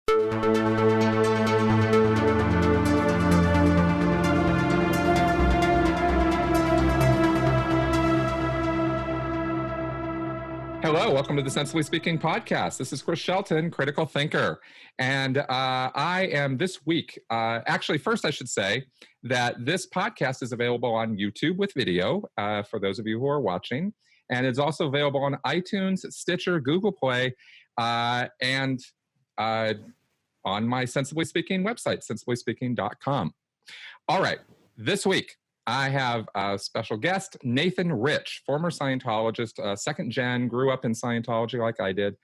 Hello, welcome to the Sensibly Speaking podcast. This is Chris Shelton, critical thinker. And I am this week, actually, first I should say that this podcast is available on YouTube with video for those of you who are watching. And it's also available on iTunes, Stitcher, Google Play, and on my Sensibly Speaking website, sensiblyspeaking.com. All right, this week, I have a special guest, Nathan Rich, former Scientologist, second gen, grew up in Scientology like I did.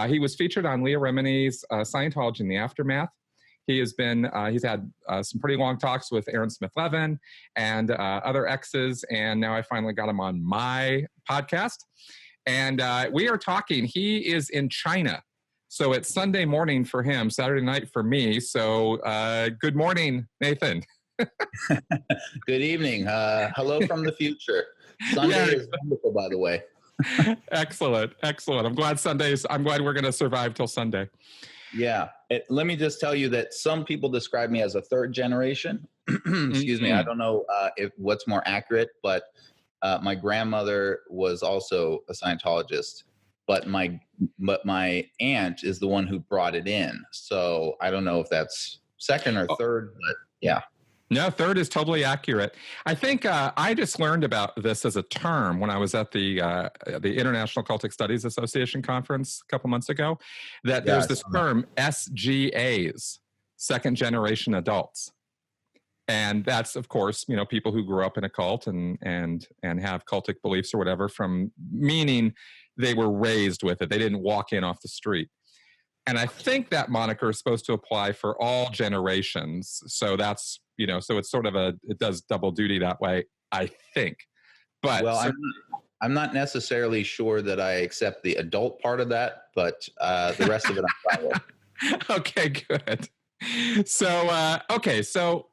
He was featured on Leah Remini's Scientology in the Aftermath. He's had some pretty long talks with Aaron Smith-Levin and other exes, and now I finally got him on my podcast. And we are talking, he is in China. So it's Sunday morning for him, Saturday night for me. So good morning, Nathan. Good evening. Hello from the future. Sunday is wonderful, by the way. Excellent. I'm glad we're going to survive till Sunday. Yeah. Let me just tell you that some people describe me as a third generation. Excuse me. I don't know what's more accurate, but my grandmother was also a Scientologist, but my aunt is the one who brought it in. So I don't know if that's second or third, but yeah. No, third is totally accurate. I think I just learned about this as a term when I was at the International Cultic Studies Association conference a couple months ago, that there's this term SGAs, second generation adults. And that's, of course, people who grew up in a cult and have cultic beliefs or whatever, from meaning they were raised with it. They didn't walk in off the street. And I think that moniker is supposed to apply for all generations. So that's, so it's sort of it does double duty that way, I think. But I'm not necessarily sure that I accept the adult part of that, but the rest of it I'm fine with. Okay, good. So, so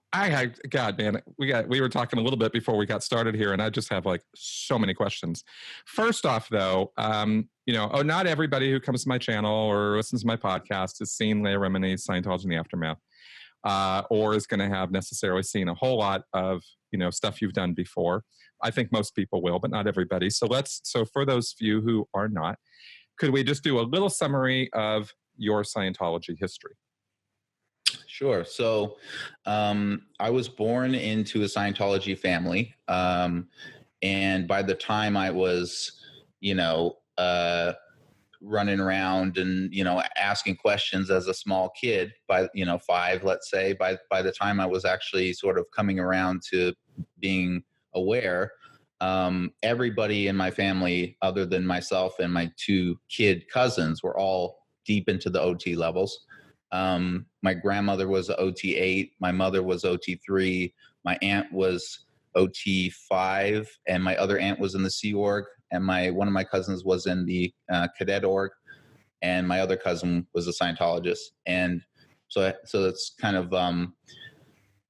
God, man, we were talking a little bit before we got started here, and I just have like so many questions. First off, though, not everybody who comes to my channel or listens to my podcast has seen Leah Remini's Scientology in the Aftermath, or is going to have necessarily seen a whole lot of stuff you've done before. I think most people will, but not everybody. So for those few who are not, could we just do a little summary of your Scientology history? Sure. So I was born into a Scientology family. And by the time I was, running around and, asking questions as a small kid by, 5, let's say, by the time I was actually sort of coming around to being aware, everybody in my family, other than myself and my 2 kid cousins, were all deep into the OT levels. My grandmother was OT8, my mother was OT3, my aunt was OT5, and my other aunt was in the Sea Org, and one of my cousins was in the Cadet Org, and my other cousin was a Scientologist. And so it's kind of,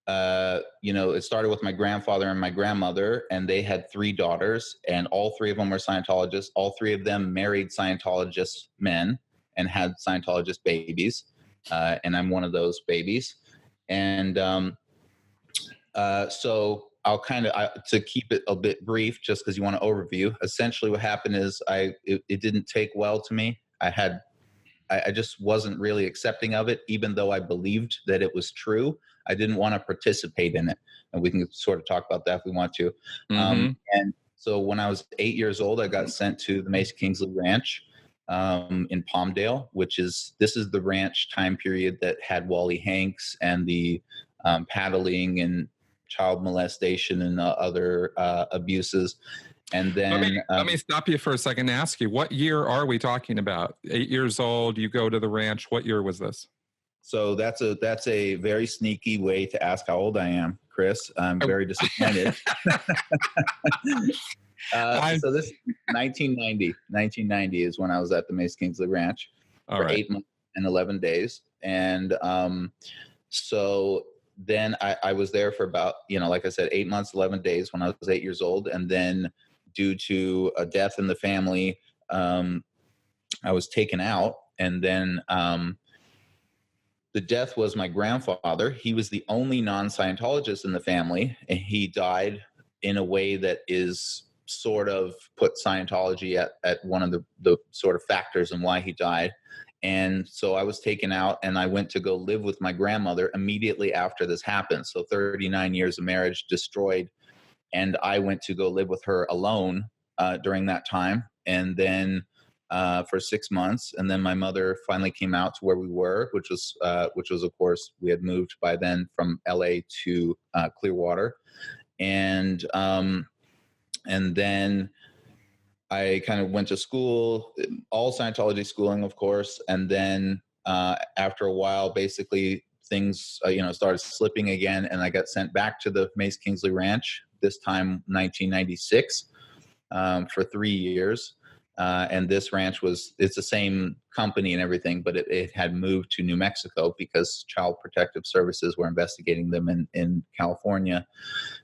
it started with my grandfather and my grandmother, and they had 3 daughters, and all 3 of them were Scientologists. All 3 of them married Scientologist men and had Scientologist babies. And I'm one of those babies. And so I'll to keep it a bit brief, just because you want an overview, essentially what happened is it didn't take well to me. I just wasn't really accepting of it, even though I believed that it was true. I didn't want to participate in it. And we can sort of talk about that if we want to. Mm-hmm. And so when I was 8 years old, I got sent to the Mason Kingsley Ranch in Palmdale, this is the ranch time period that had Wally Hanks and the paddling and child molestation and other abuses. And then let me stop you for a second and ask you, what year are we talking about? 8 years old, you go to the ranch. What year was this? So that's a very sneaky way to ask how old I am, Chris. I'm very disappointed. So this is 1990. 1990 is when I was at the Mason Kingsley Ranch for 8 months and 11 days. And so then I was there for about, like I said, 8 months, 11 days when I was 8 years old. And then due to a death in the family, I was taken out. And then the death was my grandfather. He was the only non-Scientologist in the family, and he died in a way that is sort of put Scientology at one of the sort of factors in why he died. And so I was taken out, and I went to go live with my grandmother immediately after this happened. So 39 years of marriage destroyed, and I went to go live with her alone during that time. And then for 6 months, and then my mother finally came out to where we were, which was of course, we had moved by then from LA to Clearwater, and then I kind of went to school, all Scientology schooling, of course, and then after a while, basically things started slipping again, and I got sent back to the Mace Kingsley Ranch. This time, 1996, for 3 years. And this ranch it's the same company and everything, but it had moved to New Mexico because Child Protective Services were investigating them in California.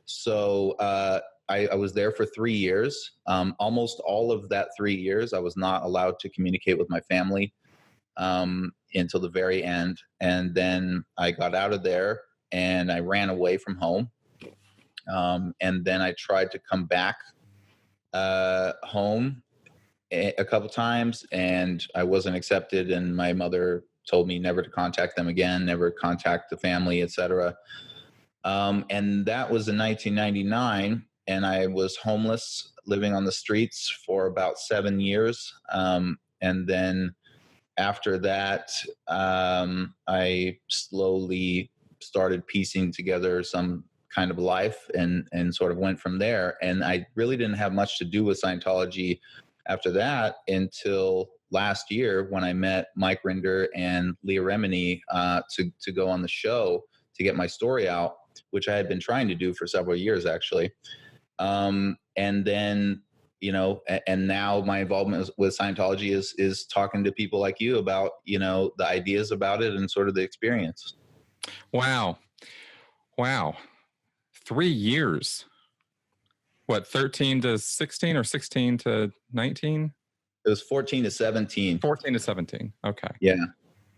So I was there for 3 years. Almost all of that 3 years, I was not allowed to communicate with my family until the very end. And then I got out of there and I ran away from home. And then I tried to come back home a couple times, and I wasn't accepted, and my mother told me never to contact them again, never contact the family, etc. And that was in 1999, and I was homeless, living on the streets for about 7 years. And then after that, I slowly started piecing together some kind of life and sort of went from there. And I really didn't have much to do with Scientology after that until last year, when I met Mike Rinder and Leah Remini to go on the show to get my story out, which I had been trying to do for several years, actually. And then, and now my involvement with Scientology is talking to people like you about, the ideas about it and sort of the experience. Wow. 3 years. What, 13 to 16 or 16 to 19? It was 14 to 17. 14 to 17. Okay. Yeah.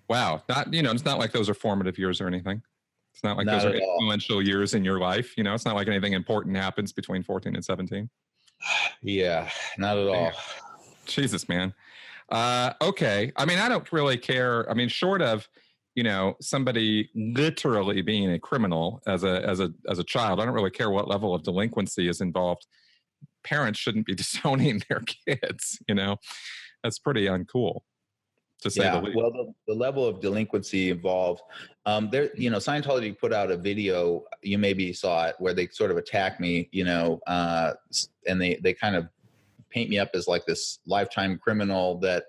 Wow. Not, it's not like those are formative years or anything. It's not like those are influential years in your life. It's not like anything important happens between 14 and 17. Yeah, not at all. Jesus, man. Okay. I mean, I don't really care. I mean, short of, somebody literally being a criminal as a child, I don't really care what level of delinquency is involved. Parents shouldn't be disowning their kids. That's pretty uncool, to say the least. Well, the level of delinquency involved, Scientology put out a video, you maybe saw it, where they sort of attack me, and they kind of paint me up as like this lifetime criminal that,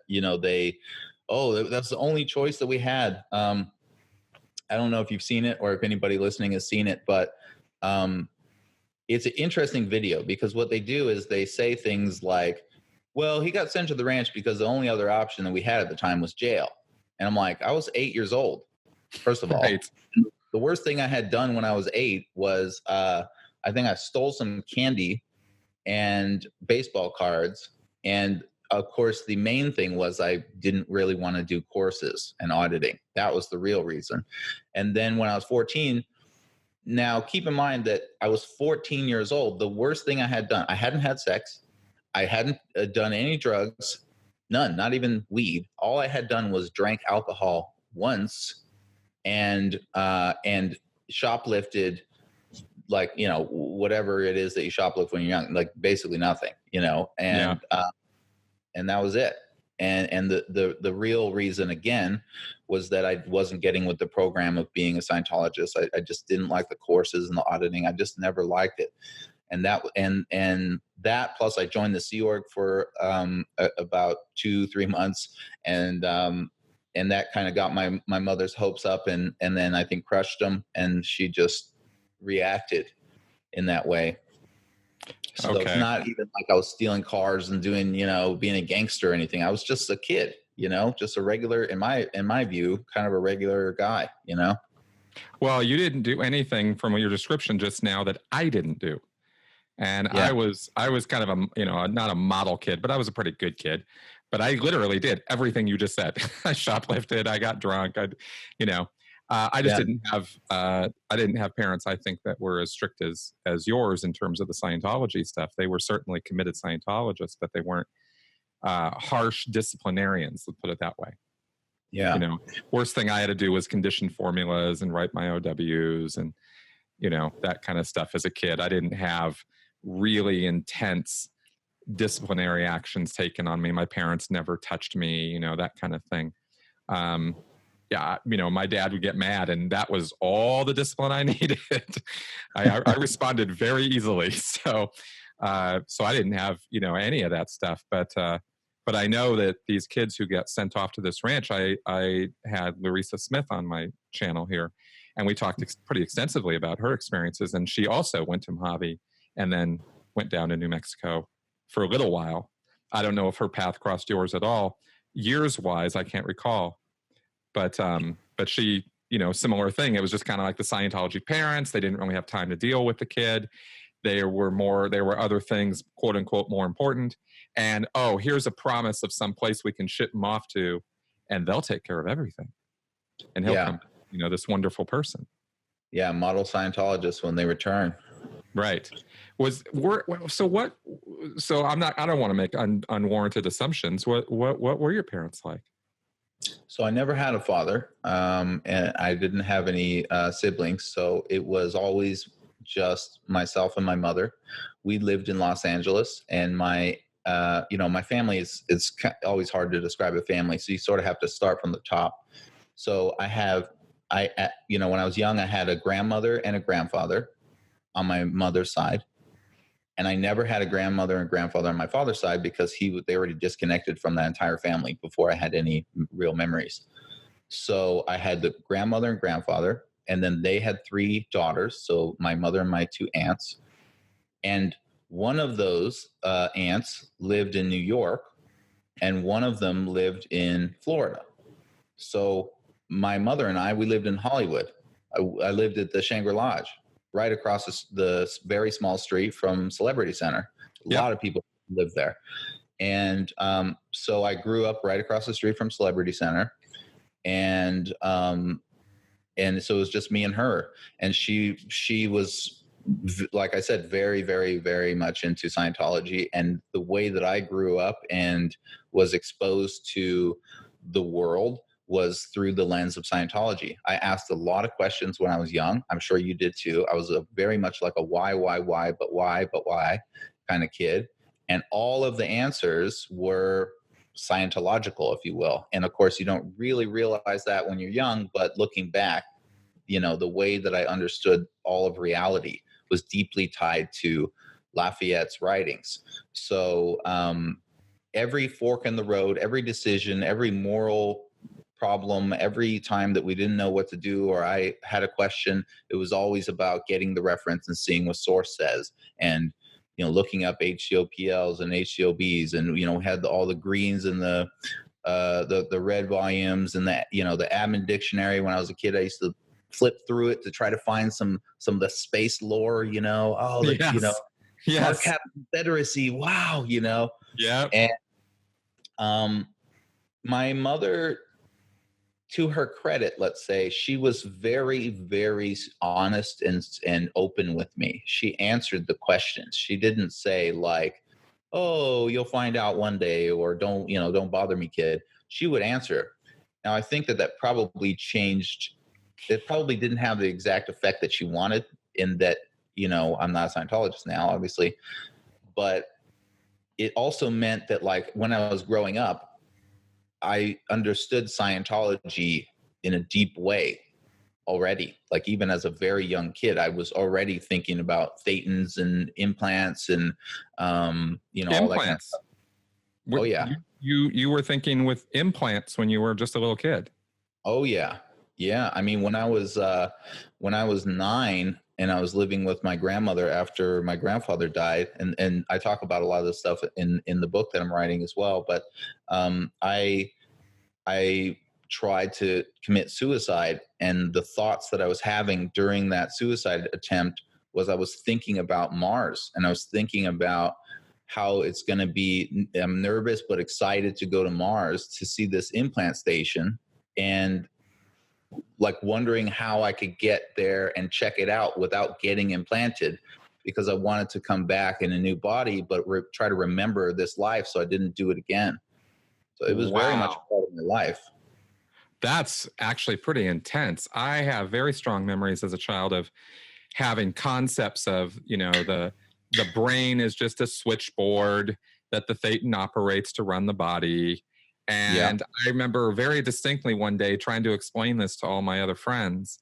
that's the only choice that we had. I don't know if you've seen it or if anybody listening has seen it, but it's an interesting video, because what they do is they say things like, well, he got sent to the ranch because the only other option that we had at the time was jail. And I'm like, I was 8 years old, first of all. Right. The worst thing I had done when I was 8 was I think I stole some candy and baseball cards. And of course, the main thing was I didn't really want to do courses and auditing. That was the real reason. And then when I was 14, now keep in mind that I was 14 years old. The worst thing I had done, I hadn't had sex. I hadn't done any drugs, none, not even weed. All I had done was drank alcohol once and shoplifted, like, whatever it is that you shoplift when you're young, like basically nothing, and that was it. And the real reason, again, was that I wasn't getting with the program of being a Scientologist. I just didn't like the courses and the auditing. I just never liked it. And that plus I joined the Sea Org for about 2-3 months, and that kind of got my mother's hopes up, and then I think crushed them, and she just reacted in that way. So It's not even like I was stealing cars and doing, being a gangster or anything. I was just a kid, just a regular, in my view, kind of a regular guy, Well, you didn't do anything from your description just now that I didn't do. And I was kind of not a model kid, but I was a pretty good kid. But I literally did everything you just said. I shoplifted, I got drunk, I just Yeah. didn't have parents, I think, that were as strict as yours in terms of the Scientology stuff. They were certainly committed Scientologists, but they weren't harsh disciplinarians, let's put it that way. Yeah. Worst thing I had to do was condition formulas and write my OWs and, that kind of stuff as a kid. I didn't have really intense disciplinary actions taken on me. My parents never touched me, that kind of thing. My dad would get mad, and that was all the discipline I needed. I responded very easily. So I didn't have, any of that stuff. But I know that these kids who get sent off to this ranch, I had Larissa Smith on my channel here, and we talked pretty extensively about her experiences. And she also went to Mojave and then went down to New Mexico for a little while. I don't know if her path crossed yours at all. Years wise, I can't recall. But she, similar thing. It was just kind of like the Scientology parents. They didn't really have time to deal with the kid. There were other things, quote unquote, more important. And, here's a promise of some place we can ship him off to, and they'll take care of everything. And he'll come, this wonderful person. Yeah. Model Scientologists when they return. Right. So I don't want to make unwarranted assumptions. What were your parents like? So I never had a father, and I didn't have any siblings. So it was always just myself and my mother. We lived in Los Angeles, and my family it's always hard to describe a family. So you sort of have to start from the top. So when I was young, I had a grandmother and a grandfather on my mother's side. And I never had a grandmother and grandfather on my father's side because they already disconnected from that entire family before I had any real memories. So I had the grandmother and grandfather, and then they had 3 daughters. So my mother and my 2 aunts. And one of those aunts lived in New York, and one of them lived in Florida. So my mother and we lived in Hollywood. I lived at the Shangri-La Lodge, right across the very small street from Celebrity Center. A lot of people live there. And so I grew up right across the street from Celebrity Center. And so it was just me and her. And she was, like I said, very, very, very much into Scientology. And the way that I grew up and was exposed to the world was through the lens of Scientology. I asked a lot of questions when I was young. I'm sure you did too. I was very much like a why, but why kind of kid. And all of the answers were Scientological, if you will. And of course, you don't really realize that when you're young, but looking back, the way that I understood all of reality was deeply tied to Lafayette's writings. So every fork in the road, every decision, every moral problem, every time that we didn't know what to do or I had a question, it was always about getting the reference and seeing what source says, and looking up HCOPLs and HCOBs, and we had all the greens and the red volumes and the the Admin Dictionary. When I was a kid, I used to flip through it to try to find some of the space lore. Yes. Mark Confederacy. Wow. Yeah. And my mother, to her credit, let's say, she was very, very honest and open with me. She answered the questions. She didn't say like, "Oh, you'll find out one day," or don't bother me, kid. She would answer. Now, I think that probably changed. It probably didn't have the exact effect that she wanted, in that, I'm not a Scientologist now, obviously, but it also meant that, like, when I was growing up, I understood Scientology in a deep way already. Like, even as a very young kid, I was already thinking about thetans and implants and, all that kind of stuff. Oh yeah. You were thinking with implants when you were just a little kid. Oh yeah. Yeah. I mean, when I was 9 and I was living with my grandmother after my grandfather died, and I talk about a lot of this stuff in the book that I'm writing as well. But I tried to commit suicide, and the thoughts that I was having during that suicide attempt was I was thinking about Mars, and I was thinking about how it's going to be. I'm nervous but excited to go to Mars to see this implant station, and like wondering how I could get there and check it out without getting implanted, because I wanted to come back in a new body, but try to remember this life so I didn't do it again. So it was very much Wow. a part of my life. That's actually pretty intense. I have very strong memories as a child of having concepts of, the brain is just a switchboard that the Thetan operates to run the body. Yeah. And I remember very distinctly one day trying to explain this to all my other friends.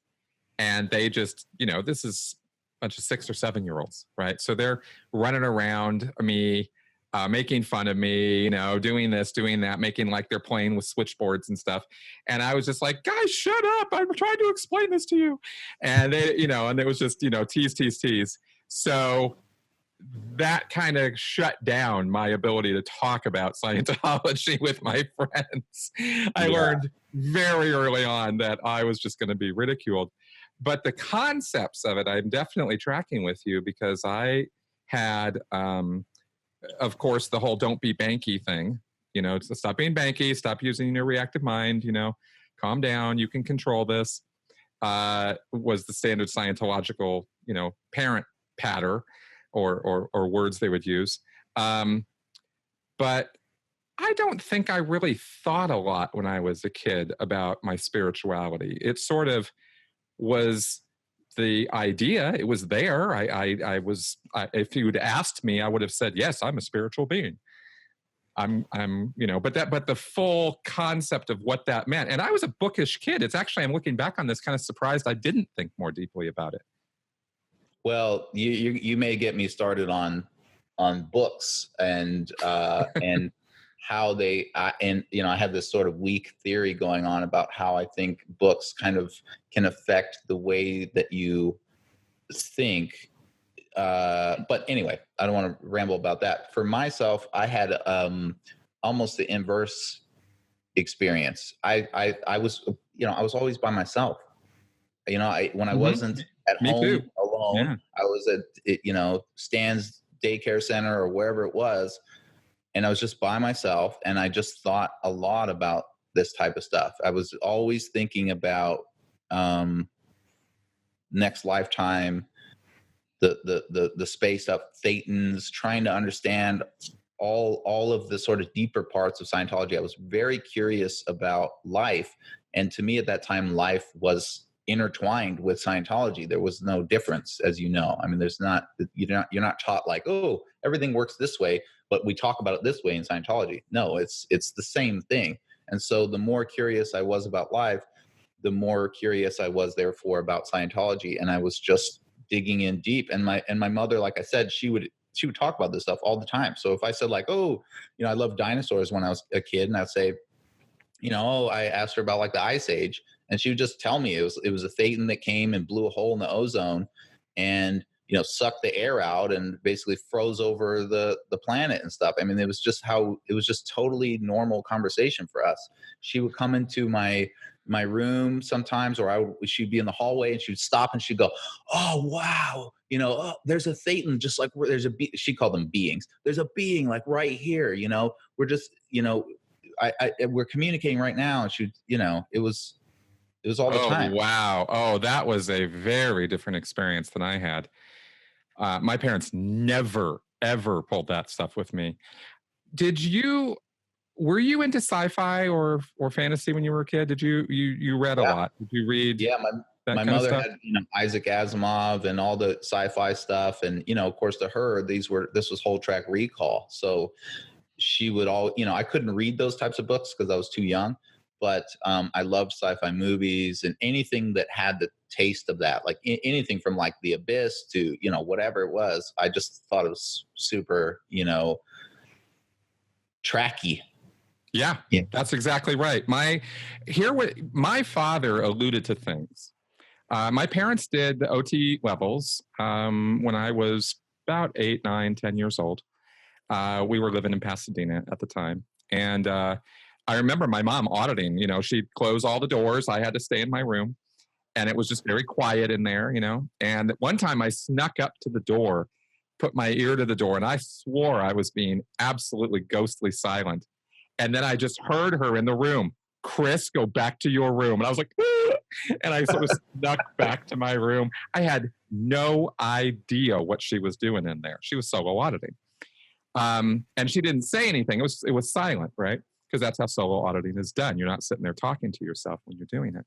And they just, this is a bunch of 6 or 7-year-olds, right? So they're running around me, making fun of me, doing this, doing that, making like they're playing with switchboards and stuff. And I was just like, guys, shut up. I'm trying to explain this to you. And they, and it was just, tease, tease, tease. So that kind of shut down my ability to talk about Scientology with my friends. I learned very early on that I was just going to be ridiculed. But the concepts of it, I'm definitely tracking with you, because I had, of course, the whole don't be banky thing. Stop being banky, stop using your reactive mind, calm down, you can control this, was the standard Scientological, parent patter or words they would use. But I don't think I really thought a lot when I was a kid about my spirituality. It sort of was the idea. It was there. If you'd asked me, I would have said, yes, I'm a spiritual being. But the full concept of what that meant. And I was a bookish kid. It's actually, I'm looking back on this kind of surprised I didn't think more deeply about it. Well, you may get me started on books and and how they and I have this sort of weak theory going on about how I think books kind of can affect the way that you think. But anyway, I don't want to ramble about that. For myself, I had almost the inverse experience. I was I was always by myself. When I wasn't at Me home too. alone, Yeah. I was at Stan's daycare center or wherever it was, and I was just by myself, and I just thought a lot about this type of stuff. I was always thinking about next lifetime, the space up Thetans, trying to understand all of the sort of deeper parts of Scientology. I was very curious about life, and to me at that time, life was intertwined with Scientology. There was no difference, as you know. I mean, you're not taught like, oh, everything works this way, but we talk about it this way in Scientology. No, it's the same thing. And so the more curious I was about life, the more curious I was therefore about Scientology. And I was just digging in deep. And my mother, like I said, she would talk about this stuff all the time. So if I said like, oh, I love dinosaurs when I was a kid, and I'd say, I asked her about like the Ice Age, and she would just tell me it was a Thetan that came and blew a hole in the ozone and sucked the air out and basically froze over the planet and stuff. I mean, it was just totally normal conversation for us. She would come into my room sometimes, or she'd be in the hallway and she'd stop and she'd go, oh wow, oh, there's a Thetan, just like there's she called them beings. There's a being like right here, we're just we're communicating right now. And she, it was all the time. Wow. Oh, that was a very different experience than I had. My parents never, ever pulled that stuff with me. Were you into sci-fi or fantasy when you were a kid? Did you read a lot? Did you read? Yeah. My mother had, Isaac Asimov and all the sci-fi stuff. And, of course to her, this was whole track recall. So she would I couldn't read those types of books because I was too young, but I loved sci-fi movies and anything that had the taste of that, like anything from like The Abyss to, whatever it was. I just thought it was super, tracky. Yeah, that's exactly right. My father alluded to things. My parents did the OT levels when I was about 8, 9, 10 years old. We were living in Pasadena at the time. And I remember my mom auditing, she'd close all the doors. I had to stay in my room. And it was just very quiet in there, And one time I snuck up to the door, put my ear to the door, and I swore I was being absolutely ghostly silent. And then I just heard her in the room, Chris, go back to your room. And I was like, ah! And I sort of snuck back to my room. I had no idea what she was doing in there. She was solo auditing. And she didn't say anything. It was silent, right? Because that's how solo auditing is done. You're not sitting there talking to yourself when you're doing it.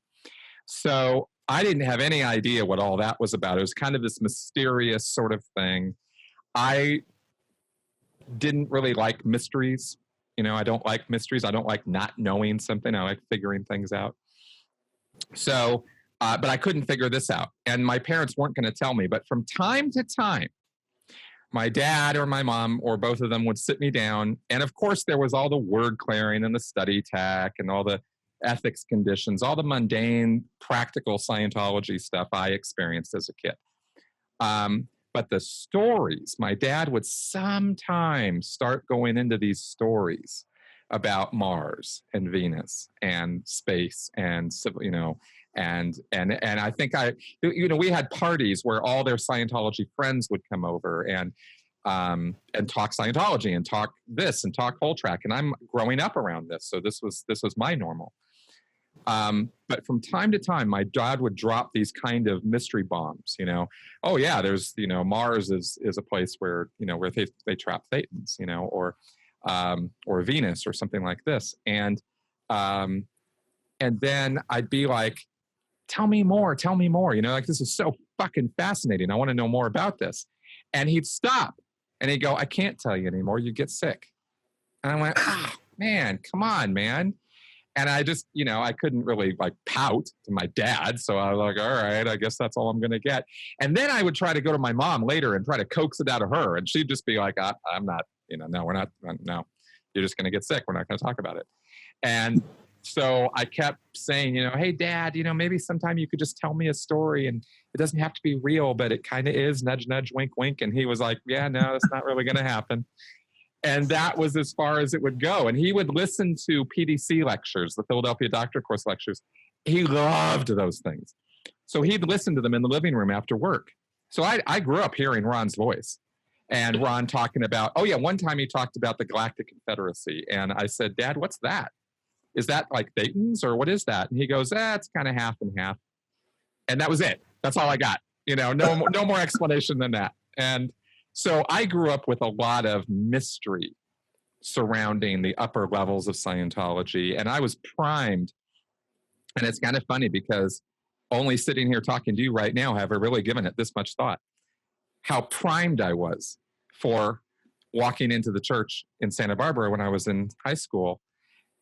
So I didn't have any idea what all that was about. It was kind of this mysterious sort of thing. I didn't really like mysteries. You know, I don't like mysteries. I don't like not knowing something. I like figuring things out. So, but I couldn't figure this out. And my parents weren't going to tell me. But from time to time, my dad or my mom or both of them would sit me down. And of course, there was all the word clearing and the study tack and all the ethics conditions, all the mundane, practical Scientology stuff I experienced as a kid. But the stories, my dad would sometimes start going into these stories about Mars and Venus and space and, you know, and I think we had parties where all their Scientology friends would come over and talk Scientology and talk this and talk whole track. And I'm growing up around this, so this was my normal. But from time to time, my dad would drop these kind of mystery bombs, you know. Oh yeah, there's, you know, Mars is a place where, you know, where they trap Thetans, you know, or Venus or something like this. And then I'd be like, tell me more, you know, like, this is so fucking fascinating. I want to know more about this. And he'd stop and he'd go, I can't tell you anymore. You get sick. And I went, oh, man, come on, man. And I just, you know, I couldn't really like pout to my dad. So I was like, all right, I guess that's all I'm going to get. And then I would try to go to my mom later and try to coax it out of her. And she'd just be like, I'm not, you know, no, we're not, no, you're just going to get sick. We're not going to talk about it. And so I kept saying, you know, hey, Dad, you know, maybe sometime you could just tell me a story and it doesn't have to be real, but it kind of is, nudge, nudge, wink, wink. And he was like, yeah, no, that's not really going to happen. And that was as far as it would go. And he would listen to PDC lectures, the Philadelphia Doctor Course lectures. He loved those things. So he'd listen to them in the living room after work. So I grew up hearing Ron's voice and Ron talking about, oh yeah, one time he talked about the Galactic Confederacy. And I said, Dad, what's that? Is that like Thetans or what is that? And he goes, it's kind of half and half. And that was it. That's all I got. You know, no more explanation than that. And so I grew up with a lot of mystery surrounding the upper levels of Scientology. And I was primed. And it's kind of funny because only sitting here talking to you right now have I really given it this much thought. How primed I was for walking into the church in Santa Barbara when I was in high school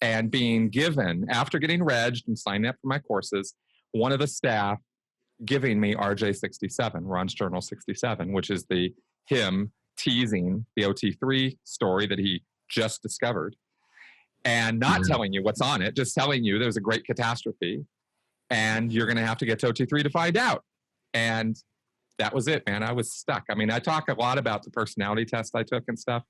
and being given, after getting regged and signing up for my courses, one of the staff giving me RJ67, Ron's Journal 67, which is him teasing the OT3 story that he just discovered and not telling you what's on it, just telling you there's a great catastrophe and you're going to have to get to OT3 to find out. And that was it, man. I was stuck. I mean, I talk a lot about the personality test I took and stuff,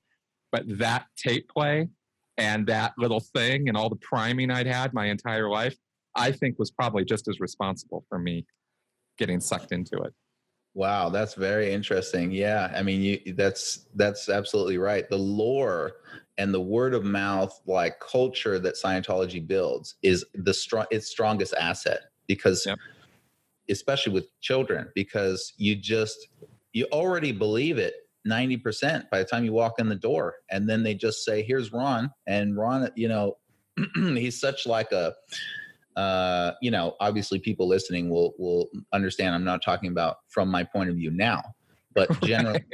but that tape play and that little thing and all the priming I'd had my entire life, I think was probably just as responsible for me getting sucked into it. Wow, that's very interesting. Yeah, I mean, that's absolutely right. The lore and the word of mouth, like culture that Scientology builds, is its strongest asset because, especially with children, because you already believe it 90% by the time you walk in the door, and then they just say, "Here's Ron," and Ron, you know, he's such like a. You know, obviously people listening will understand I'm not talking about from my point of view now, but generally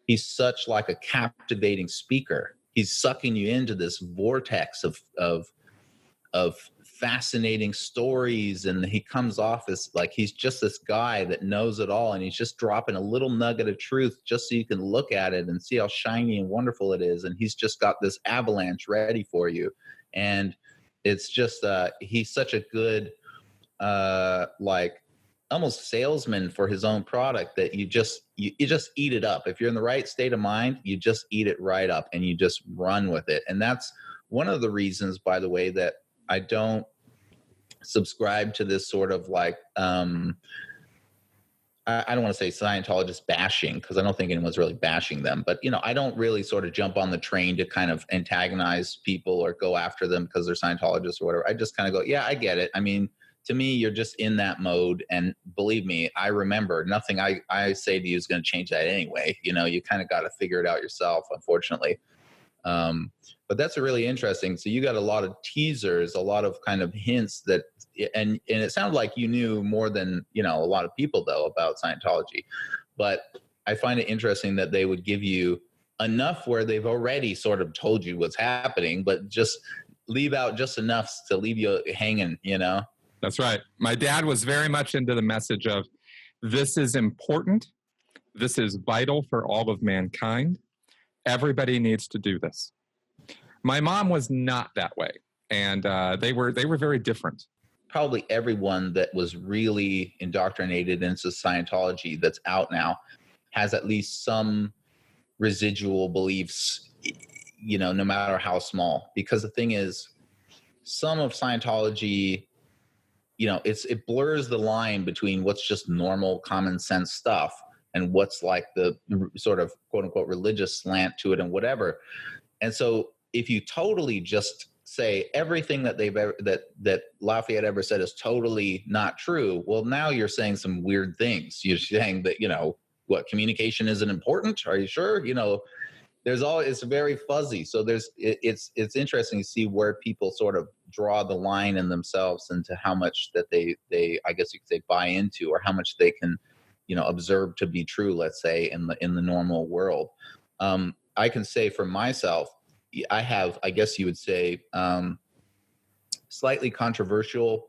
he's such like a captivating speaker. He's sucking you into this vortex of fascinating stories. And he comes off as like, he's just this guy that knows it all. And he's just dropping a little nugget of truth just so you can look at it and see how shiny and wonderful it is. And he's just got this avalanche ready for you. And it's just, he's such a good, like almost salesman for his own product that you just eat it up. If you're in the right state of mind, you just eat it right up and you just run with it. And that's one of the reasons, by the way, that I don't subscribe to this sort of like, I don't want to say Scientologist bashing, because I don't think anyone's really bashing them. But, you know, I don't really sort of jump on the train to kind of antagonize people or go after them because they're Scientologists or whatever. I just kind of go, yeah, I get it. I mean, to me, you're just in that mode. And believe me, I remember nothing I say to you is going to change that anyway. You kind of got to figure it out yourself, unfortunately. But that's really interesting. So you got a lot of teasers, a lot of kind of hints that, and it sounded like you knew more than, a lot of people though about Scientology. But I find it interesting that they would give you enough where they've already sort of told you what's happening, but just leave out just enough to leave you hanging, That's right. My dad was very much into the message of, this is important. This is vital for all of mankind. Everybody needs to do this. My mom was not that way. And they were very different. Probably everyone that was really indoctrinated into Scientology that's out now has at least some residual beliefs, no matter how small. Because the thing is, some of Scientology, it blurs the line between what's just normal common sense stuff and what's like the sort of quote unquote religious slant to it and whatever. And so if you totally just say everything that they've ever, that Lafayette ever said is totally not true, well, now you're saying some weird things. You're saying that, what, communication isn't important? Are you sure? It's very fuzzy. So it's interesting to see where people sort of draw the line in themselves into how much that they I guess you could say buy into, or how much they can, observe to be true, let's say, in the normal world. I can say for myself, I have, I guess you would say, slightly controversial,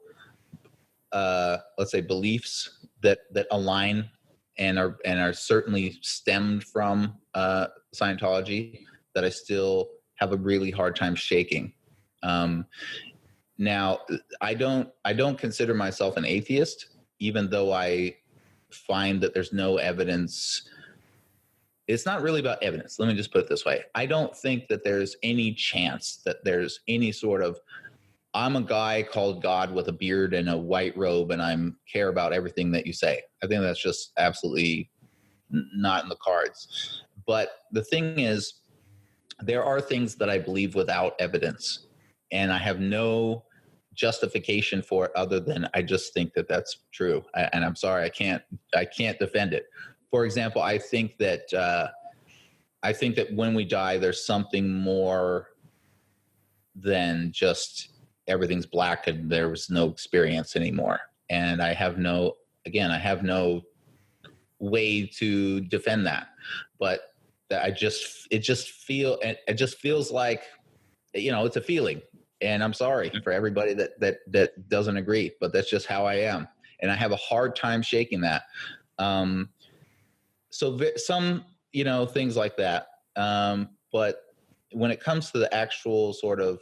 let's say, beliefs that align and are certainly stemmed from Scientology that I still have a really hard time shaking. Now, I don't consider myself an atheist, even though I find that there's no evidence. It's not really about evidence. Let me just put it this way. I don't think that there's any chance that there's any sort of, I'm a guy called God with a beard and a white robe, and I care about everything that you say. I think that's just absolutely not in the cards. But the thing is, there are things that I believe without evidence, and I have no justification for it other than I just think that that's true. And I'm sorry, I can't defend it. For example, I think that when we die, there's something more than just everything's black and there's no experience anymore. And I have no way to defend that. But it just feels like, it's a feeling. And I'm sorry for everybody that doesn't agree, but that's just how I am. And I have a hard time shaking that. So some, things like that. But when it comes to the actual sort of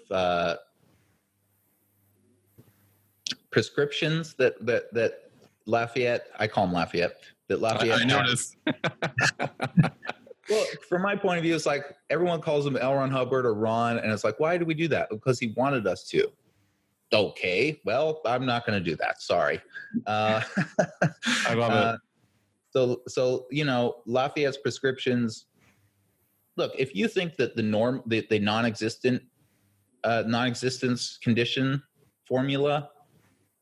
prescriptions that Lafayette, I call him Lafayette, that Lafayette. I noticed. Well, from my point of view, it's like everyone calls him L. Ron Hubbard or Ron, and it's like, why do we do that? Because he wanted us to. Okay, well, I'm not going to do that. Sorry. I love it. So Lafayette's prescriptions. Look, if you think that the non-existence condition formula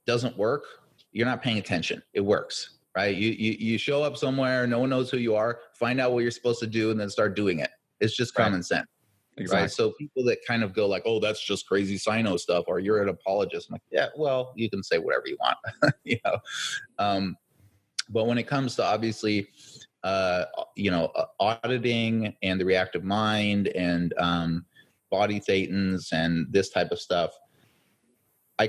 doesn't work, you're not paying attention. It works, right? You show up somewhere, no one knows who you are, find out what you're supposed to do, and then start doing it. It's just common sense. Exactly. Right? So people that kind of go like, oh, that's just crazy Sino stuff, or you're an apologist. I'm like, yeah, well, you can say whatever you want. But when it comes to obviously, auditing and the reactive mind and body thetans and this type of stuff, I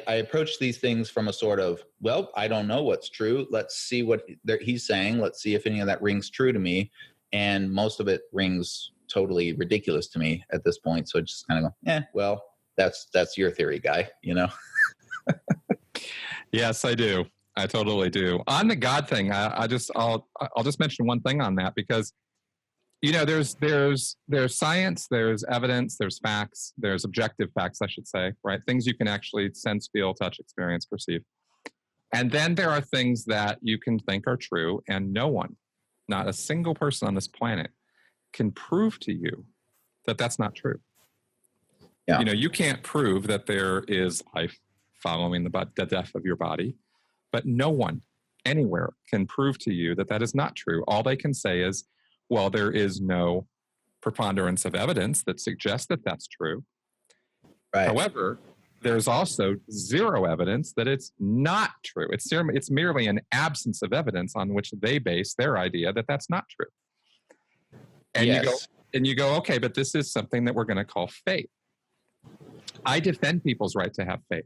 approach these things from a sort of, well, I don't know what's true. Let's see what he's saying. Let's see if any of that rings true to me. And most of it rings totally ridiculous to me at this point. So I just kind of go, well, that's your theory, guy, Yes, I do. I totally do. On the God thing, I'll just mention one thing on that, because there's science, there's evidence, there's facts, there's objective facts, I should say, right? Things you can actually sense, feel, touch, experience, perceive. And then there are things that you can think are true, and no one, not a single person on this planet, can prove to you that that's not true. Yeah. You can't prove that there is life following the death of your body. But no one anywhere can prove to you that that is not true. All they can say is, well, there is no preponderance of evidence that suggests that that's true. Right. However, there's also zero evidence that it's not true. It's merely an absence of evidence on which they base their idea that that's not true. And Yes. you go, okay, but this is something that we're going to call faith. I defend people's right to have faith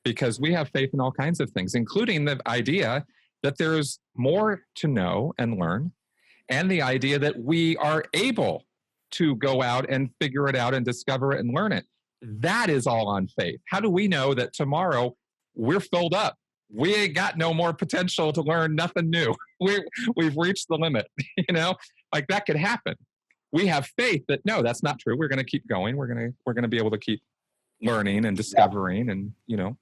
because we have faith in all kinds of things, including the idea that there's more to know and learn, and the idea that we are able to go out and figure it out and discover it and learn it. That is all on faith. How do we know that tomorrow we're filled up? We ain't got no more potential to learn nothing new. We've reached the limit, you know? Like that could happen. We have faith that no, that's not true. We're going to keep going. We're going to be able to keep learning and discovering, and you know.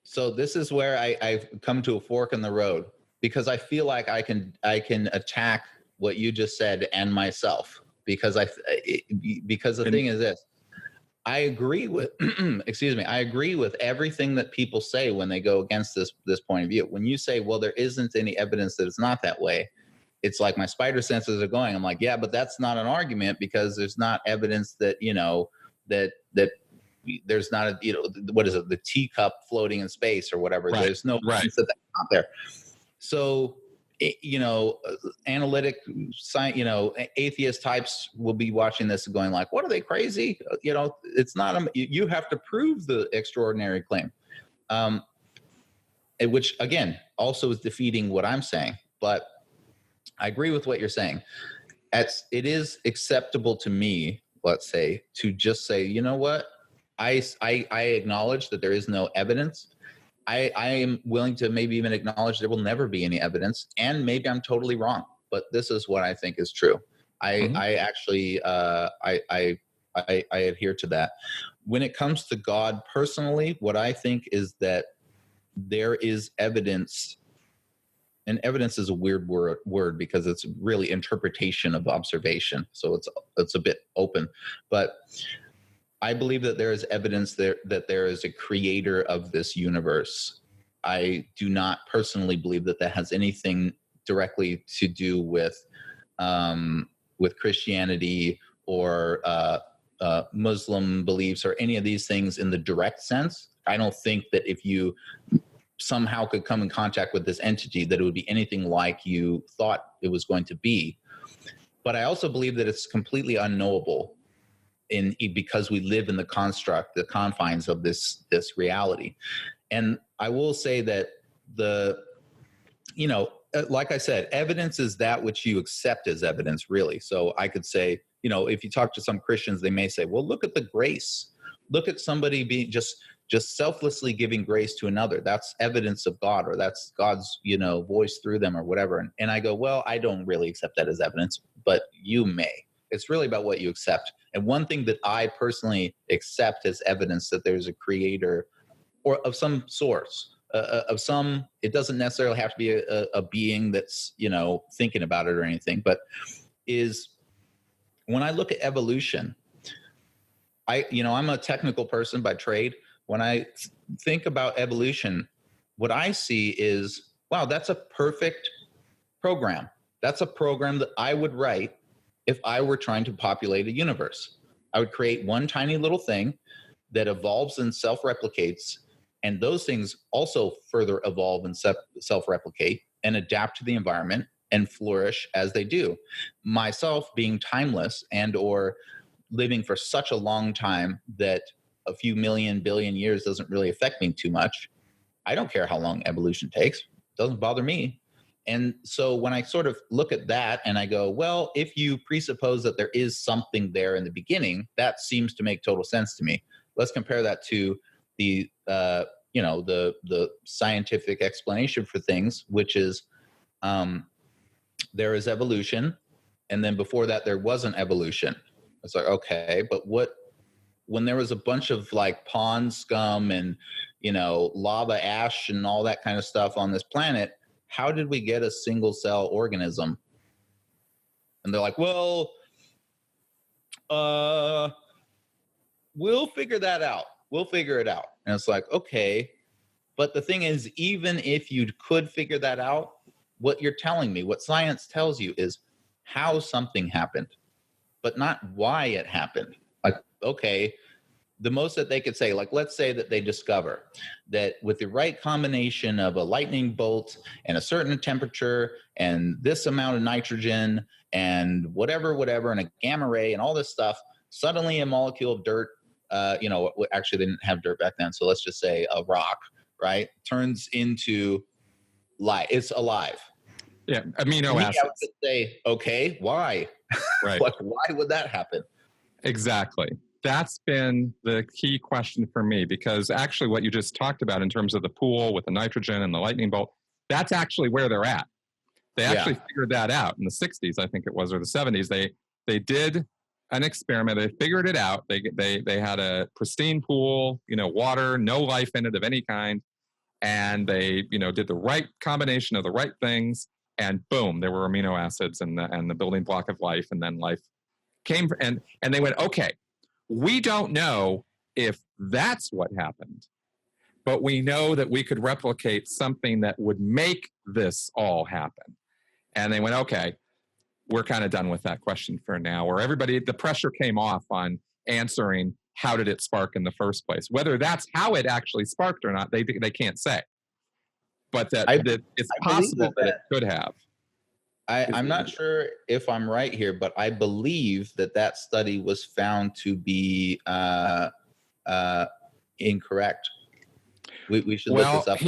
So this is where I've come to a fork in the road, because I feel like I can attack what you just said and myself, because the thing is this. I agree with I agree with everything that people say when they go against this point of view. When you say, well, there isn't any evidence that it's not that way, it's like my spider senses are going. I'm like, yeah, but that's not an argument, because there's not evidence that, you know, that there's not a, you know, what is it, the teacup floating in space or whatever. Right. There's no evidence that that's not there. So, you know, analytic science, you know, atheist types will be watching this and going like, what, are they crazy? You know, it's not, you have to prove the extraordinary claim. Which again, also is defeating what I'm saying, but I agree with what you're saying. It is acceptable to me, let's say, to just say, you know what? I acknowledge that there is no evidence. I am willing to maybe even acknowledge there will never be any evidence, and maybe I'm totally wrong, but this is what I think is true. I actually adhere to that. When it comes to God personally, what I think is that there is evidence, and evidence is a weird word because it's really interpretation of observation, so it's a bit open, but I believe that there is evidence that there is a creator of this universe. I do not personally believe that has anything directly to do with Christianity or Muslim beliefs or any of these things in the direct sense. I don't think that if you somehow could come in contact with this entity, that it would be anything like you thought it was going to be. But I also believe that it's completely unknowable, because we live in the confines of this reality. And I will say that like I said, evidence is that which you accept as evidence, really. So I could say, you know, if you talk to some Christians, they may say, well, look at the grace. Look at somebody being just selflessly giving grace to another. That's evidence of God, or that's God's, you know, voice through them or whatever. And I go, well, I don't really accept that as evidence, but you may. It's really about what you accept. And one thing that I personally accept as evidence that there's a creator, or of some source, it doesn't necessarily have to be a being that's, you know, thinking about it or anything, but is when I look at evolution, I'm a technical person by trade. When I think about evolution, what I see is, wow, that's a perfect program. That's a program that I would write if I were trying to populate a universe. I would create one tiny little thing that evolves and self-replicates, and those things also further evolve and self-replicate and adapt to the environment and flourish as they do. Myself being timeless and or living for such a long time that a few billion years doesn't really affect me too much. I don't care how long evolution takes. It doesn't bother me. And so when I sort of look at that and I go, well, if you presuppose that there is something there in the beginning, that seems to make total sense to me. Let's compare that to the scientific explanation for things, which is there is evolution, and then before that there wasn't evolution. It's like, okay, but when there was a bunch of like pond scum and, you know, lava ash and all that kind of stuff on this planet, how did we get a single cell organism? And they're like, well, we'll figure that out. We'll figure it out. And it's like, okay. But the thing is, even if you could figure that out, what you're telling me, what science tells you is how something happened, but not why it happened. Like, okay, the most that they could say, like, let's say that they discover that with the right combination of a lightning bolt and a certain temperature and this amount of nitrogen and whatever, and a gamma ray and all this stuff, suddenly a molecule of dirt, actually they didn't have dirt back then, so let's just say a rock, right, turns into life. It's alive. Yeah, amino I acids. would just say, okay, why? Right. Like, why would that happen? Exactly. That's been the key question for me, because actually what you just talked about in terms of the pool with the nitrogen and the lightning bolt, that's actually where they're at. They actually figured that out in the 60s, I think it was, or the 70s. They did an experiment. They figured it out. They had a pristine pool, water, no life in it of any kind. And they, did the right combination of the right things. And boom, there were amino acids and the building block of life. And then life came, and they went, okay, we don't know if that's what happened, but we know that we could replicate something that would make this all happen. And they went, okay, we're kind of done with that question for now, where the pressure came off on answering how did it spark in the first place. Whether that's how it actually sparked or not, they can't say. But that it's possible that it could have. I'm not sure if I'm right here, but I believe that study was found to be incorrect. We should look this up. I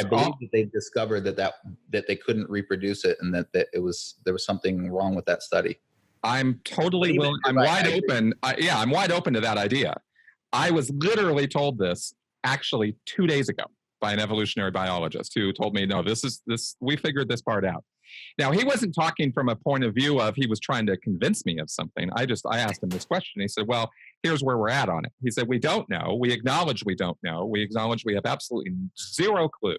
believe that they discovered that they couldn't reproduce it, and that there was something wrong with that study. I'm totally willing. I'm wide open. I'm wide open to that idea. I was literally told this actually 2 days ago by an evolutionary biologist who told me, no, we figured this part out. Now, he wasn't talking from a point of view of he was trying to convince me of something. I asked him this question. He said, well, here's where we're at on it. He said, we don't know. We acknowledge we don't know. We acknowledge we have absolutely zero clue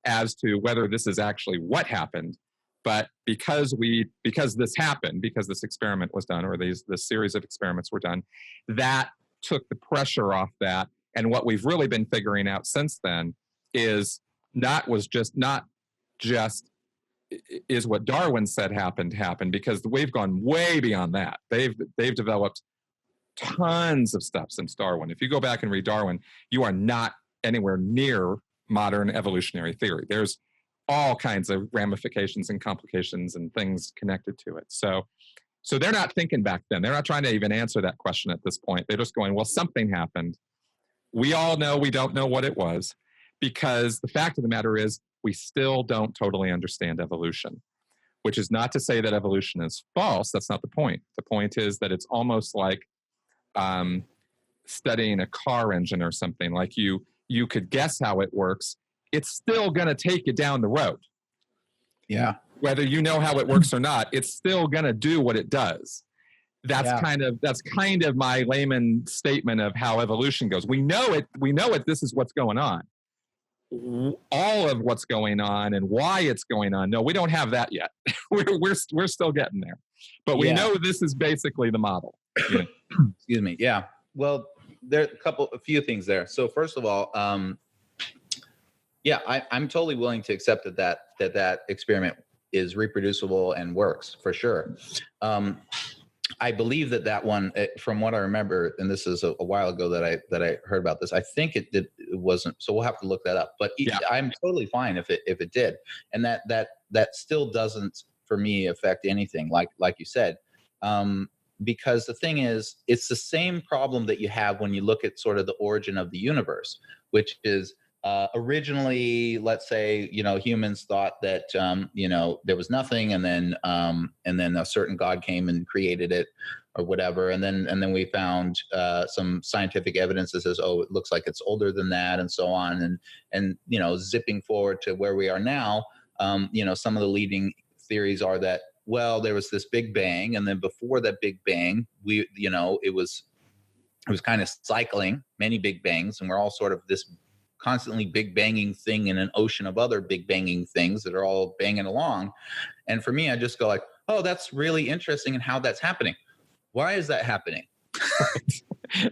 as to whether this is actually what happened. But because this happened, because this experiment was done, or this series of experiments were done, that took the pressure off that. And what we've really been figuring out since then is not just is what Darwin said happened, because we've gone way beyond that. They've developed tons of stuff since Darwin. If you go back and read Darwin, you are not anywhere near modern evolutionary theory. There's all kinds of ramifications and complications and things connected to it. So they're not thinking back then. They're not trying to even answer that question at this point. They're just going, well, something happened. We all know we don't know what it was, because the fact of the matter is we still don't totally understand evolution, which is not to say that evolution is false. That's not the point. The point is that it's almost like studying a car engine or something. Like you could guess how it works. It's still going to take you down the road. Yeah. Whether you know how it works or not, it's still going to do what it does. That's kind of my layman statement of how evolution goes. We know it. This is what's going on. All of what's going on and why it's going on. No, we don't have that yet. we're still getting there, but we know this is basically the model. Excuse me. Yeah. Well, there are a few things there. So first of all, I'm totally willing to accept that experiment is reproducible and works for sure. I believe that one, from what I remember, and this is a while ago that I heard about this. I think it wasn't. So we'll have to look that up. But I'm totally fine if it did, and that still doesn't for me affect anything. Like you said, because the thing is, it's the same problem that you have when you look at sort of the origin of the universe, which is. Originally, let's say, humans thought that, there was nothing, and then a certain God came and created it or whatever. And then we found some scientific evidence that says, oh, it looks like it's older than that, and so on. And zipping forward to where we are now, some of the leading theories are that, well, there was this big bang. And then before that big bang, it was kind of cycling, many big bangs. And we're all sort of this constantly big banging thing in an ocean of other big banging things that are all banging along. And for me, I just go like, oh, that's really interesting, and how that's happening. Why is that happening?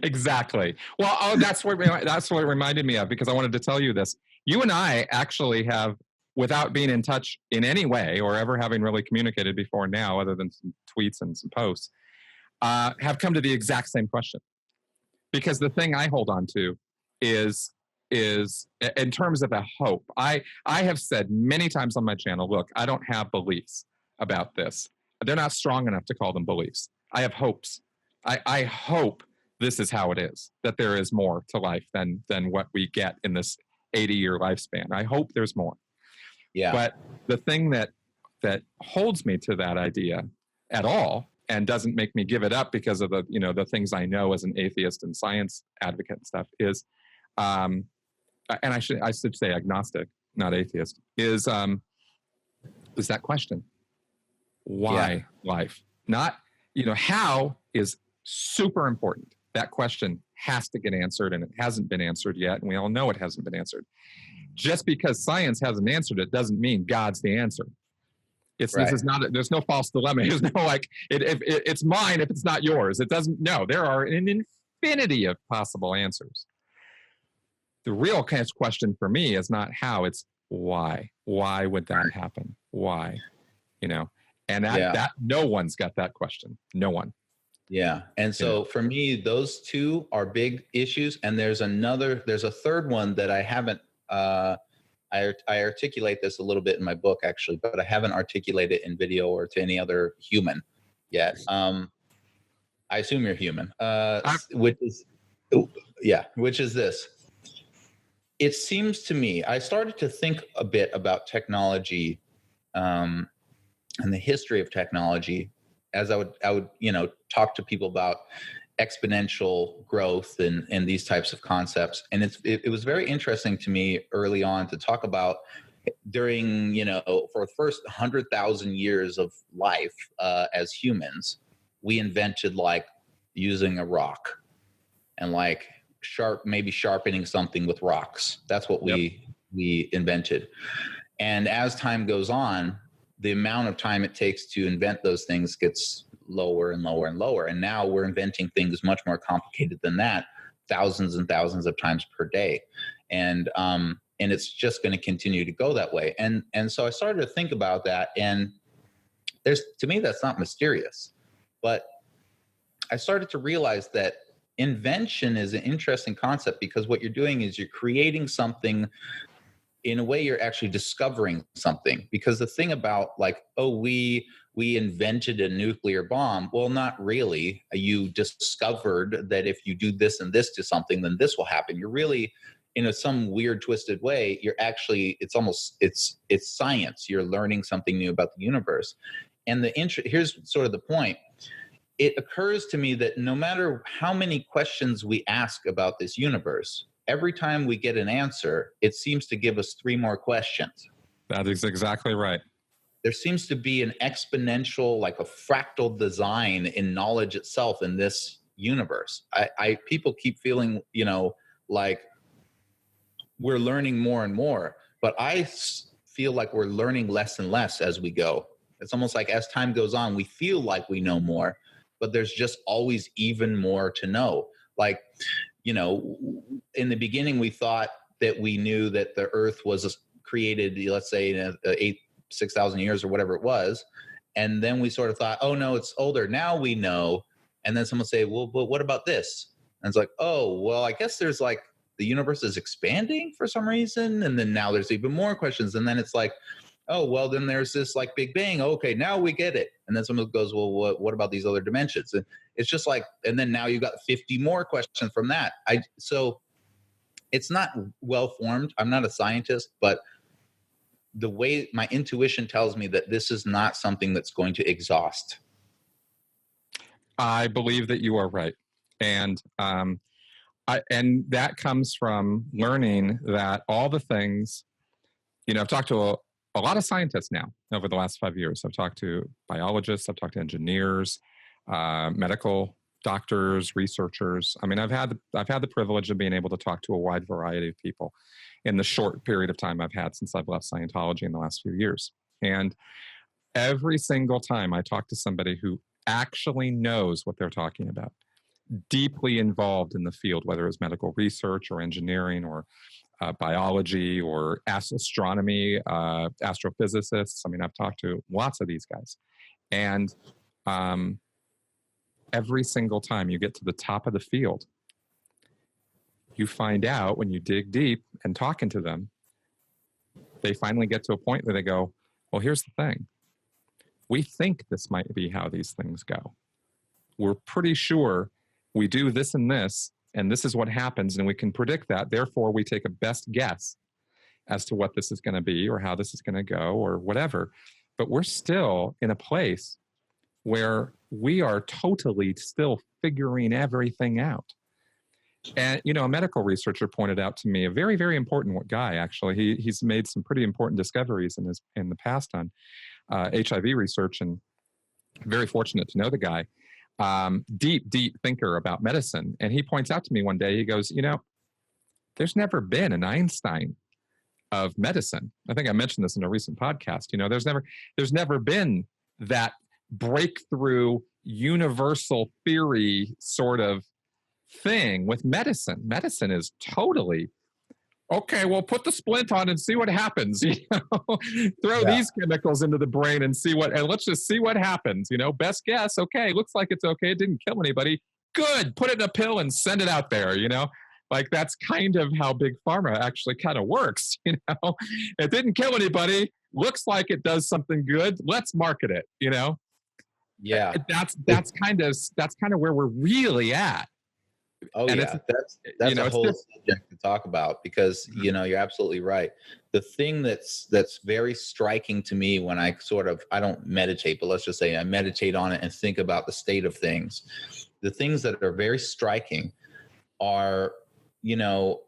Exactly. Well, that's what it reminded me of, because I wanted to tell you this. You and I actually have, without being in touch in any way or ever having really communicated before now, other than some tweets and some posts, have come to the exact same question. Because the thing I hold on to is in terms of a hope. I have said many times on my channel, look, I don't have beliefs about this. They're not strong enough to call them beliefs. I have hopes. I hope this is how it is, that there is more to life than what we get in this 80-year lifespan. I hope there's more. Yeah. But the thing that holds me to that idea at all, and doesn't make me give it up because of the things I know as an atheist and science advocate and stuff, is and I should say agnostic, not atheist, is that question. Why life? Not, how is super important. That question has to get answered, and it hasn't been answered yet, and we all know it hasn't been answered. Just because science hasn't answered it doesn't mean God's the answer. This is not, there's no false dilemma. There's no it's mine if it's not yours. It doesn't, no, there are an infinity of possible answers. The real question for me is not how, it's why. Why would that happen? Why? And that no one's got that question. No one. Yeah. And so for me, those two are big issues. And there's a third one that I haven't, I articulate this a little bit in my book, actually, but I haven't articulated it in video or to any other human yet. I assume you're human, which is this. It seems to me, I started to think a bit about technology and the history of technology as I would talk to people about exponential growth and these types of concepts. And it was very interesting to me early on to talk about during, for the first 100,000 years of life as humans, we invented like using a rock and like maybe sharpening something with rocks. That's what we invented. And as time goes on, the amount of time it takes to invent those things gets lower and lower and lower. And now we're inventing things much more complicated than that, thousands and thousands of times per day. And it's just going to continue to go that way. And so I started to think about that. And to me, that's not mysterious. But I started to realize that invention is an interesting concept, because what you're doing is you're creating something. In a way, you're actually discovering something, because the thing about like, we invented a nuclear bomb. Well, not really. You discovered that if you do this and this to something, then this will happen. You're really, in some weird twisted way, you're actually, it's science. You're learning something new about the universe. And here's sort of the point. It occurs to me that no matter how many questions we ask about this universe, every time we get an answer, it seems to give us 3 more questions. That is exactly right. There seems to be an exponential, like a fractal design in knowledge itself in this universe. People keep feeling, like we're learning more and more, but I feel like we're learning less and less as we go. It's almost like as time goes on, we feel like we know more, but there's just always even more to know. Like, in the beginning, we thought that we knew that the Earth was created, let's say, in 6,000 years or whatever it was. And then we sort of thought, oh, no, it's older. Now we know. And then someone say, well, but what about this? And it's like, oh, well, I guess there's like the universe is expanding for some reason. And then now there's even more questions. And then it's like, oh, well, then there's this like Big Bang. Okay, now we get it. And then someone goes, well, what about these other dimensions? And it's just like, and then now you got 50 more questions from that. So it's not well formed. I'm not a scientist, but the way my intuition tells me that this is not something that's going to exhaust. I believe that you are right. And and that comes from learning that all the things, I've talked to a lot of scientists now over the last 5 years. I've talked to biologists, I've talked to engineers, medical doctors, researchers. I mean, I've had the privilege of being able to talk to a wide variety of people in the short period of time I've had since I've left Scientology in the last few years. And every single time I talk to somebody who actually knows what they're talking about, deeply involved in the field, whether it's medical research or engineering or biology or astronomy, astrophysicists. I mean, I've talked to lots of these guys. And every single time you get to the top of the field, you find out when you dig deep and talking to them, they finally get to a point where they go, well, here's the thing. We think this might be how these things go. We're pretty sure we do this and this is what happens, and we can predict that. Therefore, we take a best guess as to what this is going to be or how this is going to go or whatever. But we're still in a place where we are totally still figuring everything out. And, you know, a medical researcher pointed out to me, a very, very important guy, actually. He's made some pretty important discoveries in the past on HIV research, and very fortunate to know the guy. Deep thinker about medicine. And he points out to me one day, he goes, you know, there's never been an Einstein of medicine. I think I mentioned this in a recent podcast. You know, there's never been that breakthrough universal theory sort of thing with medicine. Medicine is totally, okay, well, put the splint on and see what happens. You know, throw these chemicals into the brain and let's just see what happens. You know, best guess. Okay, looks like it's okay. It didn't kill anybody. Good. Put it in a pill and send it out there. You know, like that's kind of how big pharma actually kind of works. You know, it didn't kill anybody. Looks like it does something good. Let's market it. You know, that's kind of where we're really at. Oh, and yeah, that's a whole subject to talk about, because you know, you're absolutely right. The thing that's very striking to me when I don't meditate, but let's just say I meditate on it and think about the state of things. The things that are very striking are, you know,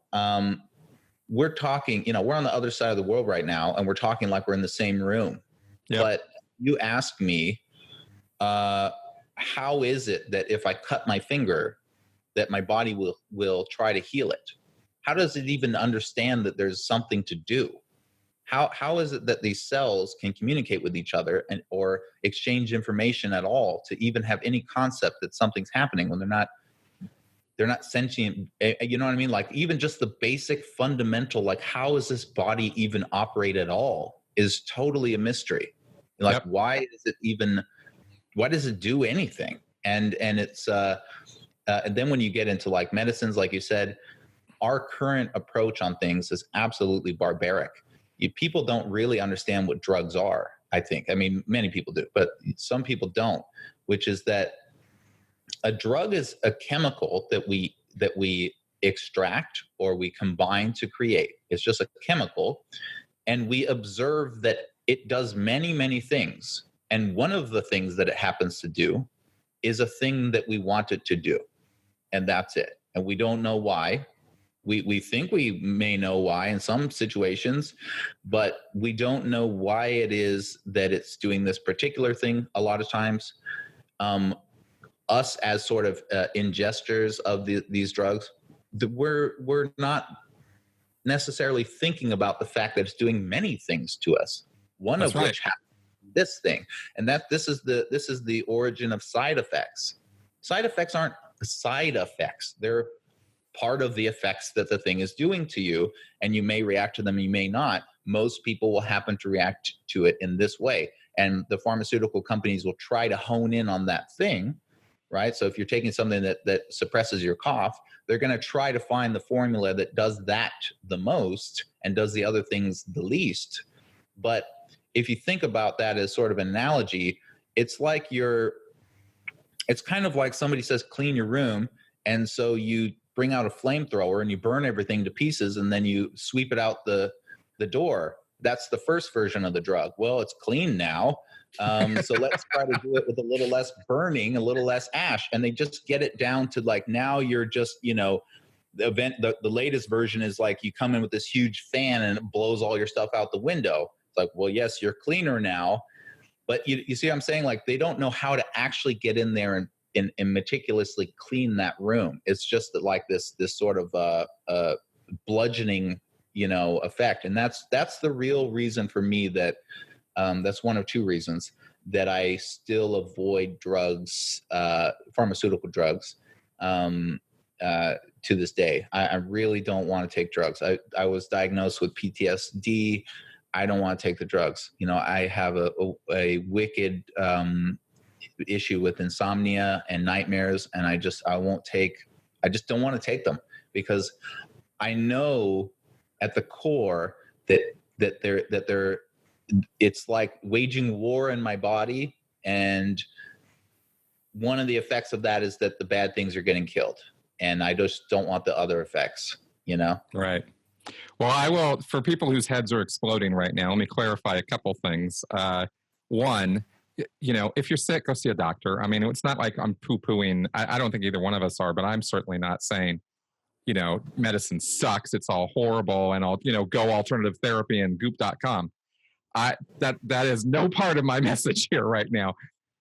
we're talking, you know, we're on the other side of the world right now, and we're talking like we're in the same room. Yep. But you ask me, how is it that if I cut my finger, that my body will try to heal it? How does it even understand that there's something to do? How is it that these cells can communicate with each other or exchange information at all to even have any concept that something's happening when they're not sentient? You know what I mean? Like, even just the basic fundamental, like, how does this body even operate at all is totally a mystery. Like, why does it do anything? And it's and then when you get into like medicines, like you said, our current approach on things is absolutely barbaric. People don't really understand what drugs are, I think. I mean, many people do, but some people don't, which is that a drug is a chemical that we extract or we combine to create. It's just a chemical, and we observe that it does many, many things. And one of the things that it happens to do is a thing that we want it to do. And that's it. And we don't know why. We think we may know why in some situations, but we don't know why it is that it's doing this particular thing a lot of times. Us as sort of ingesters of these drugs, we're not necessarily thinking about the fact that it's doing many things to us. One of which happens this thing, and that this is the origin of side effects. Side effects aren't side effects. They're part of the effects that the thing is doing to you, and you may react to them, you may not. Most people will happen to react to it in this way, and the pharmaceutical companies will try to hone in on that thing, right? So if you're taking something that suppresses your cough, they're going to try to find the formula that does that the most and does the other things the least. But if you think about that as sort of an analogy, it's kind of like somebody says, clean your room. And so you bring out a flamethrower and you burn everything to pieces, and then you sweep it out the door. That's the first version of the drug. Well, it's clean now. So let's try to do it with a little less burning, a little less ash. And they just get it down to like, now you're just, you know, the latest version is like you come in with this huge fan and it blows all your stuff out the window. It's like, well, yes, you're cleaner now. But you see what I'm saying? Like, they don't know how to actually get in there and meticulously clean that room. It's just that, like this sort of bludgeoning, you know, effect. And that's the real reason for me that that's one of two reasons that I still avoid drugs, pharmaceutical drugs. to this day. I really don't want to take drugs. I was diagnosed with PTSD. I don't want to take the drugs. You know, I have a wicked issue with insomnia and nightmares, and I just don't want to take them, because I know at the core that they're it's like waging war in my body, and one of the effects of that is that the bad things are getting killed, and I just don't want the other effects, you know? Right. Well, I will, for people whose heads are exploding right now, let me clarify a couple things. One, you know, if you're sick, go see a doctor. I mean, it's not like I'm poo-pooing. I don't think either one of us are, but I'm certainly not saying, you know, medicine sucks, it's all horrible, and I'll, you know, go alternative therapy and goop.com. That is no part of my message here right now.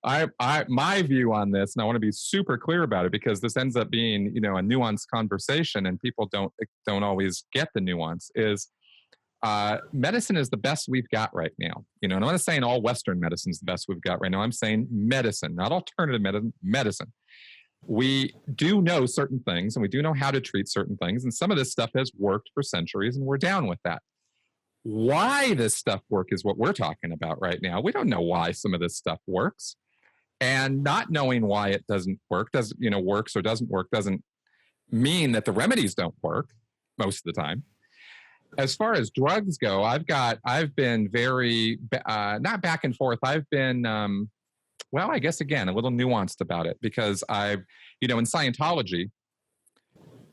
My view on this, and I want to be super clear about it, because this ends up being, you know, a nuanced conversation, and people don't always get the nuance, is medicine is the best we've got right now. You know, and I'm not saying all Western medicine is the best we've got right now. I'm saying medicine, not alternative medicine. We do know certain things, and we do know how to treat certain things, and some of this stuff has worked for centuries, and we're down with that. Why this stuff works is what we're talking about right now. We don't know why some of this stuff works. And not knowing why it doesn't work, works or doesn't work, doesn't mean that the remedies don't work most of the time. As far as drugs go, I've been very, not back and forth. I've been, well, I guess, again, a little nuanced about it, because in Scientology,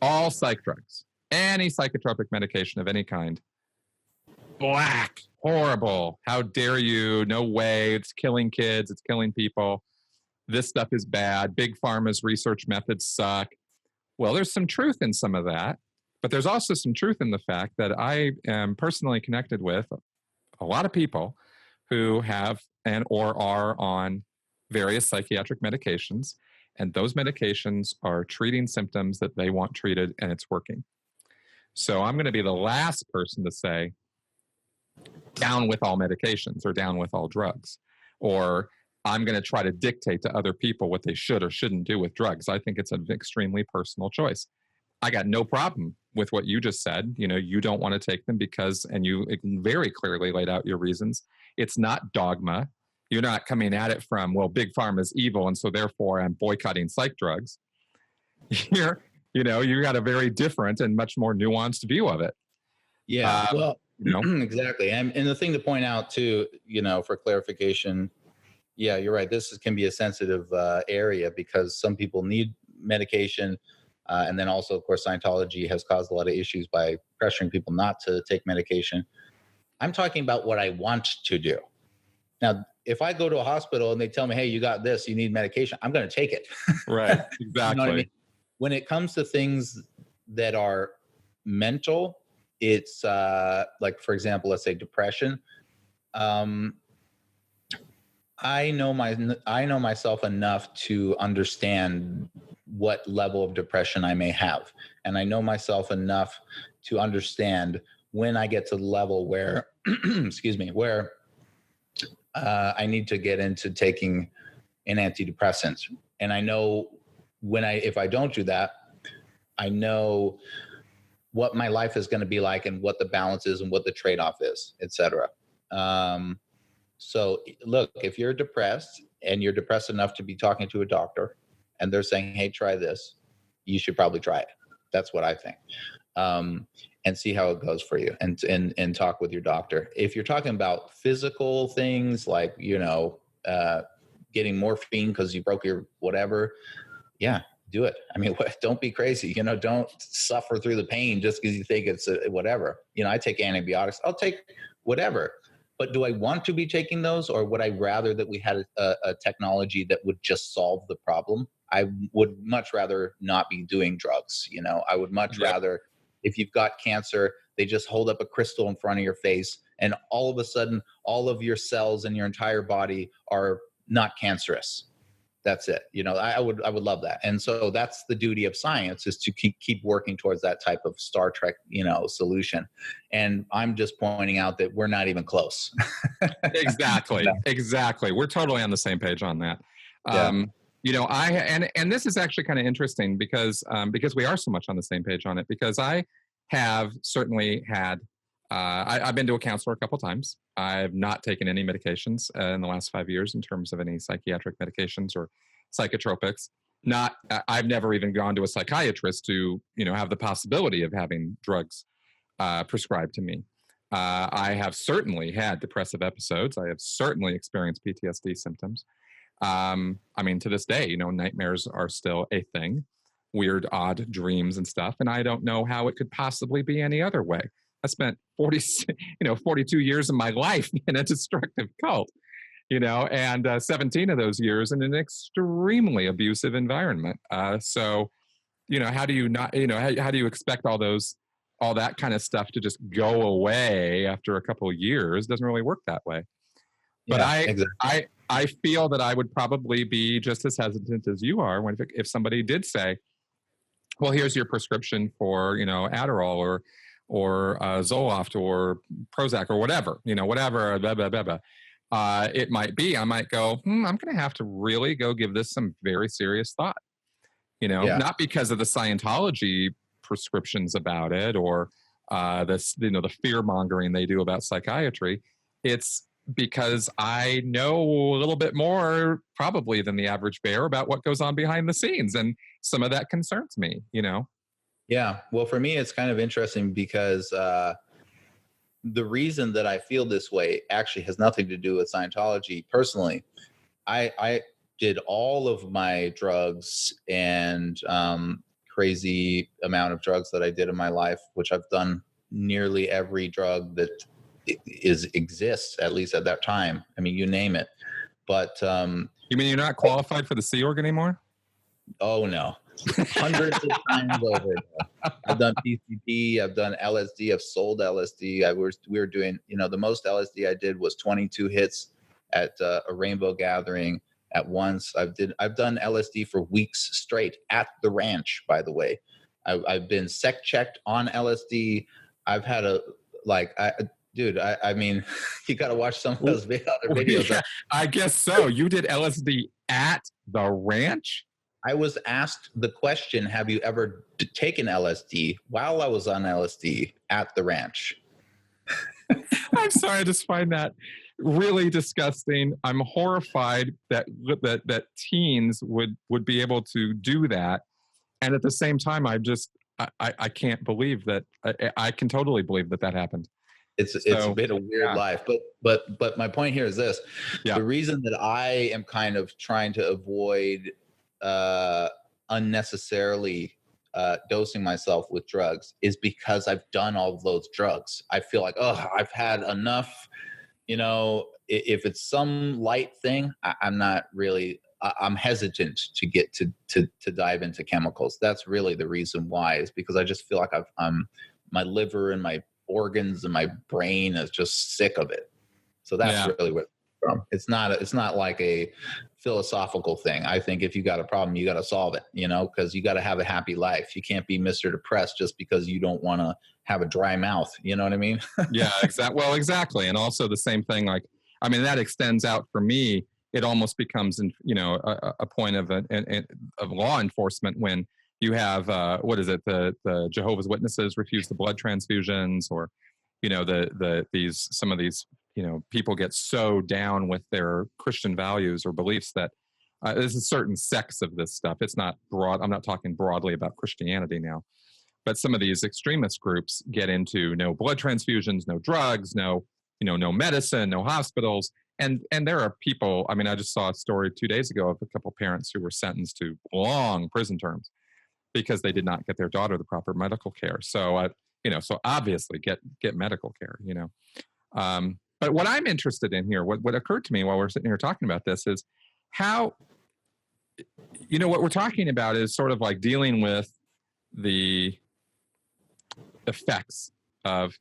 all psych drugs, any psychotropic medication of any kind, black, horrible, how dare you, no way, it's killing kids, it's killing people, this stuff is bad, big pharma's research methods suck. Well, there's some truth in some of that, but there's also some truth in the fact that I am personally connected with a lot of people who have or are on various psychiatric medications, and those medications are treating symptoms that they want treated, and it's working. So I'm going to be the last person to say down with all medications or down with all drugs, or I'm going to try to dictate to other people what they should or shouldn't do with drugs. I think it's an extremely personal choice. I got no problem with what you just said. You know, you don't want to take them because, and you very clearly laid out your reasons. It's not dogma. You're not coming at it from, well, big pharma is evil, and so therefore I'm boycotting psych drugs. You got a very different and much more nuanced view of it. Yeah, exactly. And the thing to point out too, for clarification, yeah, you're right. This can be a sensitive area, because some people need medication. And then also, of course, Scientology has caused a lot of issues by pressuring people not to take medication. I'm talking about what I want to do. Now, if I go to a hospital and they tell me, hey, you got this, you need medication, I'm going to take it. Right, exactly. You know what I mean? When it comes to things that are mental, it's like, for example, let's say depression. I know myself enough to understand what level of depression I may have. And I know myself enough to understand when I get to the level where, where I need to get into taking an antidepressant. And I know if I don't do that, I know what my life is going to be like, and what the balance is, and what the trade-off is, et cetera. So look, if you're depressed and you're depressed enough to be talking to a doctor and they're saying, hey, try this, you should probably try it. That's what I think. And see how it goes for you, and talk with your doctor. If you're talking about physical things like, getting morphine because you broke your whatever, yeah, do it. I mean, don't be crazy. Don't suffer through the pain just because you think it's whatever. I take antibiotics. I'll take whatever. But do I want to be taking those, or would I rather that we had a technology that would just solve the problem? I would much rather not be doing drugs. I would much rather, if you've got cancer, they just hold up a crystal in front of your face, and all of a sudden, all of your cells in your entire body are not cancerous. That's it. I would love that. And so that's the duty of science, is to keep working towards that type of Star Trek, solution. And I'm just pointing out that we're not even close. Exactly. Exactly. We're totally on the same page on that. Yeah. and this is actually kind of interesting because we are so much on the same page on it, because I have certainly had, I've been to a counselor a couple times. I've not taken any medications in the last 5 years in terms of any psychiatric medications or psychotropics. I've never even gone to a psychiatrist to, have the possibility of having drugs prescribed to me. I have certainly had depressive episodes. I have certainly experienced PTSD symptoms. To this day, nightmares are still a thing, weird, odd dreams and stuff. And I don't know how it could possibly be any other way. I spent 42 years of my life in a destructive cult, and 17 of those years in an extremely abusive environment. So, how do you not, how do you expect all that kind of stuff to just go away after a couple of years? It doesn't really work that way. But yeah, exactly. I feel that I would probably be just as hesitant as you are if somebody did say, well, here's your prescription for, Adderall or Zoloft or Prozac or whatever, whatever, blah, blah, blah, blah. It might be, I might go, I'm going to have to really go give this some very serious thought, not because of the Scientology prescriptions about it or the fear mongering they do about psychiatry. It's because I know a little bit more probably than the average bear about what goes on behind the scenes. And some of that concerns me, Yeah. Well, for me, it's kind of interesting because the reason that I feel this way actually has nothing to do with Scientology. Personally, I did all of my drugs and crazy amount of drugs that I did in my life, which I've done nearly every drug that exists, at least at that time. I mean, you name it. But you mean you're not qualified for the Sea Org anymore? Oh no, hundreds of times over. I've done PCP, I've done LSD, I've sold LSD. We were doing, the most LSD I did was 22 hits at a rainbow gathering at once. I've done LSD for weeks straight at the ranch. By the way, I've been sec checked on LSD. I've had dude, I mean, you got to watch some of those other videos. Yeah, I guess so. You did LSD at the ranch? I was asked the question, have you ever taken LSD, while I was on LSD at the ranch? I'm sorry, I just find that really disgusting. I'm horrified that teens would be able to do that. And at the same time, I can't believe that. I can totally believe that happened. It's been a weird life, but my point here is this: the reason that I am kind of trying to avoid unnecessarily dosing myself with drugs is because I've done all of those drugs. I feel like, I've had enough. If it's some light thing, I'm not really. I'm hesitant to get to dive into chemicals. That's really the reason why. Is because I just feel like my liver and my organs and my brain is just sick of it. So that's really what it's from. It's not like a philosophical thing. I think if you got a problem, you got to solve it, because you got to have a happy life. You can't be Mr. Depressed just because you don't want to have a dry mouth. You know what I mean? Yeah, exactly. Well, exactly. And also the same thing, that extends out for me. It almost becomes, a point of law enforcement when you have the Jehovah's Witnesses refuse the blood transfusions, or some of these people get so down with their Christian values or beliefs that there's a certain sects of this stuff. It's not broad. I'm not talking broadly about Christianity now, but some of these extremist groups get into no blood transfusions, no drugs, no medicine, no hospitals. And there are people, I just saw a story 2 days ago of a couple parents who were sentenced to long prison terms because they did not get their daughter the proper medical care. So, so obviously get medical care, But what I'm interested in here, what occurred to me while we're sitting here talking about this is how, what we're talking about is sort of like dealing with the effects of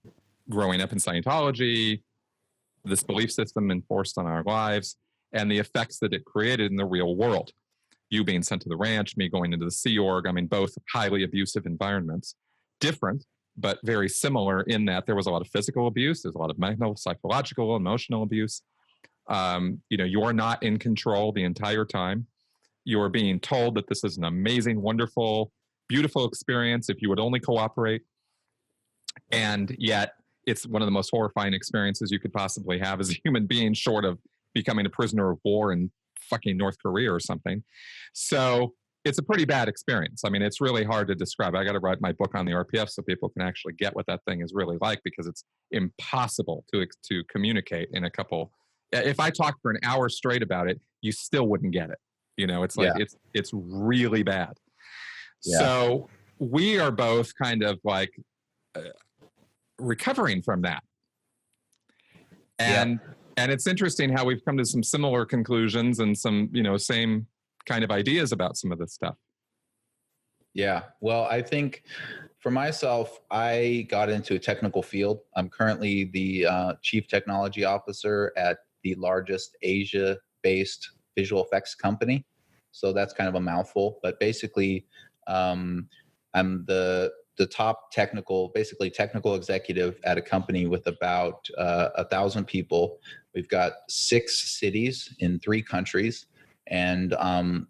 growing up in Scientology, this belief system enforced on our lives, and the effects that it created in the real world. You being sent to the ranch, me going into the Sea Org, both highly abusive environments, different, but very similar in that there was a lot of physical abuse. There's a lot of mental, psychological, emotional abuse. You're not in control the entire time. you're being told that this is an amazing, wonderful, beautiful experience if you would only cooperate. And yet it's one of the most horrifying experiences you could possibly have as a human being, short of becoming a prisoner of war in fucking North Korea or something. So it's a pretty bad experience. I mean, it's really hard to describe. I got to write my book on the RPF so people can actually get what that thing is really like, because it's impossible to communicate in a couple. If I talked for an hour straight about it, you still wouldn't get it. You know, it's like, it's really bad. Yeah. So we are both kind of like recovering from that. And it's interesting how we've come to some similar conclusions and some, you know, same kind of ideas about some of this stuff. Yeah. Well, I think for myself, I got into a technical field. I'm currently the chief technology officer at the largest Asia-based visual effects company. So that's kind of a mouthful, but basically I'm the top technical executive at a company with about 1,000 people. We've got 6 cities in 3 countries. And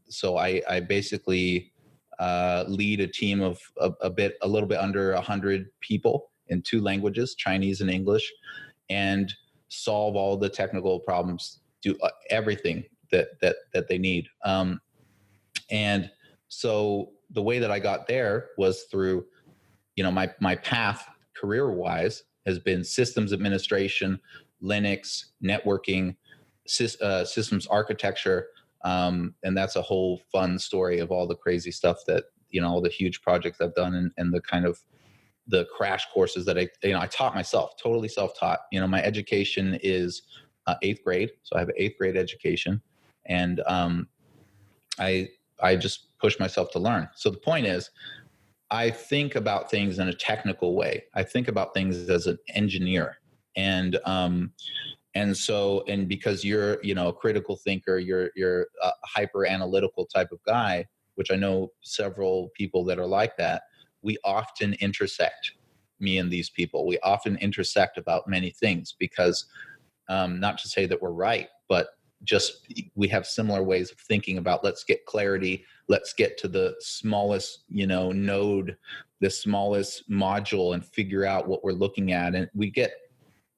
so I basically lead a team of a little bit under 100 people in 2 languages, Chinese and English, and solve all the technical problems, do everything that they need. And so the way that I got there was through, you know, my path career-wise has been systems administration, Linux, networking, systems architecture. And that's a whole fun story of all the crazy stuff that, you know, all the huge projects I've done, and the kind of the crash courses that I taught myself, totally self-taught. You know, my education is 8th grade. So I have an 8th grade education, and I just push myself to learn. So the point is, I think about things in a technical way. I think about things as an engineer. And because you're, you know, a critical thinker, you're a hyper analytical type of guy, which I know several people that are like that. We often intersect, me and these people. We often intersect about many things because, not to say that we're right, but just we have similar ways of thinking about, let's get clarity, let's get to the smallest, you know, node, the smallest module, and figure out what we're looking at. And we get,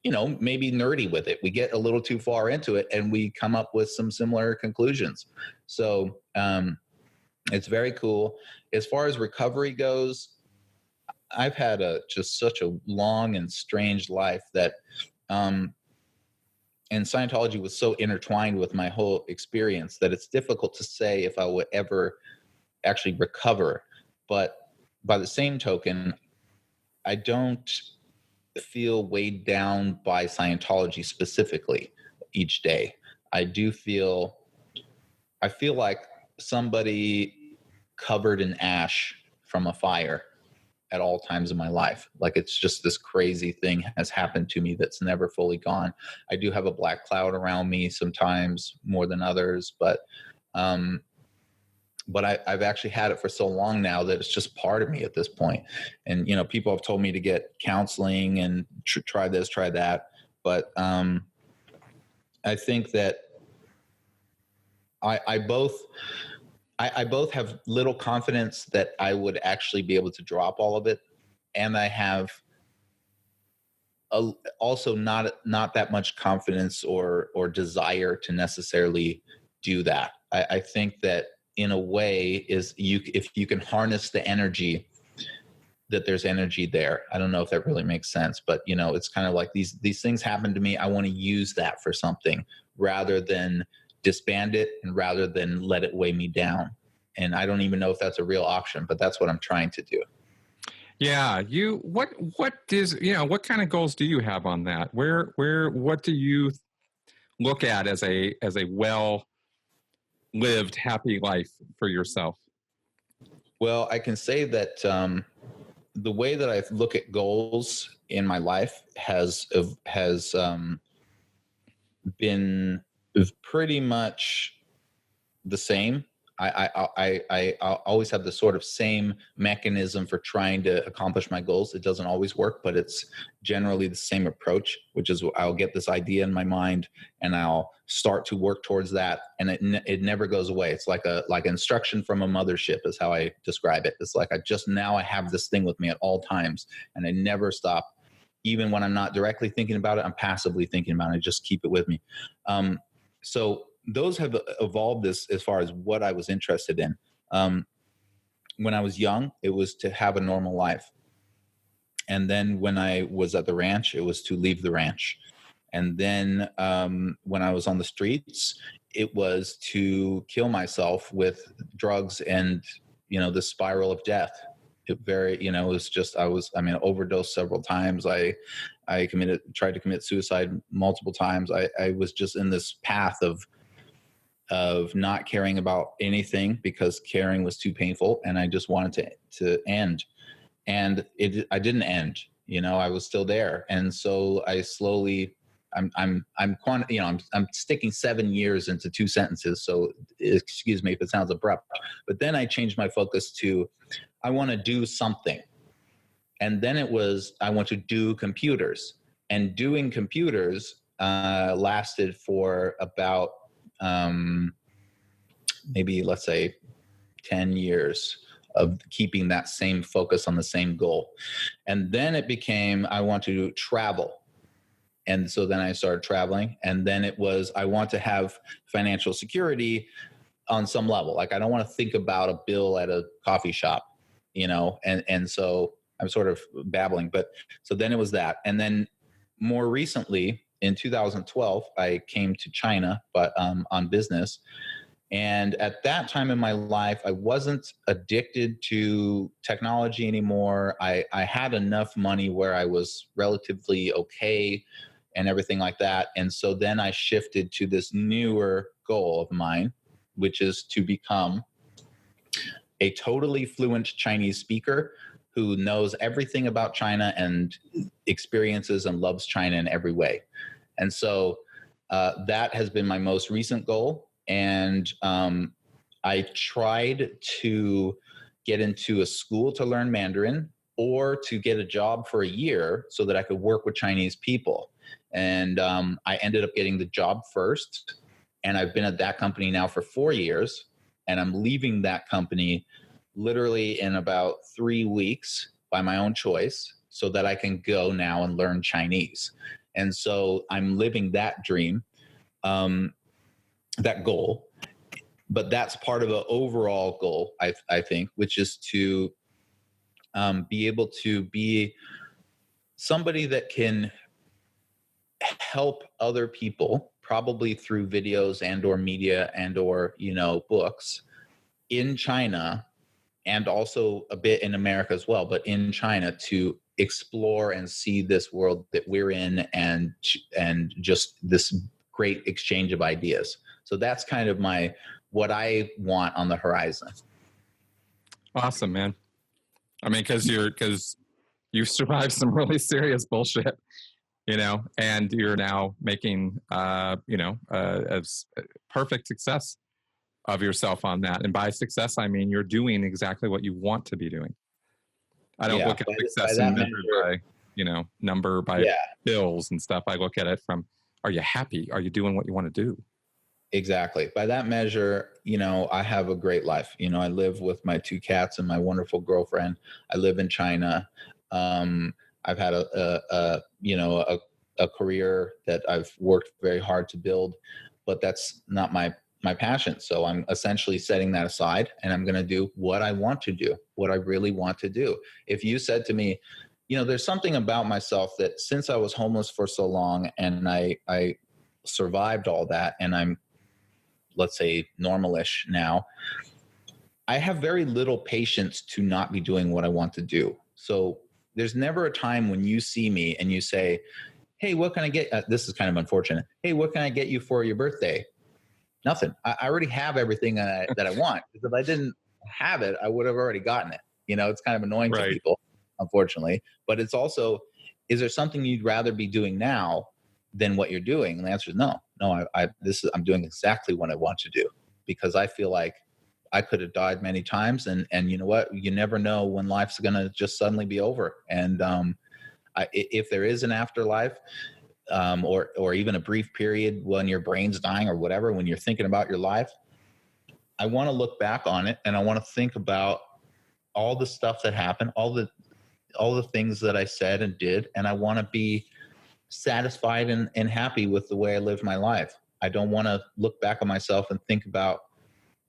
you know, maybe nerdy with it. We get a little too far into it, and we come up with some similar conclusions. So it's very cool. As far as recovery goes, I've had just such a long and strange life that and Scientology was so intertwined with my whole experience that it's difficult to say if I would ever actually recover. But by the same token, I don't feel weighed down by Scientology specifically each day. I feel like somebody covered in ash from a fire at all times in my life. Like, it's just this crazy thing has happened to me that's never fully gone. I do have a black cloud around me sometimes more than others, but I've actually had it for so long now that it's just part of me at this point. And, you know, people have told me to get counseling and try this, try that. But I think that I both have little confidence that I would actually be able to drop all of it. And I have also not that much confidence or desire to necessarily do that. I think that in a way if you can harness the energy, that there's energy there. I don't know if that really makes sense, but, you know, it's kind of like these things happen to me. I want to use that for something rather than disband it and rather than let it weigh me down. And I don't even know if that's a real option, but that's what I'm trying to do. Yeah. What kind of goals do you have on that? What do you look at as a well lived, happy life for yourself? Well, I can say that the way that I look at goals in my life has been pretty much the same. I always have the sort of same mechanism for trying to accomplish my goals. It doesn't always work, but it's generally the same approach, which is I'll get this idea in my mind and I'll start to work towards that, and it never goes away. It's like instruction from a mothership is how I describe it. It's like I have this thing with me at all times, and I never stop. Even when I'm not directly thinking about it, I'm passively thinking about it. I just keep it with me. So those have evolved this as far as what I was interested in. When I was young, it was to have a normal life. And then when I was at the ranch, it was to leave the ranch. And then when I was on the streets, it was to kill myself with drugs and, the spiral of death. It was just, I overdosed several times. I tried to commit suicide multiple times. I was just in this path of not caring about anything because caring was too painful, and I just wanted to end. And I didn't end. I was still there, and so I slowly. I'm sticking 7 years into 2 sentences, so excuse me if it sounds abrupt. But then I changed my focus to, I want to do something, and then it was I want to do computers, and doing computers lasted for about maybe let's say 10 years of keeping that same focus on the same goal. And then it became, I want to travel. And so then I started traveling, and then it was, I want to have financial security on some level. Like, I don't want to think about a bill at a coffee shop, and so I'm sort of babbling, but so then it was that. And then more recently in 2012, I came to China, but on business. And at that time in my life, I wasn't addicted to technology anymore. I had enough money where I was relatively okay and everything like that. And so then I shifted to this newer goal of mine, which is to become a totally fluent Chinese speaker who knows everything about China and experiences and loves China in every way. And so that has been my most recent goal. And I tried to get into a school to learn Mandarin or to get a job for a year so that I could work with Chinese people. And I ended up getting the job first. And I've been at that company now for 4 years. And I'm leaving that company literally in about 3 weeks by my own choice so that I can go now and learn Chinese. And so I'm living that dream, that goal. But that's part of an overall goal, I think, which is to be able to be somebody that can help other people, probably through videos and or media and or, books in China, and also a bit in America as well, but in China, to explore and see this world that we're in, and just this great exchange of ideas. So that's kind of what I want on the horizon. Awesome, man. I mean, because you survived some really serious bullshit, and you're now making, a perfect success of yourself on that. And by success, I mean, you're doing exactly what you want to be doing. I don't look at success and number by bills and stuff. I look at it from, are you happy? Are you doing what you want to do? Exactly. By that measure, I have a great life. I live with my 2 cats and my wonderful girlfriend. I live in China. I've had a career that I've worked very hard to build, but that's not my passion. So I'm essentially setting that aside, and I'm going to do what I want to do, what I really want to do. If you said to me, there's something about myself that since I was homeless for so long and I survived all that, and I'm, let's say, normalish now, I have very little patience to not be doing what I want to do. So there's never a time when you see me and you say, hey, what can I get? This is kind of unfortunate. Hey, what can I get you for your birthday? Nothing. I already have everything that I want. Because if I didn't have it, I would have already gotten it. It's kind of annoying to people, unfortunately. But it's also, is there something you'd rather be doing now than what you're doing? And the answer is no. I'm doing exactly what I want to do, because I feel like I could have died many times, and you know what? You never know when life's gonna just suddenly be over. And if there is an afterlife, or even a brief period when your brain's dying or whatever, when you're thinking about your life, I want to look back on it and I want to think about all the stuff that happened, all the things that I said and did, and I want to be satisfied and happy with the way I lived my life. I don't want to look back on myself and think about,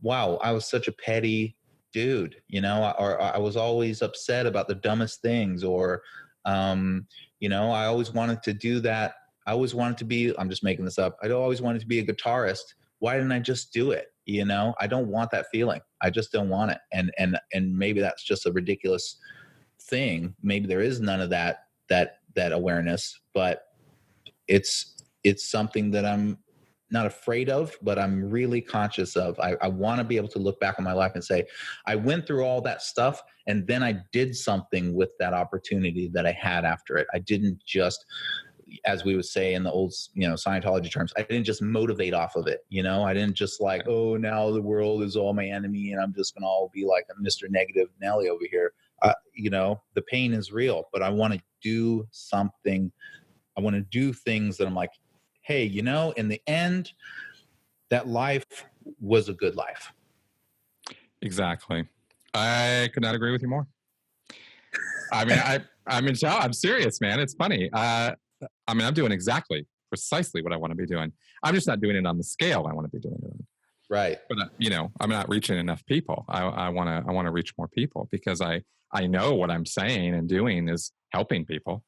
wow, I was such a petty dude, or I was always upset about the dumbest things, or I always wanted to do that. I always wanted to be, I'm just making this up, I always wanted to be a guitarist. Why didn't I just do it? I don't want that feeling. I just don't want it. And maybe that's just a ridiculous thing. Maybe there is none of that awareness, but it's something that I'm not afraid of, but I'm really conscious of. I want to be able to look back on my life and say, I went through all that stuff and then I did something with that opportunity that I had after it. I didn't just, as we would say in the old, Scientology terms, I didn't just motivate off of it. I didn't just like, oh, now the world is all my enemy and I'm just going to all be like a Mr. Negative Nelly over here. The pain is real, but I want to do something. I want to do things that I'm like, hey, in the end, that life was a good life. Exactly. I could not agree with you more. I mean, I'm serious, man. It's funny. I'm doing precisely what I want to be doing. I'm just not doing it on the scale I want to be doing it on. Right. But I'm not reaching enough people. I want to reach more people because I know what I'm saying and doing is helping people.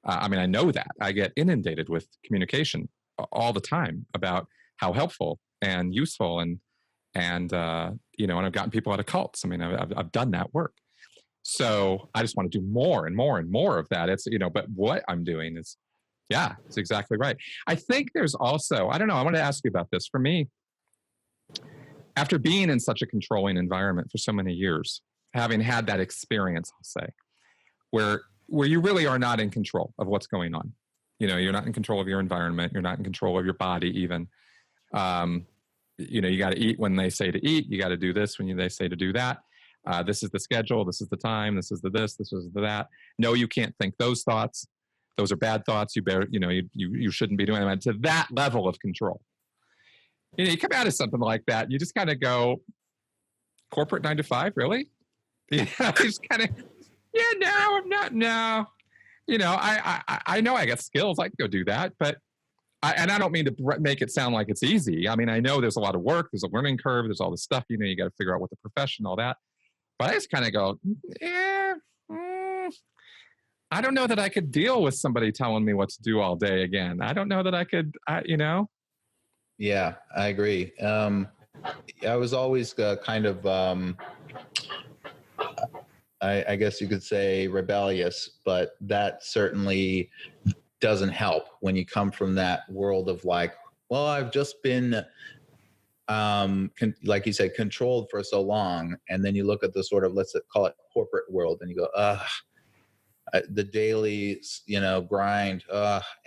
I know that. I get inundated with communication all the time about how helpful and useful and I've gotten people out of cults. I've done that work. So I just want to do more and more and more of that. It's, but what I'm doing is, yeah, it's exactly right. I think there's also, I don't know, I want to ask you about this. For me, after being in such a controlling environment for so many years, having had that experience, I'll say, where you really are not in control of what's going on. You're not in control of your environment. You're not in control of your body even. You got to eat when they say to eat. You got to do this when they say to do that. This is the schedule. This is the time. This is the this. This is the that. No, you can't think those thoughts. Those are bad thoughts. You better, you shouldn't be doing them. To that level of control. You come out of something like that, you just kind of go, corporate 9 to 5, really? You just kind of, no, I'm not. No, I know I got skills. I can go do that, but I don't mean to make it sound like it's easy. I know there's a lot of work. There's a learning curve. There's all this stuff. You got to figure out what the profession, all that. But I just kind of go, I don't know that I could deal with somebody telling me what to do all day again. I don't know that I could, Yeah, I agree. I was always kind of, I guess you could say rebellious, but that certainly doesn't help when you come from that world of like, well, I've just been, like you said, controlled for so long. And then you look at the sort of, let's call it corporate world, and you go, the daily, grind.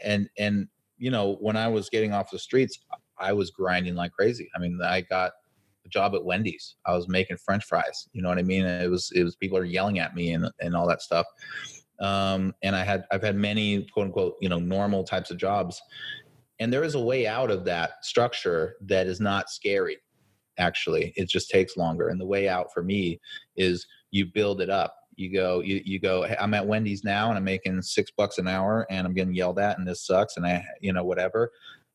And when I was getting off the streets, I was grinding like crazy. I got a job at Wendy's. I was making French fries. You know what I mean? It was people are yelling at me and all that stuff. And I've had many quote unquote, normal types of jobs. And there is a way out of that structure that is not scary. Actually, it just takes longer. And the way out for me is you build it up. You go, hey, I'm at Wendy's now and I'm making $6 an hour and I'm getting yelled at and this sucks. And whatever,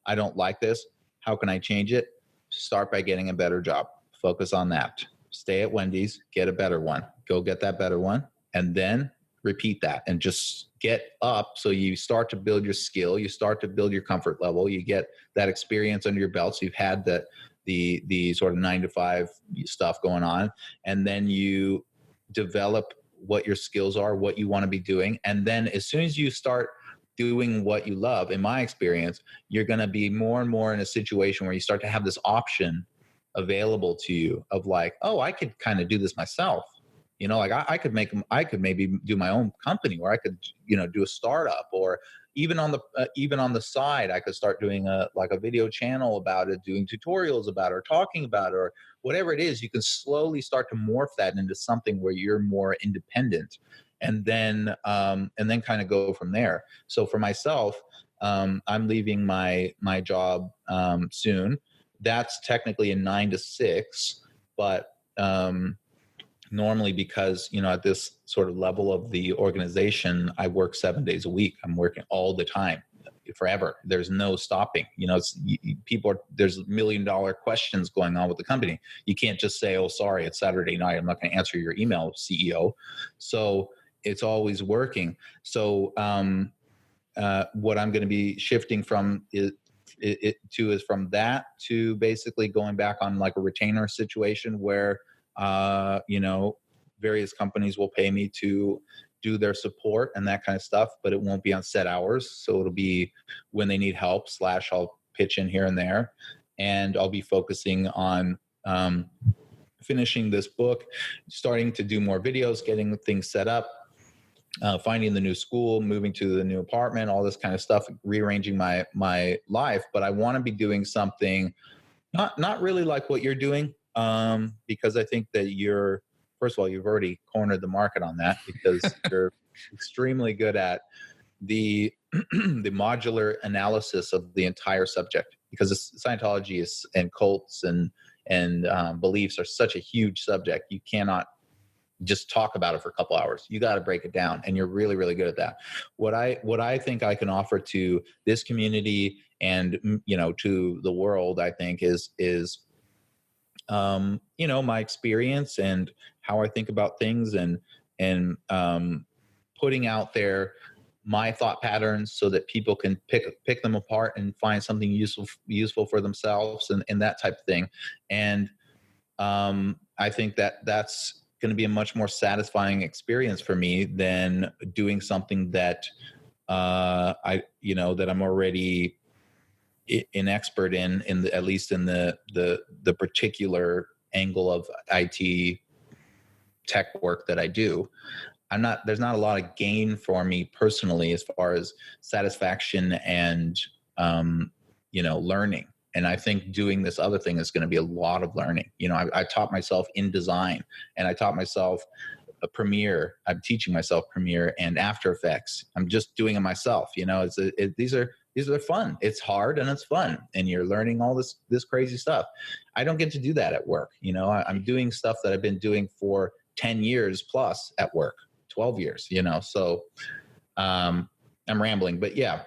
I don't like this. How can I change it? Start by getting a better job. Focus on that. Stay at Wendy's, get a better one. Go get that better one. And then repeat that and just get up. So you start to build your skill. You start to build your comfort level. You get that experience under your belt. So you've had the sort of 9 to 5 stuff going on. And then you develop what your skills are, what you want to be doing. And then as soon as you start doing what you love, in my experience, you're going to be more and more in a situation where you start to have this option available to you of like, oh, I could kind of do this myself. Like I could maybe do my own company, or I could, do a startup, or even on the side, I could start doing a video channel about it, doing tutorials about it, or talking about it, or whatever it is. You can slowly start to morph that into something where you're more independent, and then kind of go from there. So for myself, I'm leaving my job soon. That's technically a 9 to 6, but normally, because at this sort of level of the organization, I work 7 days a week. I'm working all the time, forever. There's no stopping. There's $1 million questions going on with the company. You can't just say, oh, sorry, it's Saturday night, I'm not going to answer your email, CEO. So it's always working. So what I'm going to be shifting from is from that to basically going back on like a retainer situation where various companies will pay me to do their support and that kind of stuff, but it won't be on set hours. So it'll be when they need help / I'll pitch in here and there, and I'll be focusing on finishing this book, starting to do more videos, getting things set up, finding the new school, moving to the new apartment, all this kind of stuff, rearranging my life. But I want to be doing something not really like what you're doing, because I think that first of all, you've already cornered the market on that, because you're extremely good at the the modular analysis of the entire subject, because Scientology and cults and beliefs are such a huge subject. You cannot just talk about it for a couple hours. You got to break it down, and you're really, really good at that. What I think I can offer to this community and to the world, I think is my experience and how I think about things, and putting out there my thought patterns so that people can pick them apart and find something useful for themselves, and that type of thing. And I think that's going to be a much more satisfying experience for me than doing something that that I'm already an expert in at least in the particular angle of IT tech work that I do. There's not a lot of gain for me personally as far as satisfaction and learning. And I think doing this other thing is going to be a lot of learning. I taught myself InDesign, and I taught myself Premiere. I'm teaching myself Premiere and After Effects. I'm just doing it myself. These are fun. It's hard and it's fun, and you're learning all this crazy stuff. I don't get to do that at work. I'm doing stuff that I've been doing for 10 years plus at work, 12 years. So I'm rambling, but yeah.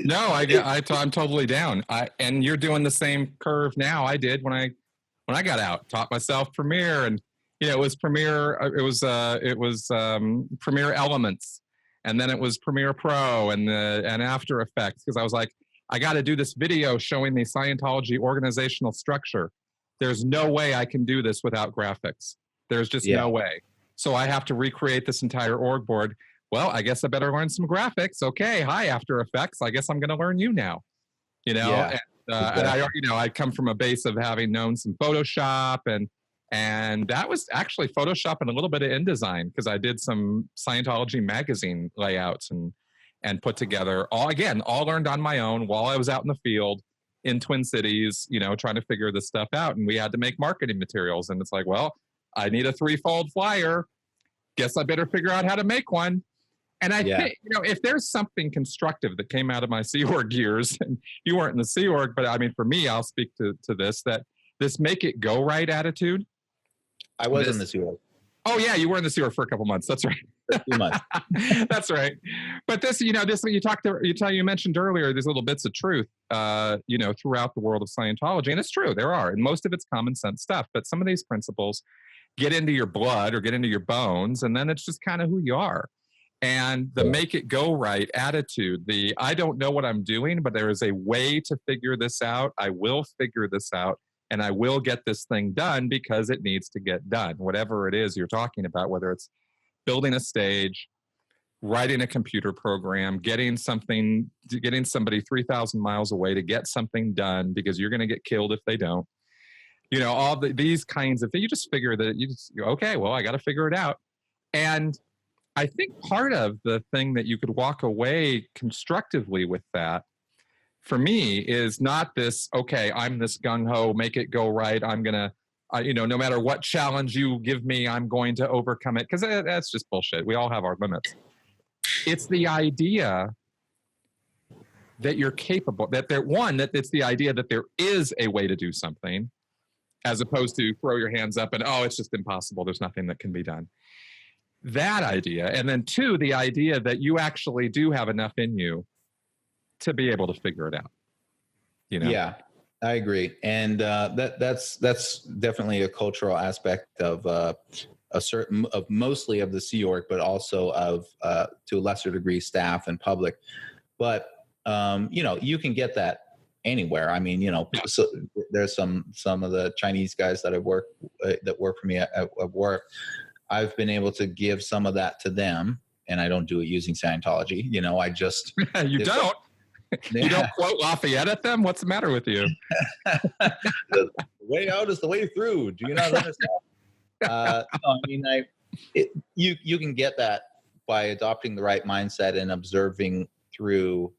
No, I'm totally down. And you're doing the same curve now I did when I got out. Taught myself Premiere, and it was Premiere. It was Premiere Elements, and then it was Premiere Pro and After Effects, because I was like, I got to do this video showing the Scientology organizational structure. There's no way I can do this without graphics. There's just no way. So I have to recreate this entire org board. Well, I guess I better learn some graphics. Okay, hi, After Effects. I guess I'm going to learn you now. Yeah, exactly. And I come from a base of having known some Photoshop, and that was actually Photoshop and a little bit of InDesign, because I did some Scientology magazine layouts and put together all learned on my own while I was out in the field in Twin Cities, trying to figure this stuff out. And we had to make marketing materials, and it's like, well, I need a 3-fold flyer. Guess I better figure out how to make one. And I think, if there's something constructive that came out of my Sea Org years, and you weren't in the Sea Org, but I mean, for me, I'll speak to this, that this make it go right attitude. I was in the Sea Org. Oh yeah, you were in the Sea Org for a couple months. That's right. A few months. That's right. But this you mentioned earlier, there's little bits of truth, throughout the world of Scientology, and it's true, there are, and most of it's common sense stuff. But some of these principles get into your blood or get into your bones, and then it's just kind of who you are. And the make it go right attitude, the I don't know what I'm doing, but there is a way to figure this out. I will figure this out, and I will get this thing done because it needs to get done. Whatever it is you're talking about, whether it's building a stage, writing a computer program, getting somebody 3,000 miles away to get something done because you're going to get killed if they don't. These kinds of things, you just figure that okay, well, I got to figure it out. And I think part of the thing that you could walk away constructively with that, for me, is not this, okay, I'm this gung-ho, make it go right, I'm going to, no matter what challenge you give me, I'm going to overcome it. Because that's just bullshit. We all have our limits. It's the idea that you're capable, that it's the idea that there is a way to do something, as opposed to throw your hands up and, oh, it's just impossible. There's nothing that can be done. That idea. And then 2, the idea that you actually do have enough in you to be able to figure it out. Yeah, I agree. And that's definitely a cultural aspect of mostly of the Sea Org, but also of to a lesser degree staff and public. But you can get that anywhere. I mean, so there's some of the Chinese guys that that work for me at work. I've been able to give some of that to them, and I don't do it using Scientology. I just you don't. You don't quote Lafayette at them? What's the matter with you? The way out is the way through. Do you not understand? No, I mean, you can get that by adopting the right mindset and observing through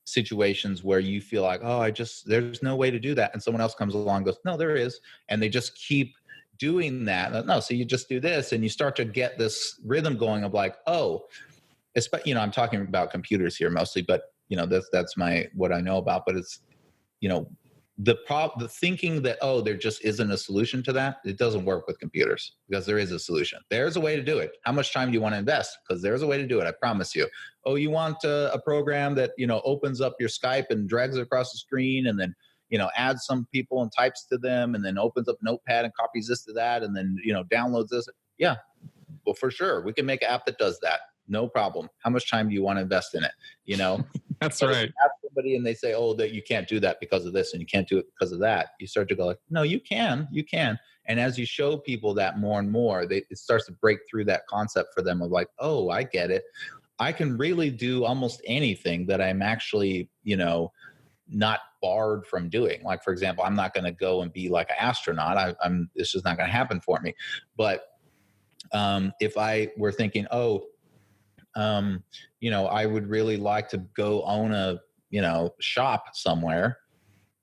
situations where you feel like, oh, there's no way to do that. And someone else comes along and goes, no, there is. And they just keep doing that. No, so you just do this, and you start to get this rhythm going of like, oh, I'm talking about computers here mostly, but that's what I know about. But it's, the thinking that, oh, there just isn't a solution to that. It doesn't work with computers, because there is a solution. There's a way to do it. How much time do you want to invest? Because there's a way to do it. I promise you. Oh, you want a program that, opens up your Skype and drags it across the screen, and then, adds some people and types to them, and then opens up Notepad and copies this to that, and then, downloads this. Yeah, well, for sure. We can make an app that does that. No problem. How much time do you want to invest in it? That's but right. If you ask somebody and they say, oh, that you can't do that because of this, and you can't do it because of that, you start to go like, no, you can. And as you show people that more and more, it starts to break through that concept for them of like, oh, I get it. I can really do almost anything that I'm actually, not barred from doing. Like, for example, I'm not going to go and be like an astronaut. It's just not going to happen for me. But if I were thinking, I would really like to go own a, shop somewhere,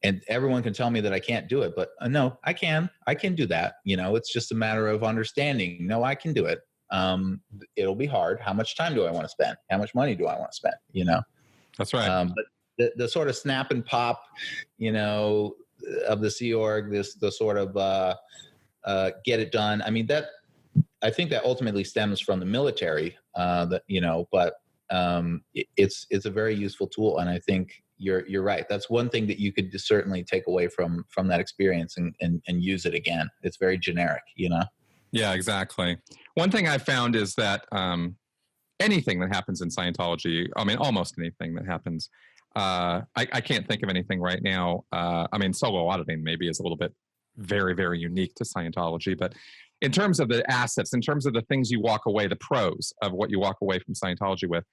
and everyone can tell me that I can't do it, but no, I can do that. It's just a matter of understanding. No, I can do it. It'll be hard. How much time do I want to spend? How much money do I want to spend? That's right. But the sort of snap and pop, of the Sea Org, the sort of get it done. I mean, I think that ultimately stems from the military, but it's a very useful tool. And I think you're right. That's one thing that you could certainly take away from that experience and use it again. It's very generic, Yeah, exactly. One thing I found is that anything that happens in Scientology, I mean, almost anything that happens, I can't think of anything right now. Solo auditing maybe is a little bit very, very unique to Scientology, but in terms of the assets, in terms of the things you walk away, the pros of what you walk away from Scientology with,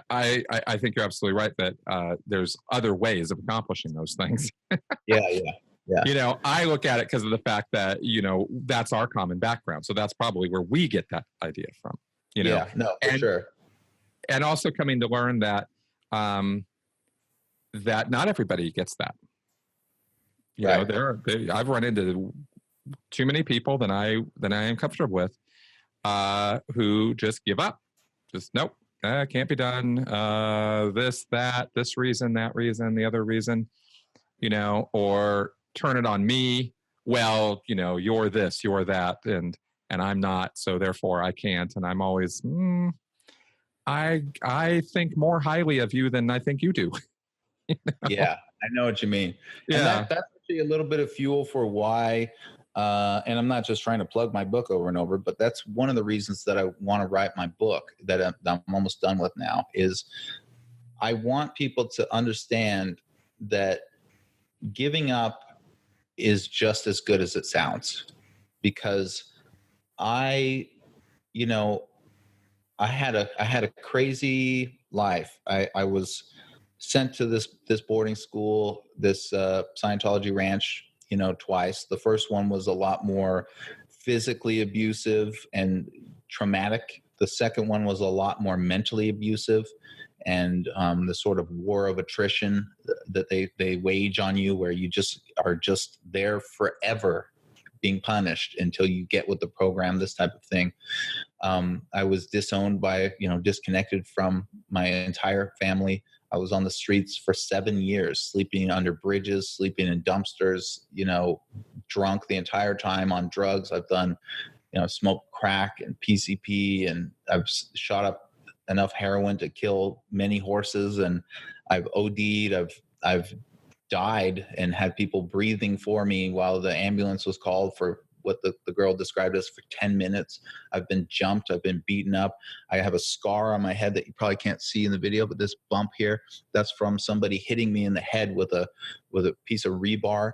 I think you're absolutely right that there's other ways of accomplishing those things. Yeah. I look at it because of the fact that, that's our common background. So that's probably where we get that idea from, Yeah, no, for sure. And also coming to learn that that not everybody gets that. I've run into too many people that I am comfortable with who just give up. Just nope, can't be done. This reason, that reason, the other reason, or turn it on me. Well, you're this, you're that, and I'm not, so therefore I can't. And I'm always, I think more highly of you than I think you do. Yeah, I know what you mean. Yeah. And that's actually a little bit of fuel for why, and I'm not just trying to plug my book over and over, but that's one of the reasons that I want to write my book that I'm almost done with now, is I want people to understand that giving up is just as good as it sounds. Because I had a crazy life. I was sent to this boarding school, this Scientology ranch, twice. The first one was a lot more physically abusive and traumatic. The second one was a lot more mentally abusive, and the sort of war of attrition that they wage on you, where you just are just there forever being punished until you get with the program, this type of thing. I was disowned disconnected from my entire family. I was on the streets for 7 years, sleeping under bridges, sleeping in dumpsters, drunk the entire time, on drugs. I've done, smoked crack and PCP, and I've shot up enough heroin to kill many horses, and I've OD'd. I've died and had people breathing for me while the ambulance was called for what the girl described as for 10 minutes. I've been jumped. I've been beaten up. I have a scar on my head that you probably can't see in the video, but this bump here, that's from somebody hitting me in the head with a piece of rebar.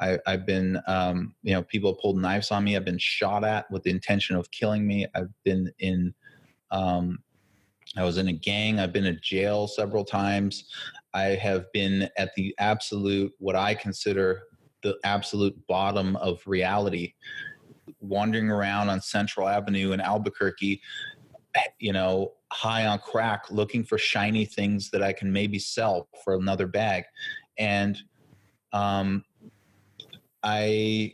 I've been, people pulled knives on me. I've been shot at with the intention of killing me. I've been in, I was in a gang. I've been in jail several times. I have been at the absolute, what I consider the absolute bottom of reality, wandering around on Central Avenue in Albuquerque, high on crack, looking for shiny things that I can maybe sell for another bag. And I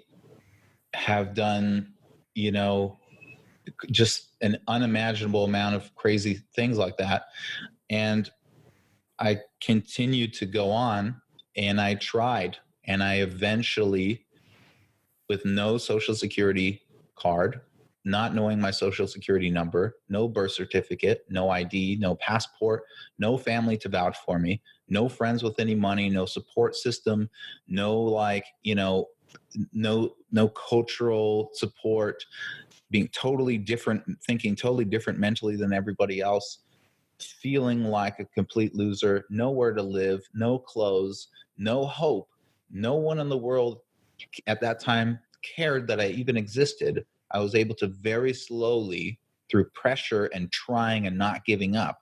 have done, just an unimaginable amount of crazy things like that. And I continued to go on, and I tried, and I eventually, with no social security card, not knowing my social security number, no birth certificate, no ID, no passport, no family to vouch for me, no friends with any money, no support system, no cultural support, being totally different, thinking totally different mentally than everybody else, feeling like a complete loser, nowhere to live, no clothes, no hope. No one in the world at that time cared that I even existed. I was able to very slowly, through pressure and trying and not giving up,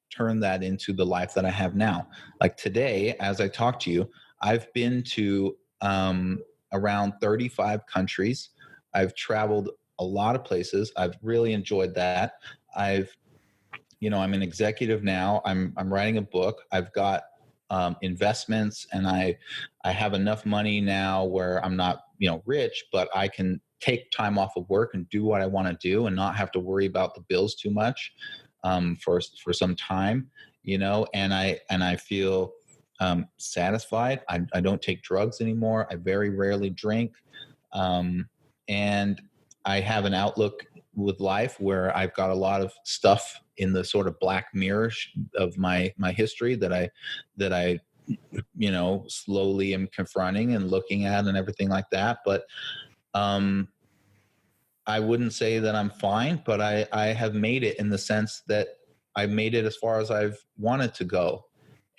turn that into the life that I have now. Like today, as I talk to you, I've been to around 35 countries. I've traveled a lot of places. I've really enjoyed that. I'm an executive now. I'm writing a book. I've got investments, and I have enough money now where I'm not, rich, but I can take time off of work and do what I want to do and not have to worry about the bills too much for some time, and I feel satisfied. I don't take drugs anymore. I very rarely drink. And I have an outlook with life where I've got a lot of stuff in the sort of black mirror of my history that I slowly am confronting and looking at and everything like that. But I wouldn't say that I'm fine, but I have made it in the sense that I've made it as far as I've wanted to go.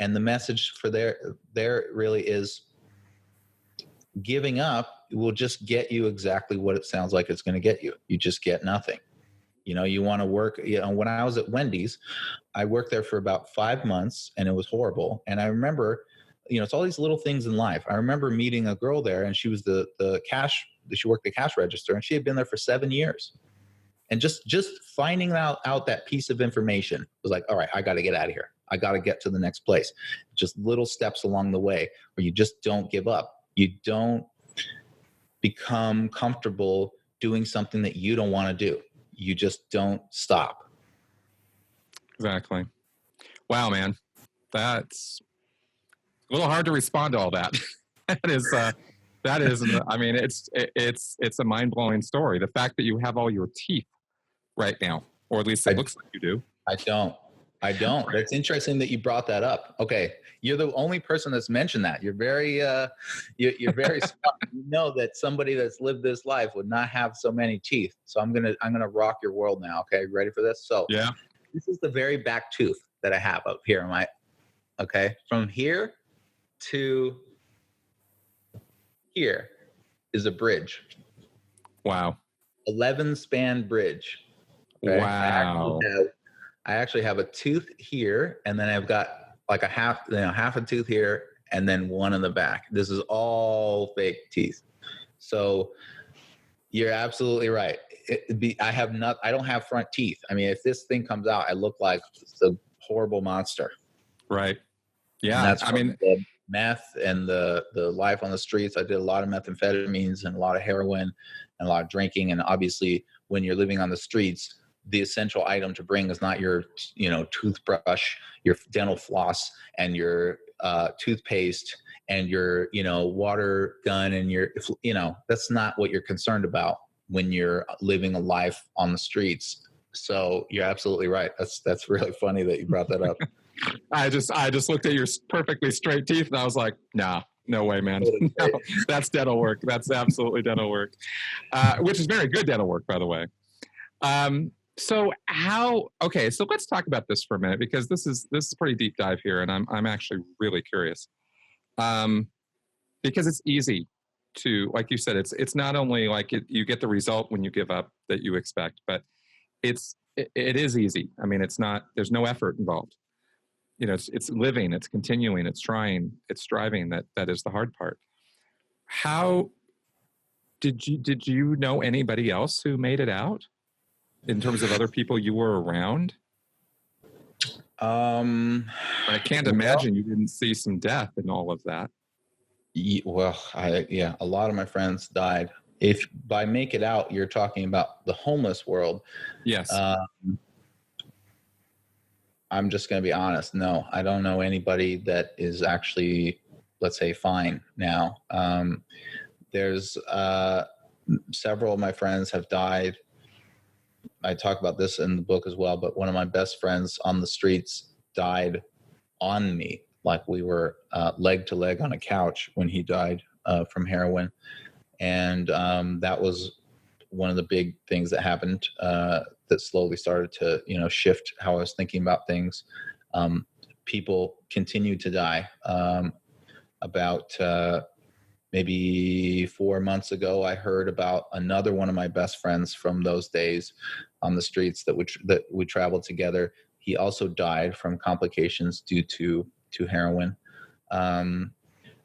And the message for there really is, giving up will just get you exactly what it sounds like it's going to get you. You just get nothing. You want to work, when I was at Wendy's, I worked there for about 5 months, and it was horrible. And I remember, it's all these little things in life. I remember meeting a girl there, and she was she worked the cash register, and she had been there for 7 years. And just finding out that piece of information was like, all right, I got to get out of here. I got to get to the next place. Just little steps along the way where you just don't give up. You don't become comfortable doing something that you don't want to do. You just don't stop. Exactly. Wow, man. That's a little hard to respond to all that. that is, I mean, it's a mind-blowing story. The fact that you have all your teeth right now, or at least it looks like you do. I don't. Right. It's interesting that you brought that up. Okay. You're the only person that's mentioned that. You're very, you're very smart. You know that somebody that's lived this life would not have so many teeth. So I'm going to rock your world now. Okay. Ready for this? So yeah, this is the very back tooth that I have up here. Okay. From here to here is a bridge. Wow. 11 span bridge. Okay? Wow. I actually have a tooth here, and then I've got like a half a tooth here, and then one in the back. This is all fake teeth. So you're absolutely right. I don't have front teeth. I mean, if this thing comes out, I look like the horrible monster. Right. And Yeah. that's from the meth and the life on the streets. I did a lot of methamphetamines and a lot of heroin and a lot of drinking. And obviously, when you're living on the streets, the essential item to bring is not your, toothbrush, your dental floss, and your toothpaste and your, water gun and your, that's not what you're concerned about when you're living a life on the streets. So you're absolutely right. That's really funny that you brought that up. I just looked at your perfectly straight teeth and I was like, nah, no way, man. No, that's dental work. That's absolutely dental work, which is very good dental work, by the way. So let's talk about this for a minute, because this is a pretty deep dive here, and I'm actually really curious. Because it's easy to, like you said, it's not only like you get the result when you give up that you expect, but it is easy. I mean, there's no effort involved. It's living, it's continuing, it's trying, it's striving. That is the hard part. How did you know anybody else who made it out, in terms of other people you were around? I can't imagine you didn't see some death and all of that. A lot of my friends died. If by make it out, you're talking about the homeless world. Yes. I'm just going to be honest. No, I don't know anybody that is actually, let's say, fine now. There's several of my friends have died. I talk about this in the book as well, but one of my best friends on the streets died on me. Like we were leg to leg on a couch when he died from heroin. And that was one of the big things that happened that slowly started to, shift how I was thinking about things. People continued to die. About maybe 4 months ago, I heard about another one of my best friends from those days on the streets that we traveled together. He also died from complications due to heroin.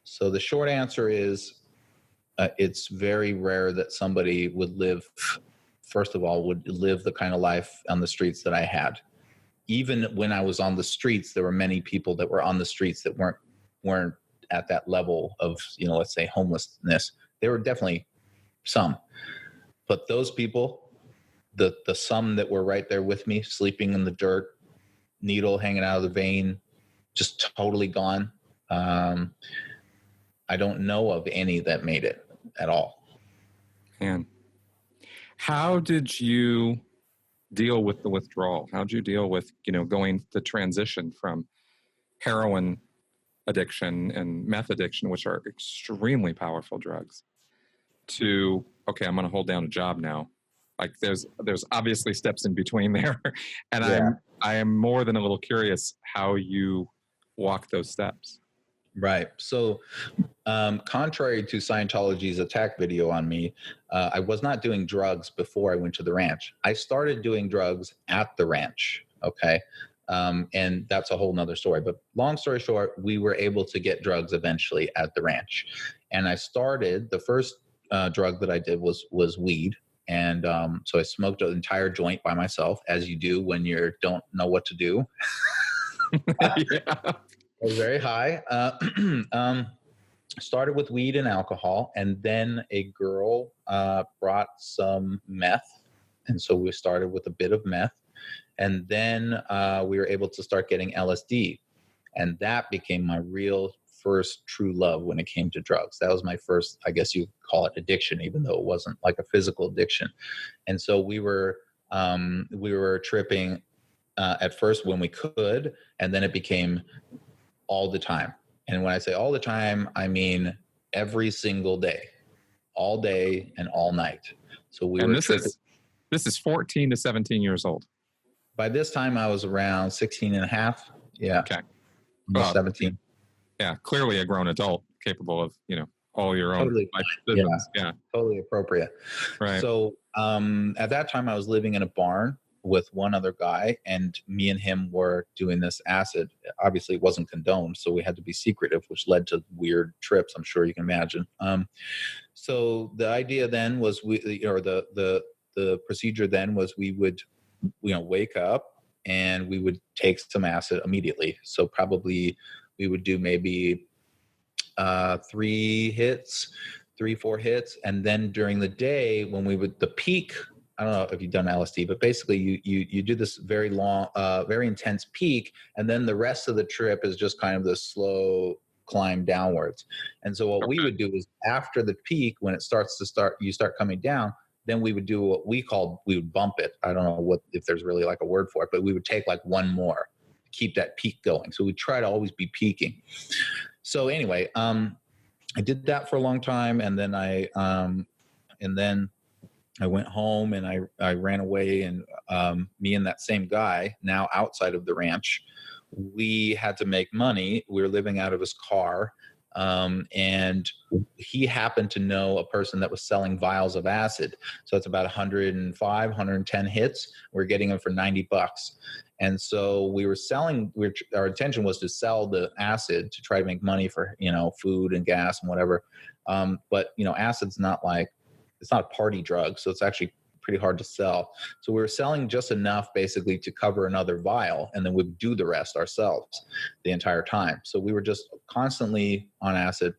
So the short answer is, it's very rare that somebody would live the kind of life on the streets that I had. Even when I was on the streets, there were many people that were on the streets that weren't at that level of, let's say, homelessness. There were definitely some, but those people, the some that were right there with me, sleeping in the dirt, needle hanging out of the vein, just totally gone. I don't know of any that made it at all. Man, how did you deal with the withdrawal? How did you deal with, going the transition from heroin addiction and meth addiction, which are extremely powerful drugs, to, okay, I'm going to hold down a job now? Like there's obviously steps in between there. And yeah. I am more than a little curious how you walk those steps. Right. So, contrary to Scientology's attack video on me, I was not doing drugs before I went to the ranch. I started doing drugs at the ranch. Okay. And that's a whole nother story, but long story short, we were able to get drugs eventually at the ranch. And I started, the first drug that I did was weed. And so I smoked an entire joint by myself, as you do when you don't know what to do. Yeah. I was very high. Started with weed and alcohol, and then a girl brought some meth. And so we started with a bit of meth. And then we were able to start getting LSD. And that became my real first true love when it came to drugs. That was my first, I guess you call it addiction, even though it wasn't like a physical addiction. And so we were tripping at first when we could, and then it became all the time. And when I say all the time, I mean every single day, all day and all night. So this is 14 to 17 years old. By this time I was around 16 and a half. Yeah. Okay. 17. Yeah. Clearly a grown adult capable of, all your own life decisions. Yeah. Totally appropriate. Right. So at that time I was living in a barn with one other guy, and me and him were doing this acid. Obviously it wasn't condoned, so we had to be secretive, which led to weird trips, I'm sure you can imagine. So the idea then was the the procedure then was we would, wake up and we would take some acid immediately. So probably we would do maybe 3, 4 hits. And then during the day when we would, the peak, I don't know if you've done LSD, but basically you do this very long, very intense peak. And then the rest of the trip is just kind of this slow climb downwards. And so what we would do is after the peak, when it you start coming down, then we would do what we would bump it. I don't know if there's really like a word for it, but we would take like one more to keep that peak going. So we try to always be peaking. So anyway, I did that for a long time. And then I went home and I ran away, and me and that same guy, now outside of the ranch, we had to make money. We were living out of his car. And he happened to know a person that was selling vials of acid. So it's about 105, 110 hits. We're getting them for $90. And so we were selling, our intention was to sell the acid to try to make money for, food and gas and whatever. But, acid's not it's not a party drug. So it's actually pretty hard to sell. So we were selling just enough basically to cover another vial, and then we'd do the rest ourselves the entire time. So we were just constantly on acid.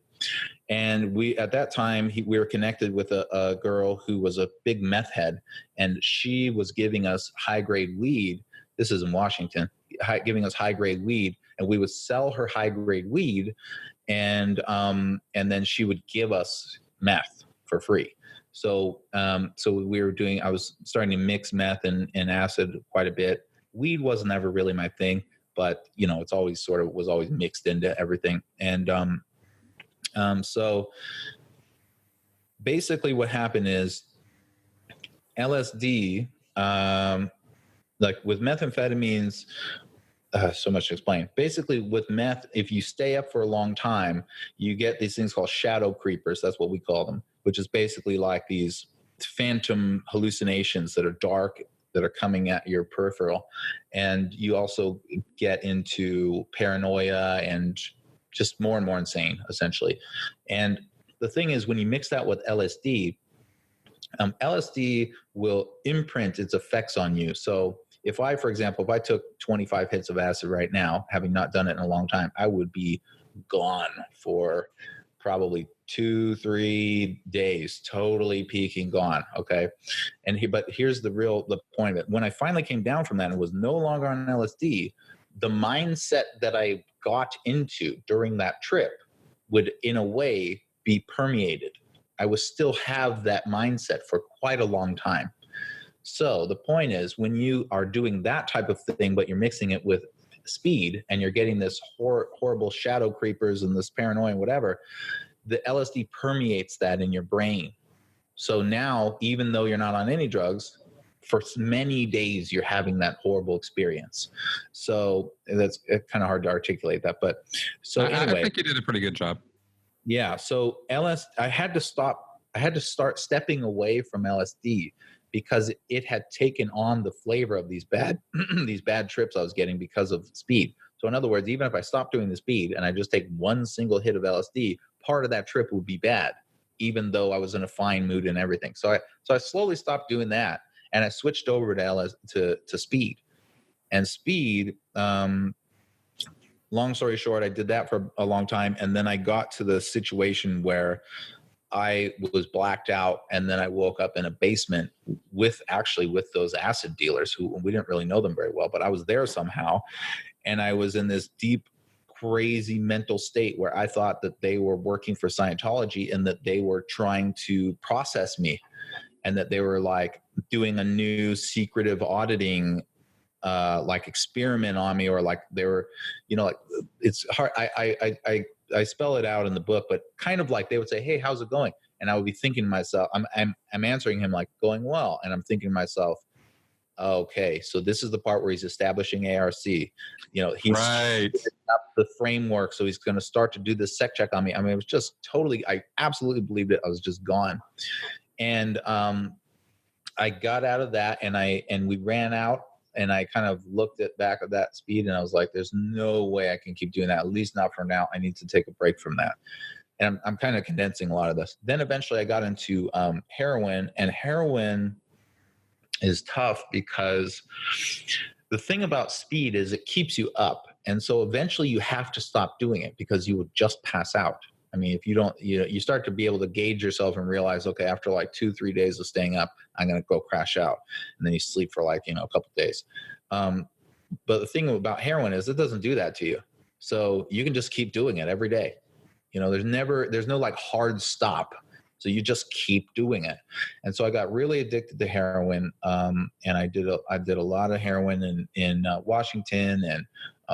And at that time, we were connected with a girl who was a big meth head, and she was giving us high-grade weed. This is in Washington, giving us high-grade weed, and we would sell her high-grade weed, and then she would give us meth for free. So I was starting to mix meth and acid quite a bit. Weed was never really my thing, but it's always was always mixed into everything. And so basically what happened is LSD, like with methamphetamines, so much to explain. Basically with meth, if you stay up for a long time, you get these things called shadow creepers. That's what we call them, which is basically like these phantom hallucinations that are dark, that are coming at your peripheral. And you also get into paranoia and just more and more insane, essentially. And the thing is, when you mix that with LSD, LSD will imprint its effects on you. So for example, if I took 25 hits of acid right now, having not done it in a long time, I would be gone for probably 2-3 days, totally peaking, gone. Okay. But here's the point of it. When I finally came down from that and was no longer on LSD, the mindset that I got into during that trip would in a way be permeated. I would still have that mindset for quite a long time. So the point is, when you are doing that type of thing, but you're mixing it with speed and you're getting this horrible shadow creepers and this paranoia and whatever, the LSD permeates that in your brain. So now, even though you're not on any drugs, for many days you're having that horrible experience. So that's kind of hard to articulate that. But so anyway, I think you did a pretty good job. Yeah. So I had to start stepping away from LSD because it had taken on the flavor of these bad trips I was getting because of speed. So in other words, even if I stopped doing the speed and I just take one single hit of LSD, part of that trip would be bad, even though I was in a fine mood and everything. So I slowly stopped doing that, and I switched over to speed. And speed, long story short, I did that for a long time, and then I got to the situation where I was blacked out, and then I woke up in a basement with those acid dealers who we didn't really know them very well, but I was there somehow. And I was in this deep, crazy mental state where I thought that they were working for Scientology and that they were trying to process me, and that they were like doing a new secretive auditing like experiment on me, or like they were, like it's hard. I spell it out in the book, but kind of like they would say, "Hey, how's it going?" And I would be thinking to myself, I'm answering him like, "Going well," and I'm thinking to myself, okay, so this is the part where he's establishing ARC. He's right. up the framework, so he's going to start to do this sec check on me. I mean, it was just totally, I absolutely believed it. I was just gone. And I got out of that, and we ran out, and I kind of looked back at that speed, and I was like, there's no way I can keep doing that, at least not for now. I need to take a break from that. And I'm kind of condensing a lot of this. Then eventually I got into heroin, and heroin is tough because the thing about speed is it keeps you up. And so eventually you have to stop doing it because you would just pass out. I mean, if you don't, you start to be able to gauge yourself and realize, okay, after like 2-3 days of staying up, I'm going to go crash out. And then you sleep for like, a couple of days. But the thing about heroin is it doesn't do that to you. So you can just keep doing it every day. There's no like hard stop. So you just keep doing it. And so I got really addicted to heroin. And I did a lot of heroin in Washington and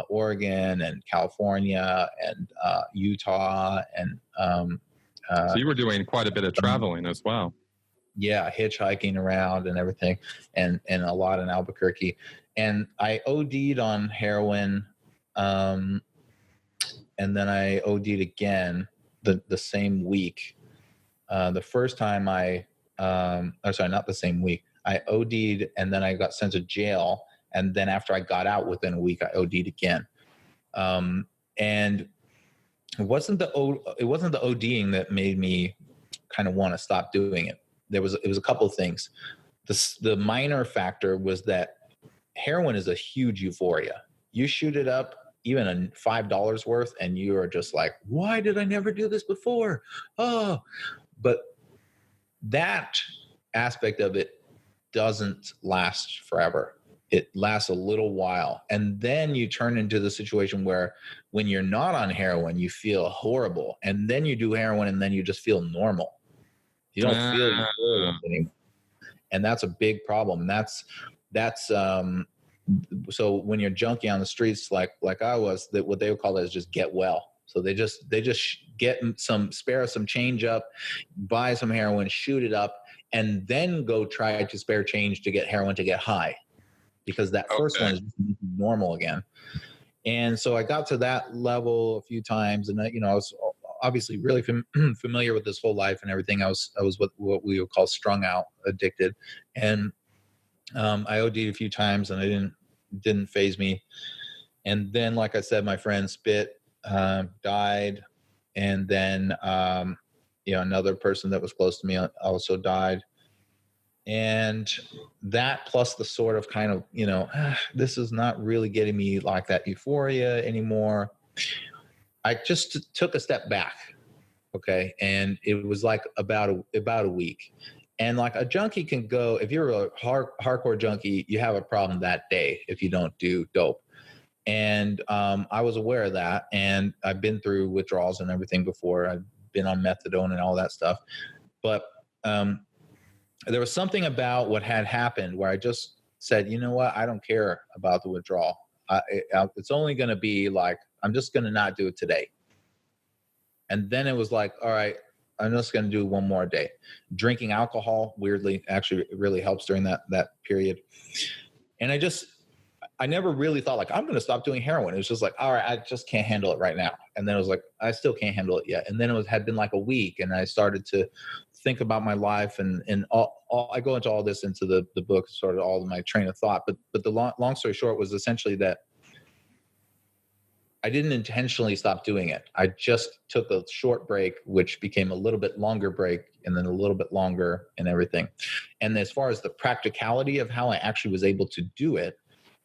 Oregon and California and Utah. And so you were doing quite a bit of traveling as well. Yeah, hitchhiking around and everything, and a lot in Albuquerque. And I OD'd on heroin, and then I OD'd again the same week. The first time not the same week. I OD'd and then I got sent to jail. And then after I got out within a week, I OD'd again. And it wasn't the ODing that made me kind of want to stop doing it. It was a couple of things. The minor factor was that heroin is a huge euphoria. You shoot it up, even a $5 worth, and you are just like, why did I never do this before? Oh, but that aspect of it doesn't last forever. It lasts a little while. And then you turn into the situation where when you're not on heroin, you feel horrible. And then you do heroin and then you just feel normal. You don't feel euphoric anymore. And that's a big problem. So when you're junkie on the streets, like I was, that what they would call it is just get well. So they just spare some change up, buy some heroin, shoot it up, and then go try to spare change to get heroin to get high, because that first one is normal again. And so I got to that level a few times, and I was obviously really familiar with this whole life and everything. I was what we would call strung out, addicted, and I OD'd a few times, and it didn't faze me. And then, like I said, my friend Spit died, and then another person that was close to me also died. And that, plus the sort of kind of this is not really getting me like that euphoria anymore. I just took a step back, okay, and it was like about a week. And like a junkie can go, if you're a hardcore junkie, you have a problem that day if you don't do dope. And I was aware of that, and I've been through withdrawals and everything before. I've been on methadone and all that stuff. But there was something about what had happened where I just said, you know what, I don't care about the withdrawal. It's only going to be like, I'm just going to not do it today. And then it was like, all right, I'm just going to do one more day. Drinking alcohol, weirdly, actually it really helps during that period. And I never really thought like, I'm going to stop doing heroin. It was just like, all right, I just can't handle it right now. And then it was like, I still can't handle it yet. And then had been like a week, and I started to think about my life, and I go into all this into the book, sort of all of my train of thought. But the long story short was essentially that I didn't intentionally stop doing it. I just took a short break, which became a little bit longer break, and then a little bit longer, and everything. And as far as the practicality of how I actually was able to do it,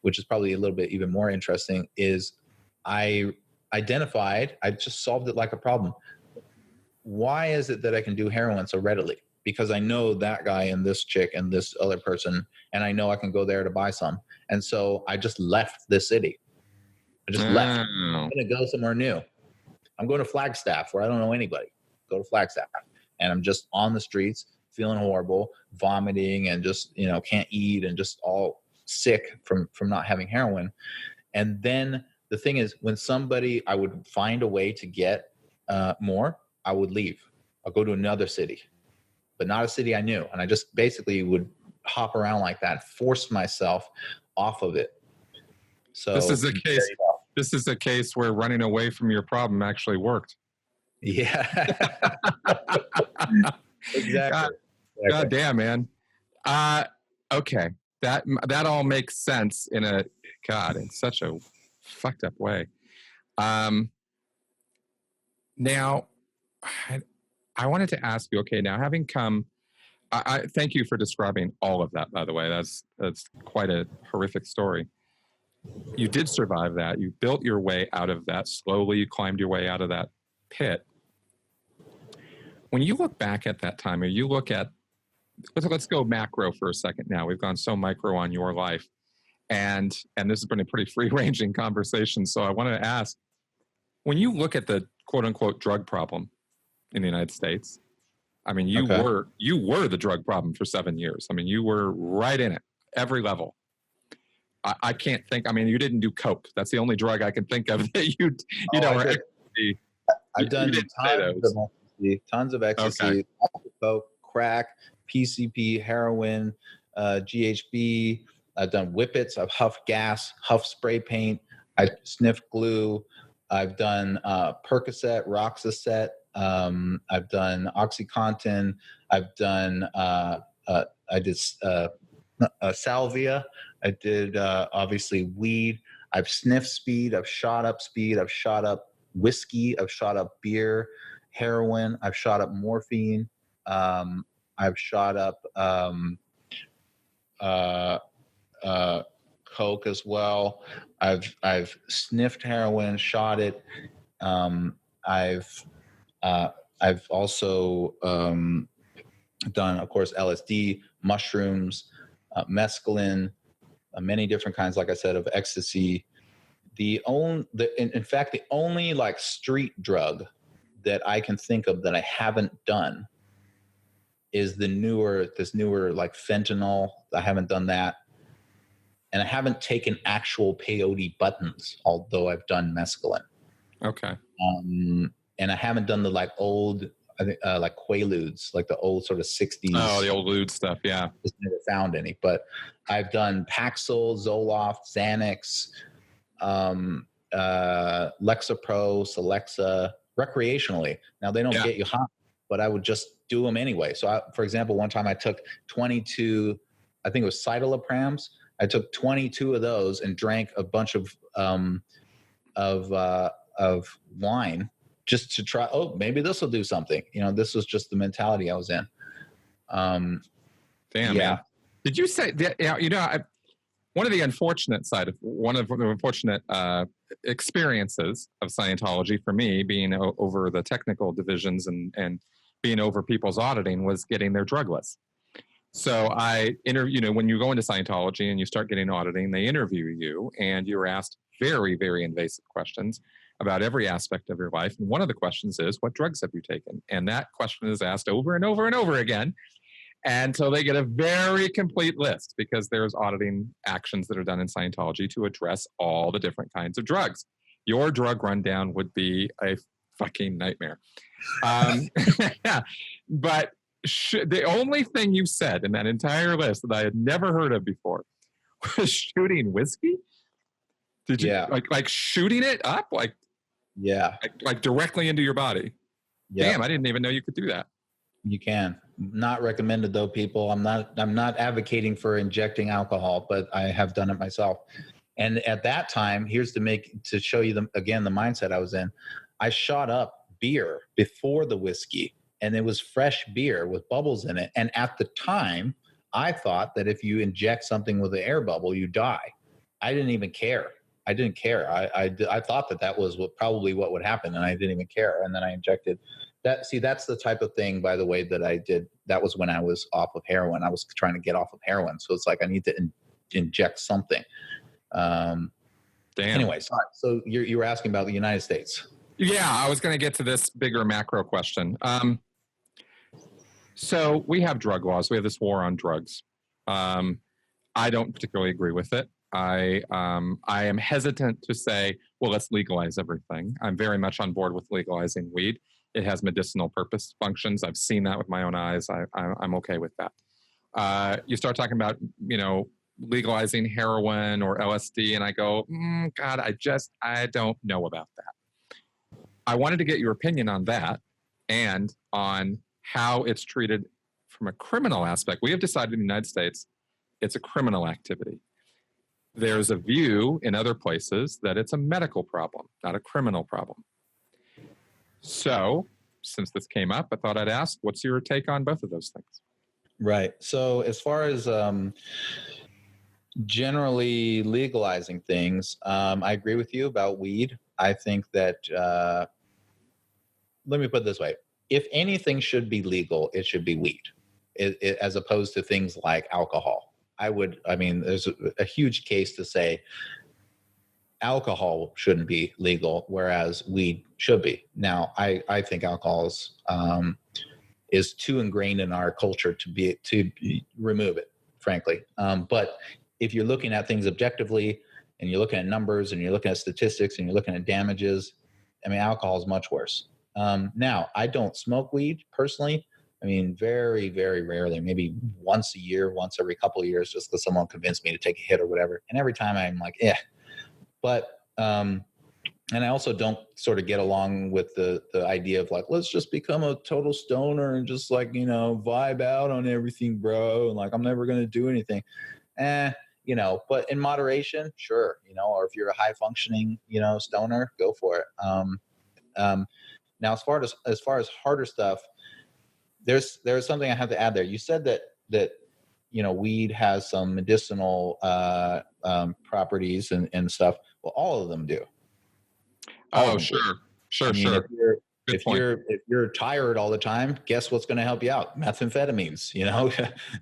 which is probably a little bit even more interesting, is I just solved it like a problem. Why is it that I can do heroin so readily? Because I know that guy and this chick and this other person, and I know I can go there to buy some. And so I just left the city. I just left. I'm going to go somewhere new. I'm going to Flagstaff, where I don't know anybody. Go to Flagstaff. And I'm just on the streets, feeling horrible, vomiting, and just, can't eat, and just all sick from not having heroin. And then the thing is, when I would find a way to get more, I would leave. I'll go to another city, but not a city I knew. And I just basically would hop around like that, force myself off of it. So this is a case where running away from your problem actually worked. Yeah. Exactly. God damn, man. Okay. That all makes sense in such a fucked up way. Now, I wanted to ask you, okay, now having come I thank you for describing all of that, by the way. That's quite a horrific story. You did survive that. You built your way out of that slowly. You climbed your way out of that pit. When you look back at that time, or you look at, let's go macro for a second now. We've gone so micro on your life. And this has been a pretty free-ranging conversation. So I want to ask, when you look at the quote-unquote drug problem in the United States, I mean, you were the drug problem for 7 years. I mean, you were right in it, every level. I can't think. I mean, you didn't do coke. That's the only drug I can think of that you know. I've done tons of ecstasy, coke, crack, PCP, heroin, GHB. I've done whippets. I've huffed gas, huffed spray paint. I sniffed glue. I've done Percocet, Roxaset. I've done OxyContin. I've done, I did salvia. I did, obviously, weed. I've sniffed speed. I've shot up speed. I've shot up whiskey. I've shot up beer, heroin. I've shot up morphine. I've shot up coke as well. I've sniffed heroin, shot it. I've also done, of course, LSD, mushrooms, mescaline, many different kinds, like I said, of ecstasy. In fact, the only like street drug that I can think of that I haven't done is this newer like fentanyl. I haven't done that. And I haven't taken actual peyote buttons, although I've done mescaline. Okay. And I haven't done the like old, I think, like Quaaludes, like the old sort of 60s. Oh, the old lewd stuff, yeah. Just never found any. But I've done Paxil, Zoloft, Xanax, Lexapro, Celexa, recreationally. Now, they don't get you high, but I would just do them anyway. So, for example, one time I took 22, I think it was citalopram. I took 22 of those and drank a bunch of wine just to try. Oh, maybe this will do something. You know, this was just the mentality I was in. Damn, man. Did you say that? You know, one of the unfortunate experiences of Scientology for me, being over the technical divisions and being over people's auditing, was getting their drug list. So when you go into Scientology and you start getting auditing, they interview you and you're asked very, very invasive questions about every aspect of your life. And one of the questions is, what drugs have you taken? And that question is asked over and over and over again. And so they get a very complete list because there's auditing actions that are done in Scientology to address all the different kinds of drugs. Your drug rundown would be a fucking nightmare. But the only thing you said in that entire list that I had never heard of before was shooting whiskey. Did you like shooting it up like directly into your body? Yeah. Damn, I didn't even know you could do that. You can. Not recommended though, people. I'm not advocating for injecting alcohol, but I have done it myself. And at that time, to show you the mindset I was in. I shot up beer before the whiskey, and it was fresh beer with bubbles in it. And at the time, I thought that if you inject something with an air bubble, you die. I didn't even care. I didn't care. I thought that was probably what would happen, and I didn't even care. And then I injected that. See, that's the type of thing, by the way, that I did. That was when I was off of heroin. I was trying to get off of heroin, so it's like I need to inject something. Damn. Anyway, sorry. So you were asking about the United States. Yeah, I was going to get to this bigger macro question. So we have drug laws. We have this war on drugs. I don't particularly agree with it. I am hesitant to say, well, let's legalize everything. I'm very much on board with legalizing weed. It has medicinal purpose functions. I've seen that with my own eyes. I'm okay with that. You start talking about, legalizing heroin or LSD, and I go, God, I don't know about that. I wanted to get your opinion on that and on how it's treated from a criminal aspect. We have decided in the United States it's a criminal activity. There's a view in other places that it's a medical problem, not a criminal problem. So, since this came up, I thought I'd ask, what's your take on both of those things? Right. So as far as generally legalizing things, I agree with you about weed. I think that, let me put it this way. If anything should be legal, it should be weed, as opposed to things like alcohol. I mean, there's a huge case to say alcohol shouldn't be legal, whereas weed should be. Now, I think alcohol is too ingrained in our culture to remove it, frankly. But if you're looking at things objectively, and you're looking at numbers, and you're looking at statistics, and you're looking at damages, I mean, alcohol is much worse. Now, I don't smoke weed personally. I mean, very, very rarely, maybe once a year, once every couple of years, just because someone convinced me to take a hit or whatever. And every time I'm like, yeah. But and I also don't sort of get along with the idea of like, let's just become a total stoner and just like, vibe out on everything, bro. And like, I'm never going to do anything. But in moderation, sure. Or if you're a high functioning, stoner, go for it. Now, as far as harder stuff, there's something I have to add there. You said that weed has some medicinal properties and stuff. Well, all of them do. Oh, sure. I mean, Sure. if you're tired all the time, guess what's going to help you out? Methamphetamines.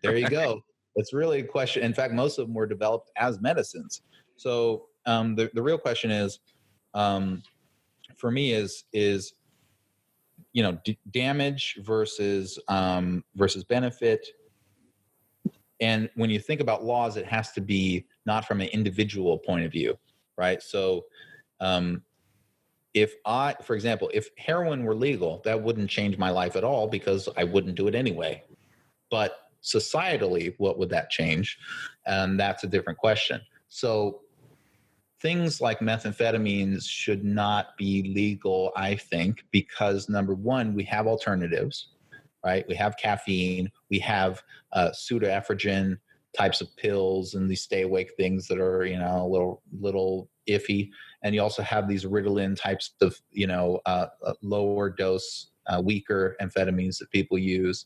There you go. It's really a question. In fact, most of them were developed as medicines. So the real question is, for me, is damage versus benefit. And when you think about laws, it has to be not from an individual point of view, right? So for example, if heroin were legal, that wouldn't change my life at all because I wouldn't do it anyway. But societally, what would that change? And that's a different question. So things like methamphetamines should not be legal, I think, because number one, we have alternatives, right? We have caffeine, we have pseudoephedrine types of pills and these stay awake things that are, a little iffy. And you also have these Ritalin types of, lower dose, weaker amphetamines that people use.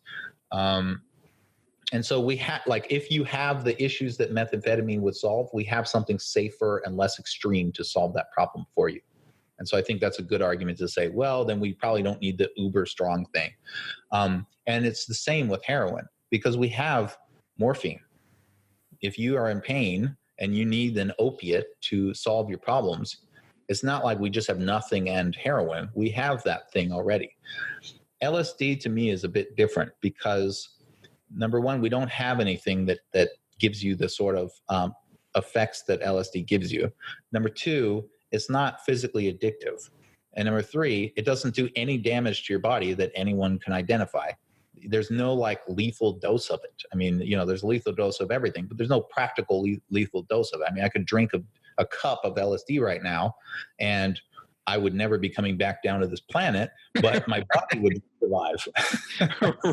And so we have, like, if you have the issues that methamphetamine would solve, we have something safer and less extreme to solve that problem for you. And so I think that's a good argument to say, well, then we probably don't need the uber strong thing. And it's the same with heroin because we have morphine. If you are in pain and you need an opiate to solve your problems, it's not like we just have nothing and heroin. We have that thing already. LSD to me is a bit different because number one, we don't have anything that gives you the sort of effects that LSD gives you. Number two, it's not physically addictive. And number three, it doesn't do any damage to your body that anyone can identify. There's no like lethal dose of it. I mean, there's a lethal dose of everything, but there's no practical lethal dose of it. I mean, I could drink a cup of LSD right now and I would never be coming back down to this planet, but my body would survive.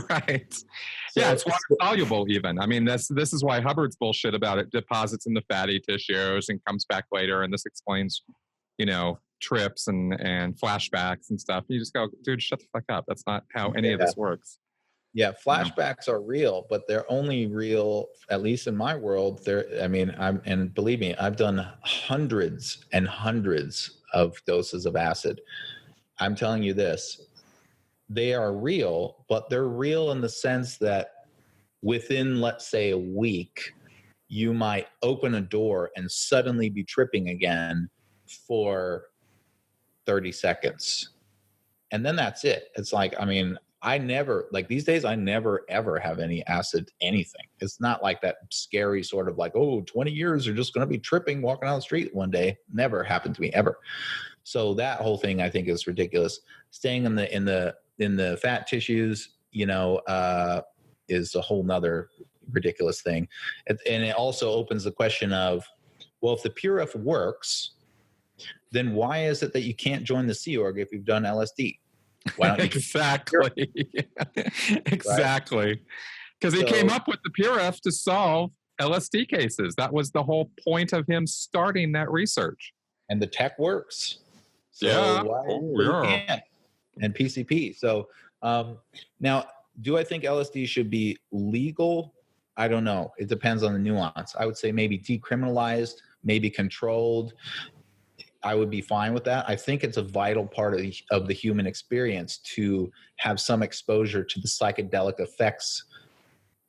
Right. Yeah, it's water soluble even. I mean, this is why Hubbard's bullshit about it deposits in the fatty tissues and comes back later. And this explains, trips and flashbacks and stuff. You just go, dude, shut the fuck up. That's not how any of this works. Yeah, flashbacks are real, but they're only real, at least in my world. And believe me, I've done hundreds and hundreds of doses of acid. I'm telling you this, they are real, but they're real in the sense that within, let's say, a week, you might open a door and suddenly be tripping again for 30 seconds. And then that's it. It's like, I mean, these days, I never, ever have any acid, anything. It's not like that scary sort of like, 20 years, you're just going to be tripping, walking down the street one day. Never happened to me ever. So that whole thing, I think, is ridiculous. Staying in the fat tissues, is a whole nother ridiculous thing. And it also opens the question of, well, if the Puref works, then why is it that you can't join the Sea Org if you've done LSD? Why don't you exactly. Exactly. Because he came up with the Puref to solve LSD cases. That was the whole point of him starting that research. And the tech works. So yeah. why can't? And PCP. So now Do I think LSD should be legal? I don't know. It depends on the nuance. I would say maybe decriminalized, maybe controlled. I would be fine with that. I think it's a vital part of the human experience to have some exposure to the psychedelic effects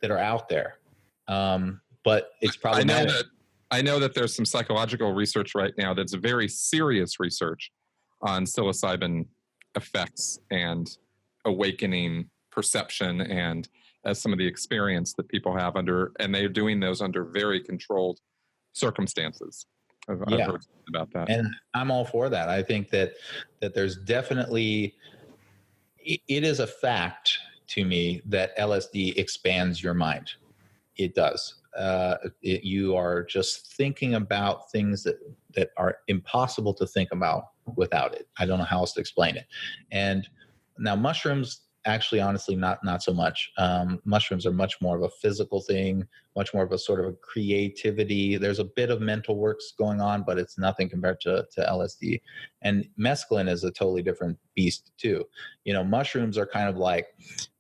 that are out there. But it's problematic. I know that there's some psychological research right now that's very serious research on psilocybin effects and awakening perception and as some of the experience that people have and they're doing those under very controlled circumstances. I've heard about that. And I'm all for that. I think that there's definitely, it is a fact to me that LSD expands your mind. It does. You are just thinking about things that are impossible to think about without it. I don't know how else to explain it. And now mushrooms, actually, honestly, not so much. Mushrooms are much more of a physical thing, much more of a sort of a creativity. There's a bit of mental works going on, but it's nothing compared to LSD. And mescaline is a totally different beast too. You know, mushrooms are kind of like,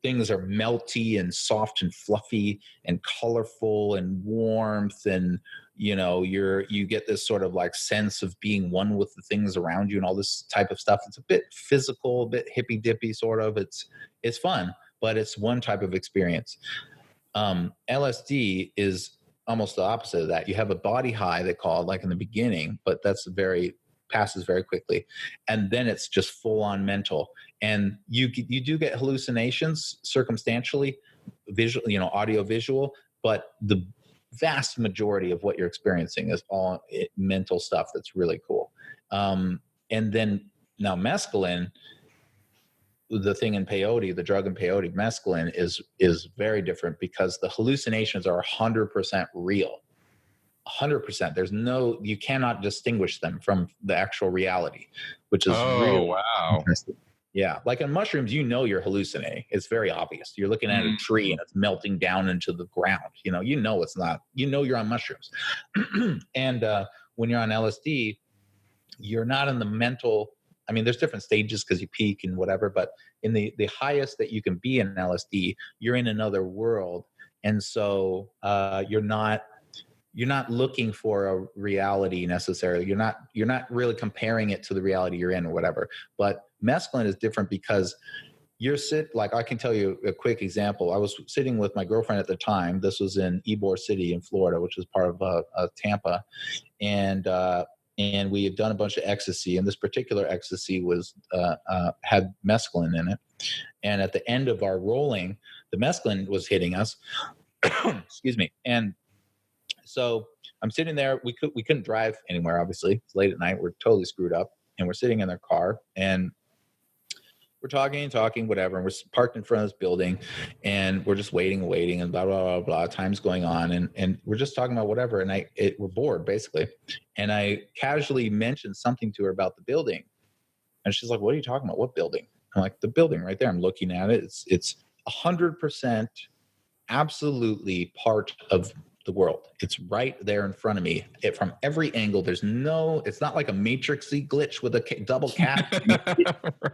things are melty and soft and fluffy and colorful and warmth, and you know, you get this sort of like sense of being one with the things around you and all this type of stuff. It's a bit physical, a bit hippy dippy sort of. It's fun, but it's one type of experience. LSD is almost the opposite of that. You have a body high, they call it, like in the beginning, but passes very quickly, and then it's just full on mental. And you do get hallucinations circumstantially, visual, you know, audio visual, but the vast majority of what you're experiencing is all mental stuff. That's really cool. And then now mescaline, the thing in peyote, the drug in peyote, mescaline is very different because the hallucinations are 100% real. 100%. You cannot distinguish them from the actual reality, which is really wow. interesting. Yeah. Like in mushrooms, you know, you're hallucinating. It's very obvious. You're looking at a tree and it's melting down into the ground. You know, it's not, you're on mushrooms. And when you're on LSD, you're not in the mental, I mean, there's different stages because you peak and whatever, but in the highest that you can be in LSD, you're in another world. And so you're not looking for a reality necessarily. You're not really comparing it to the reality you're in or whatever. But mescaline is different because like I can tell you a quick example. I was sitting with my girlfriend at the time. This was in Ybor City in Florida, which is part of Tampa. And we had done a bunch of ecstasy, and this particular ecstasy had mescaline in it. And at the end of our rolling, the mescaline was hitting us. Excuse me. And so I'm sitting there. We couldn't drive anywhere, obviously. It's late at night. We're totally screwed up. And we're sitting in their car, and we're talking, whatever. And we're parked in front of this building, and we're just waiting, and blah, blah, blah, blah. Time's going on. And we're just talking about whatever. And we're bored, basically. And I casually mentioned something to her about the building. And she's like, "What are you talking about? What building?" I'm like, "The building right there. I'm looking at it. It's 100% absolutely part of the world. It's right there in front of me. From every angle, it's not like a matrixy glitch with a double cap.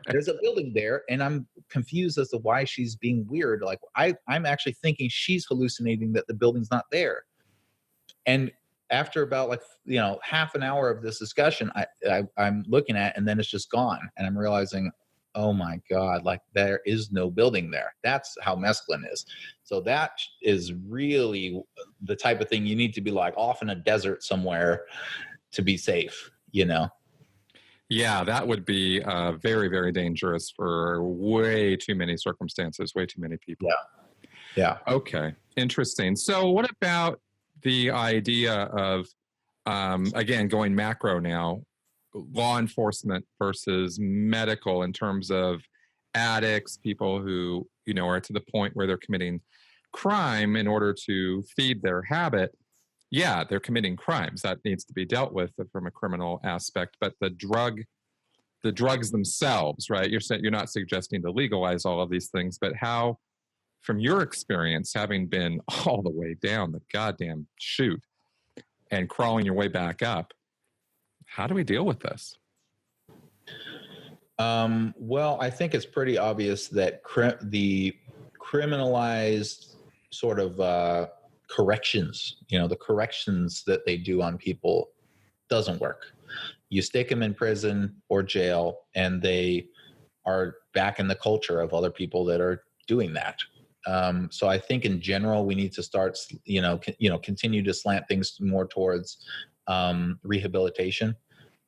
There's a building there, and I'm confused as to why she's being weird. Like I'm actually thinking she's hallucinating that the building's not there." And after about half an hour of this discussion, I'm looking at it, and then it's just gone. And I'm realizing, oh my God, like there is no building there. That's how mescaline is. So that is really the type of thing you need to be like off in a desert somewhere to be safe, you know? Yeah, that would be very, very dangerous for way too many circumstances, way too many people. Yeah. Okay, interesting. So what about the idea of, again, going macro now, law enforcement versus medical in terms of addicts, people who, are to the point where they're committing crime in order to feed their habit? Yeah, they're committing crimes. That needs to be dealt with from a criminal aspect. But the drugs themselves, right? You're not suggesting to legalize all of these things, but how, from your experience, having been all the way down the goddamn chute and crawling your way back up, how do we deal with this? Well, I think it's pretty obvious that the criminalized sort of corrections, the corrections that they do on people doesn't work. You stick them in prison or jail, and they are back in the culture of other people that are doing that. So I think in general, we need to start, continue to slant things more towards rehabilitation.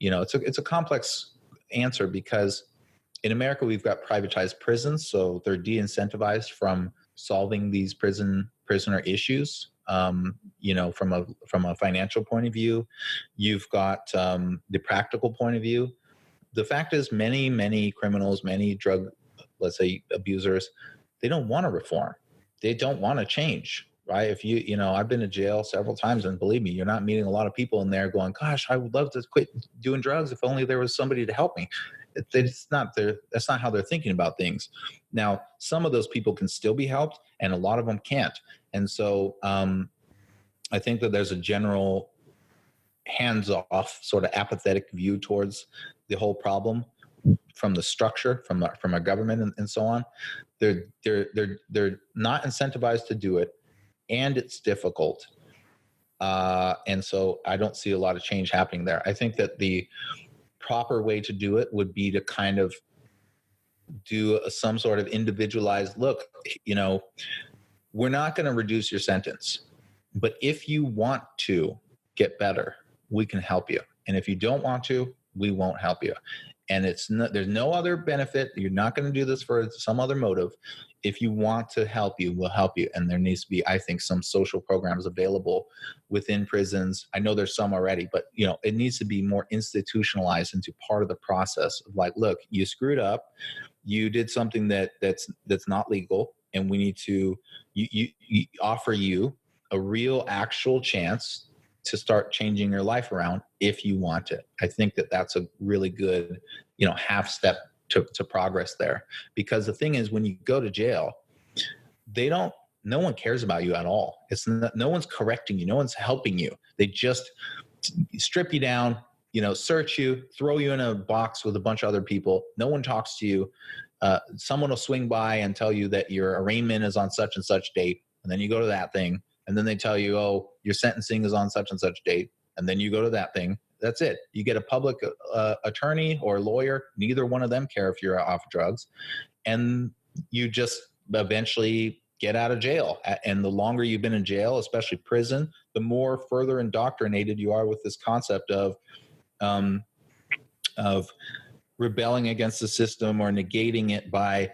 It's a complex answer because in America, we've got privatized prisons, so they're de-incentivized from solving these prisoner issues. From a financial point of view, you've got the practical point of view. The fact is, many criminals, many drug, let's say, abusers, they don't want to reform. They don't want to change, right? If I've been to jail several times, and believe me, you're not meeting a lot of people in there going, gosh, I would love to quit doing drugs if only there was somebody to help me. That's not how they're thinking about things. Now, some of those people can still be helped, and a lot of them can't. And so I think that there's a general hands-off, sort of apathetic view towards the whole problem from the structure, from our government, and so on. They're not incentivized to do it, and it's difficult. And so I don't see a lot of change happening there. I think that the proper way to do it would be to kind of do some sort of individualized look. We're not going to reduce your sentence, but if you want to get better, we can help you. And if you don't want to, we won't help you. And there's no other benefit. You're not going to do this for some other motive. If you want to help you, we'll help you. And there needs to be, I think, some social programs available within prisons. I know there's some already, but it needs to be more institutionalized into part of the process of like, look, you screwed up, you did something that's not legal, and we need to you offer you a real actual chance to start changing your life around if you want it. I think that that's a really good, half step to progress there. Because the thing is, when you go to jail, no one cares about you at all. No one's correcting you. No one's helping you. They just strip you down, search you, throw you in a box with a bunch of other people. No one talks to you. Someone will swing by and tell you that your arraignment is on such and such date. And then you go to that thing. And then they tell you, oh, your sentencing is on such and such date. And then you go to that thing. That's it. You get a public attorney or lawyer. Neither one of them care if you're off drugs. And you just eventually get out of jail. And the longer you've been in jail, especially prison, the more further indoctrinated you are with this concept of rebelling against the system or negating it by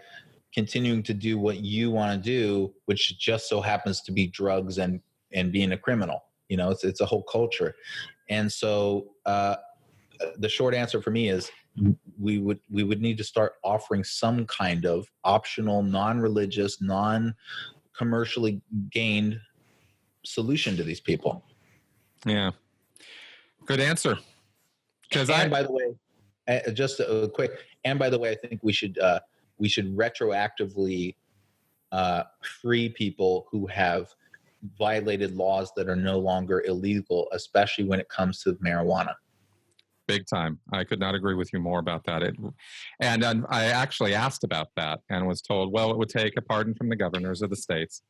continuing to do what you want to do, which just so happens to be drugs and being a criminal. It's a whole culture. And so the short answer for me is we would need to start offering some kind of optional, non-religious, non-commercially gained solution to these people. Yeah. Good answer. By the way, just a quick, and by the way, I think we should retroactively free people who have violated laws that are no longer illegal, especially when it comes to marijuana. Big time. I could not agree with you more about that. And I actually asked about that and was told, well, it would take a pardon from the governors of the states.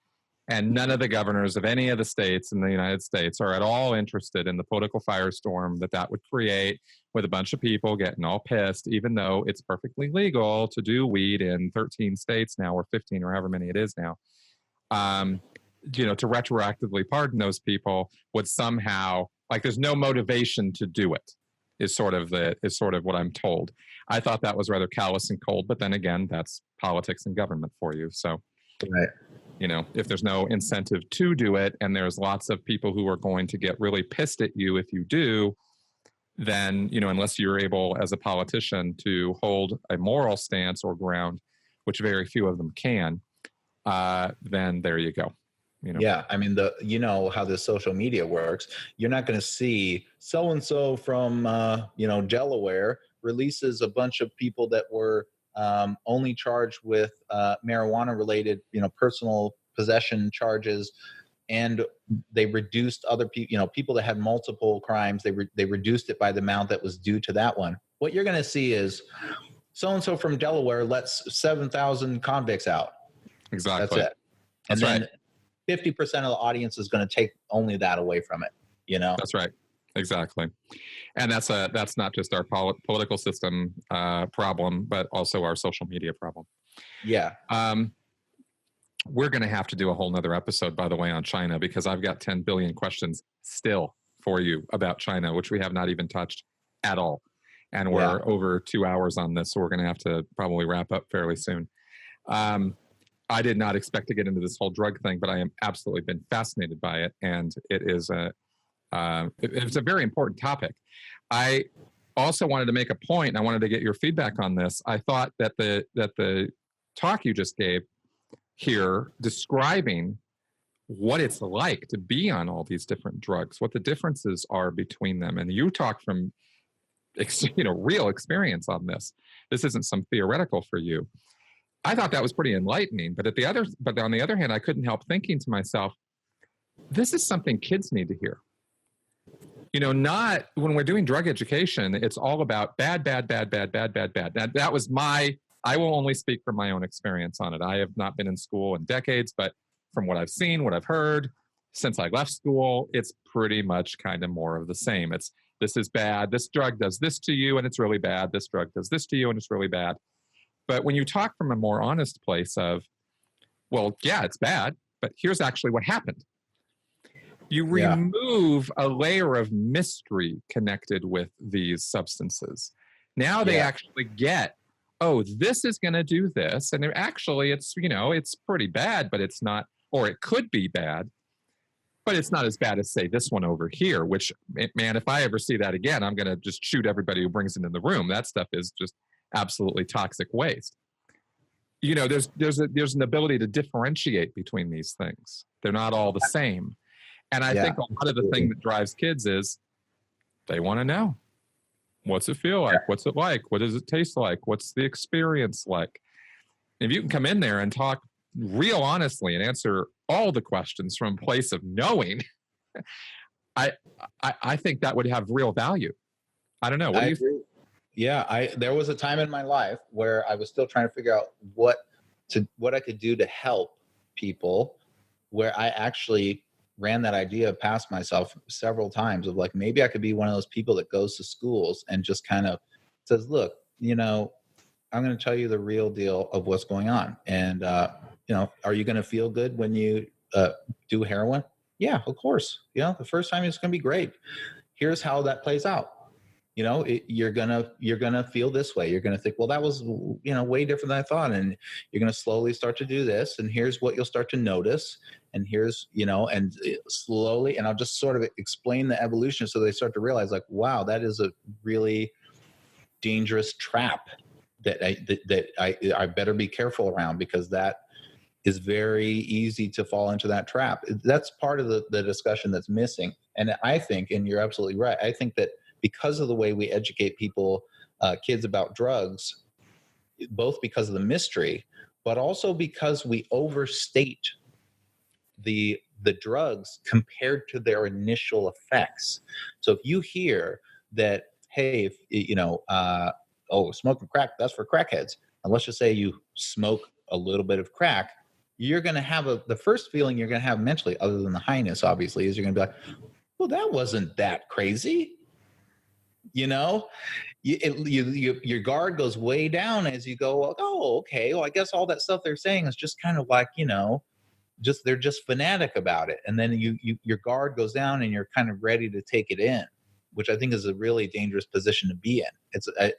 And none of the governors of any of the states in the United States are at all interested in the political firestorm that would create with a bunch of people getting all pissed, even though it's perfectly legal to do weed in 13 states now, or 15, or however many it is now. To retroactively pardon those people would somehow, like, there's no motivation to do it, is sort of what I'm told. I thought that was rather callous and cold, but then again, that's politics and government for you. So, right. If there's no incentive to do it, and there's lots of people who are going to get really pissed at you if you do, then, unless you're able as a politician to hold a moral stance or ground, which very few of them can, then there you go. Yeah, I mean, how the social media works. You're not going to see so-and-so from, Delaware releases a bunch of people that were only charged with marijuana-related, personal possession charges, and they reduced other people, people that had multiple crimes. They reduced it by the amount that was due to that one. What you're going to see is so-and-so from Delaware lets 7,000 convicts out. That's Exactly. it. And That's right. then 50% of the audience is going to take only that away from it, you know? That's right. Exactly. And that's not just our political system problem, but also our social media problem. Yeah. We're going to have to do a whole nother episode, by the way, on China, because I've got 10 billion questions still for you about China, which we have not even touched at all. And we're over 2 hours on this, so we're going to have to probably wrap up fairly soon. I did not expect to get into this whole drug thing, but I am absolutely been fascinated by it, and it's a very important topic. I also wanted to make a point, and I wanted to get your feedback on this. I thought that the talk you just gave here describing what it's like to be on all these different drugs, what the differences are between them, and you talk from real experience on this. This isn't some theoretical for you. I thought that was pretty enlightening, but on the other hand, I couldn't help thinking to myself, this is something kids need to hear. Not when we're doing drug education, it's all about bad, bad, bad, bad, bad, bad, bad. That was I will only speak from my own experience on it. I have not been in school in decades, but from what I've seen, what I've heard since I left school, it's pretty much kind of more of the same. This is bad. This drug does this to you and it's really bad. This drug does this to you and it's really bad. But when you talk from a more honest place of, well, yeah, it's bad, but here's actually what happened. You remove a layer of mystery connected with these substances. Now they actually get, oh, this is going to do this. And actually, it's pretty bad, but it's not, or it could be bad, but it's not as bad as, say, this one over here, which, man, if I ever see that again, I'm going to just shoot everybody who brings it in the room. That stuff is just absolutely toxic waste. There's an ability to differentiate between these things. They're not all the same. And I think a lot of the thing that drives kids is they want to know, what's it feel like? What's it like? What does it taste like? What's the experience like? If you can come in there and talk real honestly and answer all the questions from a place of knowing, I think that would have real value. I don't know. What do you think? Yeah, there was a time in my life where I was still trying to figure out what I could do to help people, where I actually ran that idea past myself several times of like, maybe I could be one of those people that goes to schools and just kind of says, look, I'm going to tell you the real deal of what's going on. And, are you going to feel good when you do heroin? Yeah, of course. The first time it's going to be great. Here's how that plays out. You're gonna feel this way. You're gonna think, well, that was way different than I thought, and you're gonna slowly start to do this, and here's what you'll start to notice, and here's and slowly, and I'll just sort of explain the evolution so they start to realize, like, wow, that is a really dangerous trap that I better be careful around, because that is very easy to fall into that trap. That's part of the discussion that's missing, and I think, and you're absolutely right, I think that because of the way we educate people, kids about drugs, both because of the mystery, but also because we overstate the drugs compared to their initial effects. So if you hear that, hey, smoking crack, that's for crackheads. And let's just say you smoke a little bit of crack, you're going to have the first feeling you're going to have mentally, other than the highness, obviously, is you're going to be like, well, that wasn't that crazy. Your guard goes way down as you go, oh, okay, well, I guess all that stuff they're saying is just kind of like, they're just fanatic about it. And then your guard goes down and you're kind of ready to take it in, which I think is a really dangerous position to be in.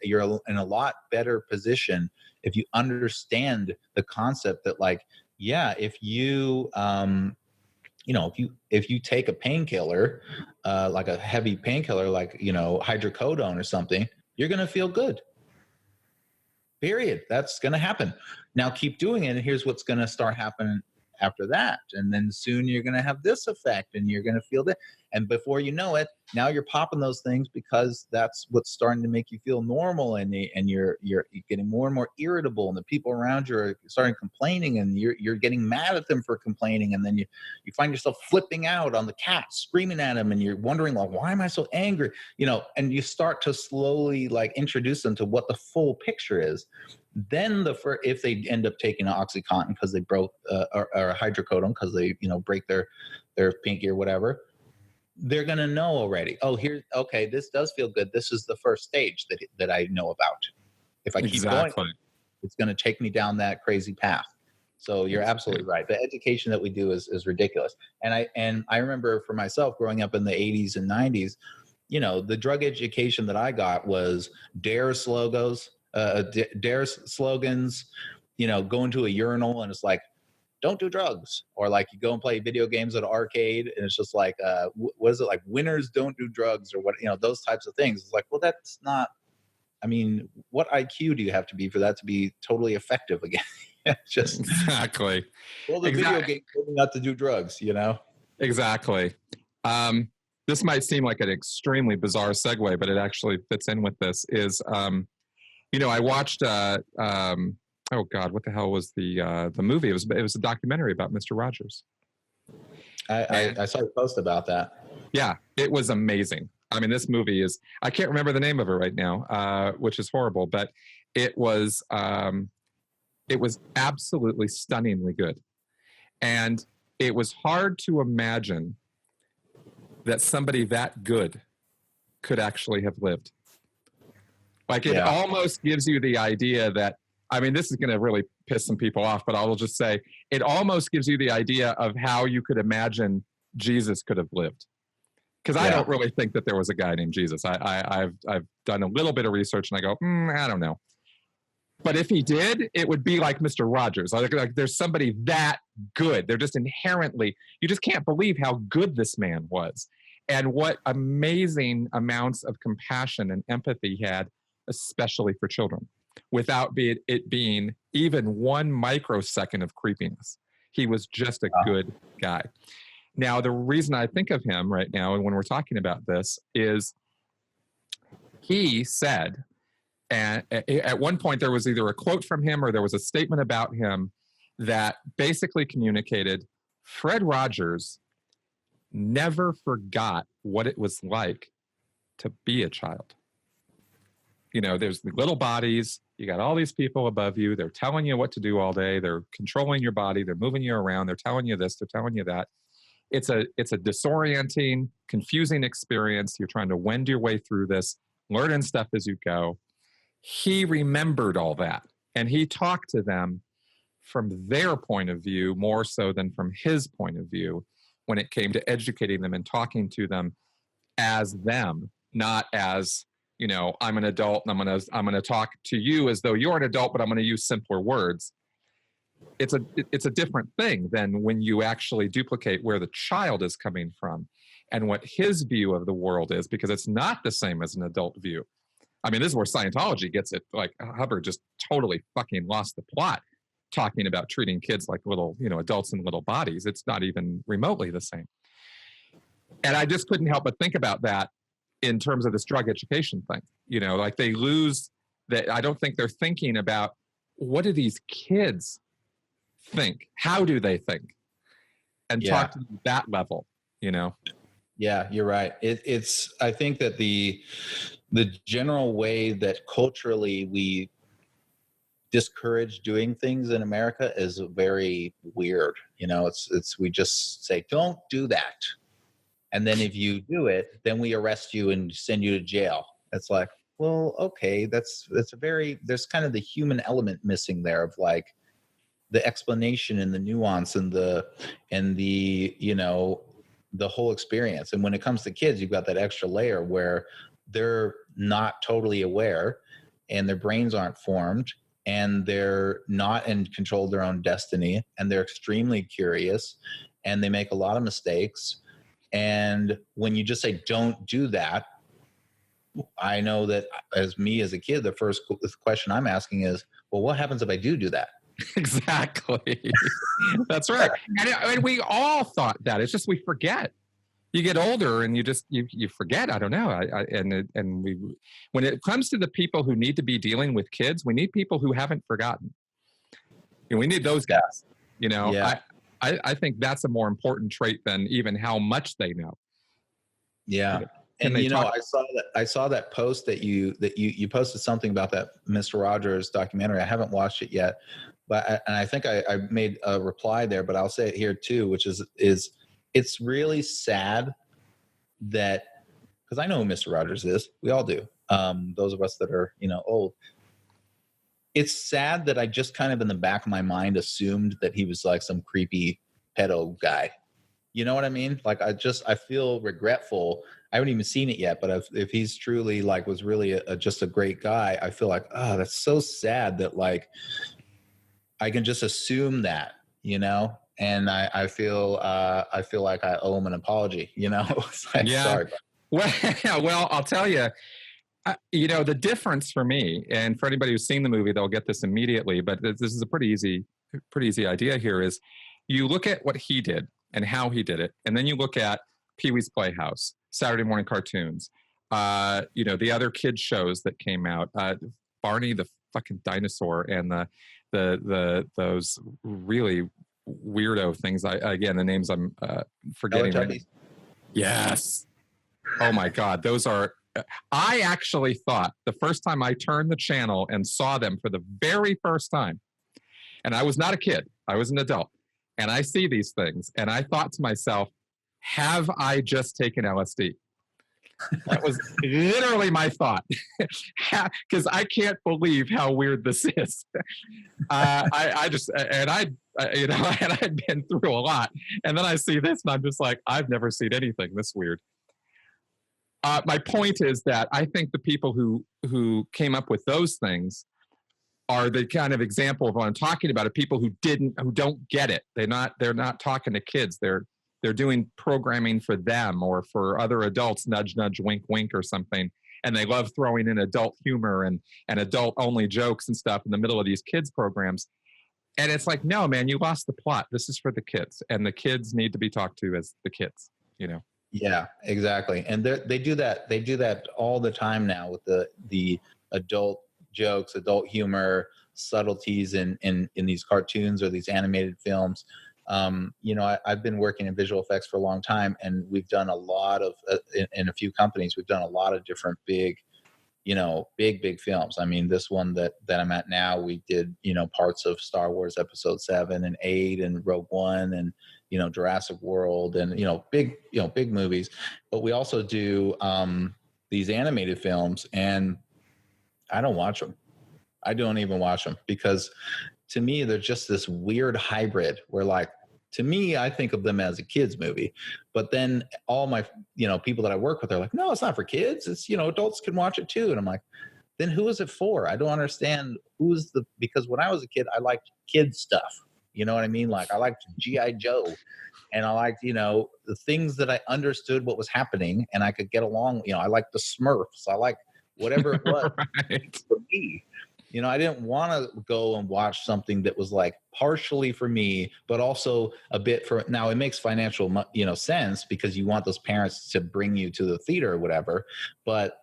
You're in a lot better position if you understand the concept that, like, yeah, if you if you take a painkiller, like a heavy painkiller, like, hydrocodone or something, you're going to feel good. Period. That's going to happen. Now keep doing it. And here's what's going to start happening after that. And then soon you're going to have this effect and you're going to feel that. And before you know it, now you're popping those things because that's what's starting to make you feel normal, and you're getting more and more irritable, and the people around you are starting complaining, and you're getting mad at them for complaining, and then you find yourself flipping out on the cat, screaming at him, and you're wondering, like, why am I so angry? And you start to slowly like introduce them to what the full picture is. Then if they end up taking an OxyContin because they broke or hydrocodone because they break their pinky or whatever, they're going to know already. Oh, okay, this does feel good. This is the first stage that I know about. If I keep going, it's going to take me down that crazy path. So you're absolutely right. The education that we do is ridiculous. And I remember for myself growing up in the 80s and 90s, the drug education that I got was DARE slogans, going to a urinal and it's like, don't do drugs. Or like you go and play video games at an arcade and it's just like, what is it, like winners don't do drugs, or what, those types of things. It's like, well, that's not, what IQ do you have to be for that to be totally effective again? Just exactly. Well, the video game told me not to do drugs, Exactly. This might seem like an extremely bizarre segue, but it actually fits in with this. I watched oh God, what the hell was the movie? It was a documentary about Mr. Rogers. I saw a post about that. Yeah, it was amazing. This movie is, I can't remember the name of it right now, which is horrible, but it was absolutely stunningly good. And it was hard to imagine that somebody that good could actually have lived. Like it almost gives you the idea that, this is going to really piss some people off, but I will just say it almost gives you the idea of how you could imagine Jesus could have lived. Because I don't really think that there was a guy named Jesus. I've done a little bit of research and I go, I don't know. But if he did, it would be like Mr. Rogers. Like there's somebody that good. They're just inherently, you just can't believe how good this man was. And what amazing amounts of compassion and empathy he had, especially for children, without it being even 1 microsecond of creepiness. He was just a good guy. Now, the reason I think of him right now, and when we're talking about this, is he said, and at one point there was either a quote from him or there was a statement about him that basically communicated Fred Rogers never forgot what it was like to be a child. There's the little bodies, you got all these people above you, they're telling you what to do all day, they're controlling your body, they're moving you around, they're telling you this, they're telling you that. It's a disorienting, confusing experience. You're trying to wend your way through this, learning stuff as you go. He remembered all that, and he talked to them from their point of view more so than from his point of view when it came to educating them and talking to them as them, not as, I'm an adult and I'm gonna talk to you as though you're an adult, but I'm gonna use simpler words. It's a different thing than when you actually duplicate where the child is coming from and what his view of the world is, because it's not the same as an adult view. This is where Scientology gets it. Like Hubbard just totally fucking lost the plot talking about treating kids like little, adults in little bodies. It's not even remotely the same. And I just couldn't help but think about that in terms of this drug education thing. Like they lose that. I don't think they're thinking about what do these kids think? How do they think? And talk to them at that level, Yeah, you're right. It's I think that the general way that culturally we discourage doing things in America is very weird. It's we just say, don't do that. And then if you do it, then we arrest you and send you to jail. It's like, well, okay, that's there's kind of the human element missing there of like the explanation and the nuance and the the whole experience. And when it comes to kids, you've got that extra layer where they're not totally aware and their brains aren't formed and they're not in control of their own destiny and they're extremely curious and they make a lot of mistakes. And when you just say, don't do that, I know that as a kid, the first question I'm asking is, well, what happens if I do that? Exactly. That's right. And we all thought that. It's just we forget. you get older and you forget. I don't know. When it comes to the people who need to be dealing with kids, we need people who haven't forgotten. We need those guys. Yeah. I think that's a more important trait than even how much they know. Yeah. Can And they talk? I saw that post that you posted something about that Mr. Rogers documentary. I haven't watched it yet, but I think I made a reply there, but I'll say it here too, which is it's really sad that, because I know who Mr. Rogers is. We all do. Those of us that are, old. It's sad that I just kind of in the back of my mind assumed that he was like some creepy pedo guy. You know what I mean? Like, I feel regretful. I haven't even seen it yet, but if he's truly like was really just a great guy, I feel like, oh, that's so sad that like I can just assume that, and I feel like I owe him an apology, It's like, Yeah. sorry. Well, I'll tell you, the difference for me, and for anybody who's seen the movie, they'll get this immediately, but this is a pretty easy idea here, is you look at what he did and how he did it, and then you look at Pee-wee's Playhouse, Saturday morning cartoons, the other kids shows that came out, Barney the fucking dinosaur, and those really weirdo things. Again, the names I'm forgetting. Right. Yes. Oh my God, those are. I actually thought the first time I turned the channel and saw them for the very first time, and I was not a kid, I was an adult, and I see these things, and I thought to myself, have I just taken LSD? That was literally my thought, because I can't believe how weird this is. I just, and I'd been through a lot, and then I see this, and I'm just like, I've never seen anything this weird. My point is that I think the people who came up with those things are the kind of example of what I'm talking about, of people who don't get it. They're not talking to kids. They're doing programming for them or for other adults, nudge, nudge, wink, wink, or something. And they love throwing in adult humor and adult only jokes and stuff in the middle of these kids programs. And it's like, no, man, you lost the plot. This is for the kids, and the kids need to be talked to as the kids, Yeah, exactly. And they do that. They do that all the time now with the adult jokes, adult humor, subtleties in these cartoons or these animated films. I've been working in visual effects for a long time, and we've done a lot of in a few companies. We've done a lot of different big films. I mean, this one that I'm at now, we did parts of Star Wars Episode 7 and 8 and Rogue One and Jurassic World and big movies. But we also do these animated films, and I don't watch them. I don't even watch them, because to me they're just this weird hybrid where, like, to me, I think of them as a kids movie, but then all my people that I work with are like, no, it's not for kids. It's adults can watch it too. And I'm like, then who is it for? I don't understand because when I was a kid, I liked kids stuff. You know what I mean? Like, I liked G.I. Joe, and I liked, the things that I understood what was happening and I could get along. I liked the Smurfs. I liked whatever it was. Right. For me. I didn't want to go and watch something that was like partially for me, but also a bit for, now it makes financial, sense because you want those parents to bring you to the theater or whatever. But,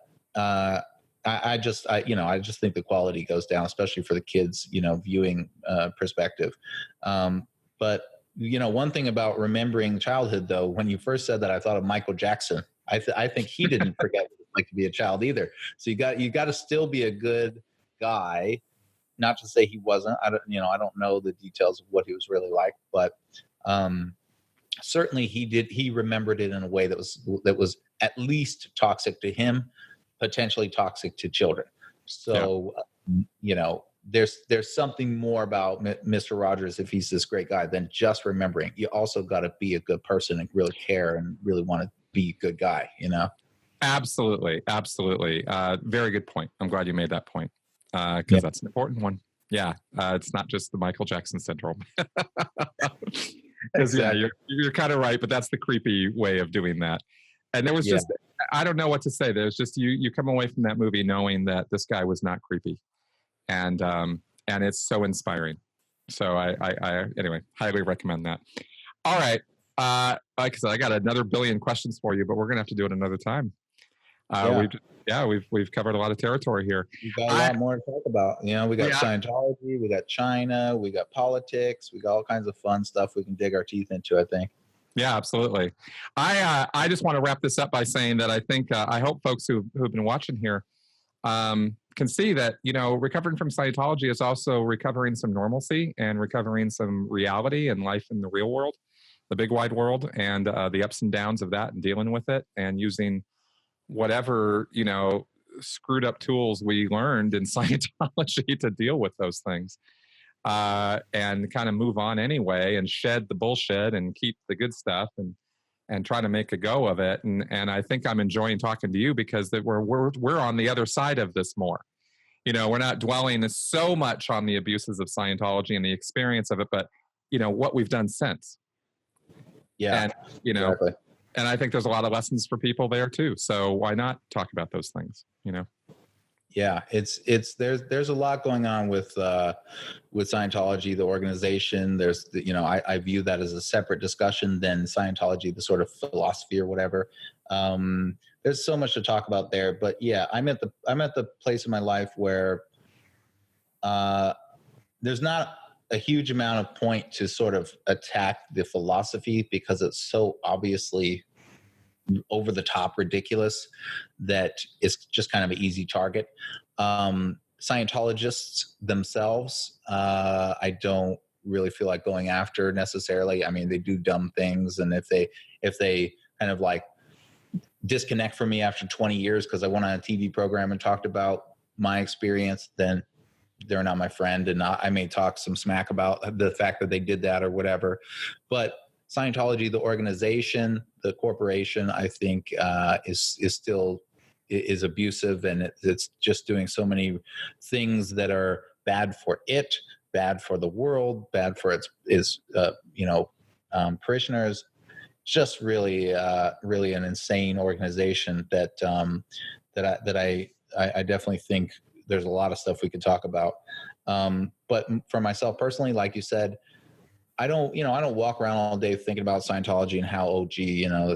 I just think the quality goes down, especially for the kids, viewing perspective. But one thing about remembering childhood, though, when you first said that, I thought of Michael Jackson. I think he didn't forget what it's like to be a child either. So you got to still be a good guy. Not to say he wasn't. I don't know the details of what he was really like, but certainly he did. He remembered it in a way that was at least toxic to him, potentially toxic to children. So, there's something more about Mr. Rogers, if he's this great guy, than just remembering. You also got to be a good person and really care and really want to be a good guy, Absolutely. Very good point. I'm glad you made that point, because that's an important one. Yeah, it's not just the Michael Jackson syndrome. Exactly. You're kind of right, but that's the creepy way of doing that. And there was just, I don't know what to say. There's just, you come away from that movie knowing that this guy was not creepy, and it's so inspiring. So I anyway, highly recommend that. All right. Like I said, I got another billion questions for you, but we're gonna have to do it another time. Yeah. We've covered a lot of territory here. We've got a lot more to talk about. You know, we got Yeah. Scientology, we got China, we got politics, we got all kinds of fun stuff we can dig our teeth into, I think. Yeah, absolutely. I just want to wrap this up by saying that I think I hope folks who've been watching here can see that, you know, recovering from Scientology is also recovering some normalcy and recovering some reality and life in the real world, the big wide world, and the ups and downs of that, and dealing with it, and using whatever, you know, screwed up tools we learned in Scientology to deal with those things, and kind of move on anyway, and shed the bullshit and keep the good stuff, and try to make a go of it. And I think I'm enjoying talking to you because that we're on the other side of this more. You know, we're not dwelling so much on the abuses of Scientology and the experience of it, but you know what we've done since. Yeah, and you know, exactly. and I think there's a lot of lessons for people there too. So why not talk about those things? You know. Yeah, there's a lot going on with Scientology, the organization. There's you know, I view that as a separate discussion than Scientology, the sort of philosophy or whatever. There's so much to talk about there, but yeah, I'm at the place in my life where there's not a huge amount of point to sort of attack the philosophy because it's so obviously over the top ridiculous that it's just kind of an easy target. Scientologists themselves, I don't really feel like going after necessarily. I mean, they do dumb things, and if they kind of like disconnect from me after 20 years because I went on a TV program and talked about my experience, then they're not my friend, and I may talk some smack about the fact that they did that or whatever. But Scientology, the organization, the corporation, I think is still is abusive, and it's just doing so many things that are bad for it, bad for the world, bad for its parishioners. Just really an insane organization that I definitely think there's a lot of stuff we could talk about. But for myself personally, like you said, I don't walk around all day thinking about Scientology and how, oh, gee, you know,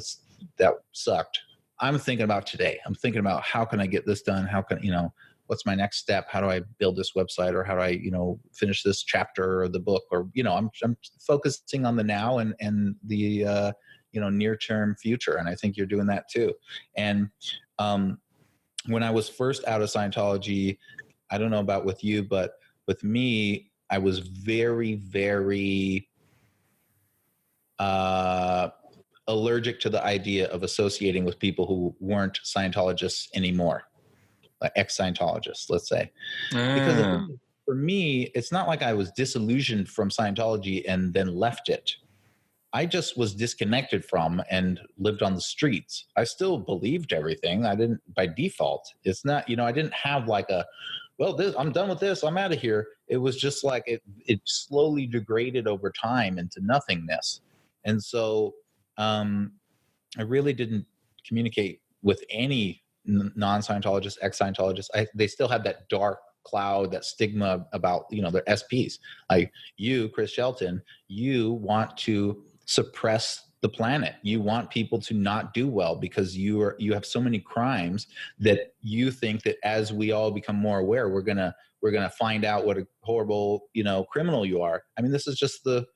that sucked. I'm thinking about today. I'm thinking about how can I get this done? How can, you know, what's my next step? How do I build this website, or how do I, you know, finish this chapter of the book? Or, you know, I'm focusing on the now and the, near-term future. And I think you're doing that too. And when I was first out of Scientology, I don't know about with you, but with me, I was very, very allergic to the idea of associating with people who weren't Scientologists anymore, like ex-Scientologists, let's say. Because for me, it's not like I was disillusioned from Scientology and then left it. I just was disconnected from and lived on the streets. I still believed everything. I didn't by default. It's not, you know, I didn't have like I'm done with this, I'm out of here. It was just like it slowly degraded over time into nothingness. And so I really didn't communicate with any non-Scientologists, ex-Scientologists. They still had that dark cloud, that stigma about, you know, their SPs. Like you, Chris Shelton, you want to suppress the planet. You want people to not do well because you have so many crimes that you think that as we all become more aware, we're gonna find out what a horrible, you know, criminal you are. I mean, this is just the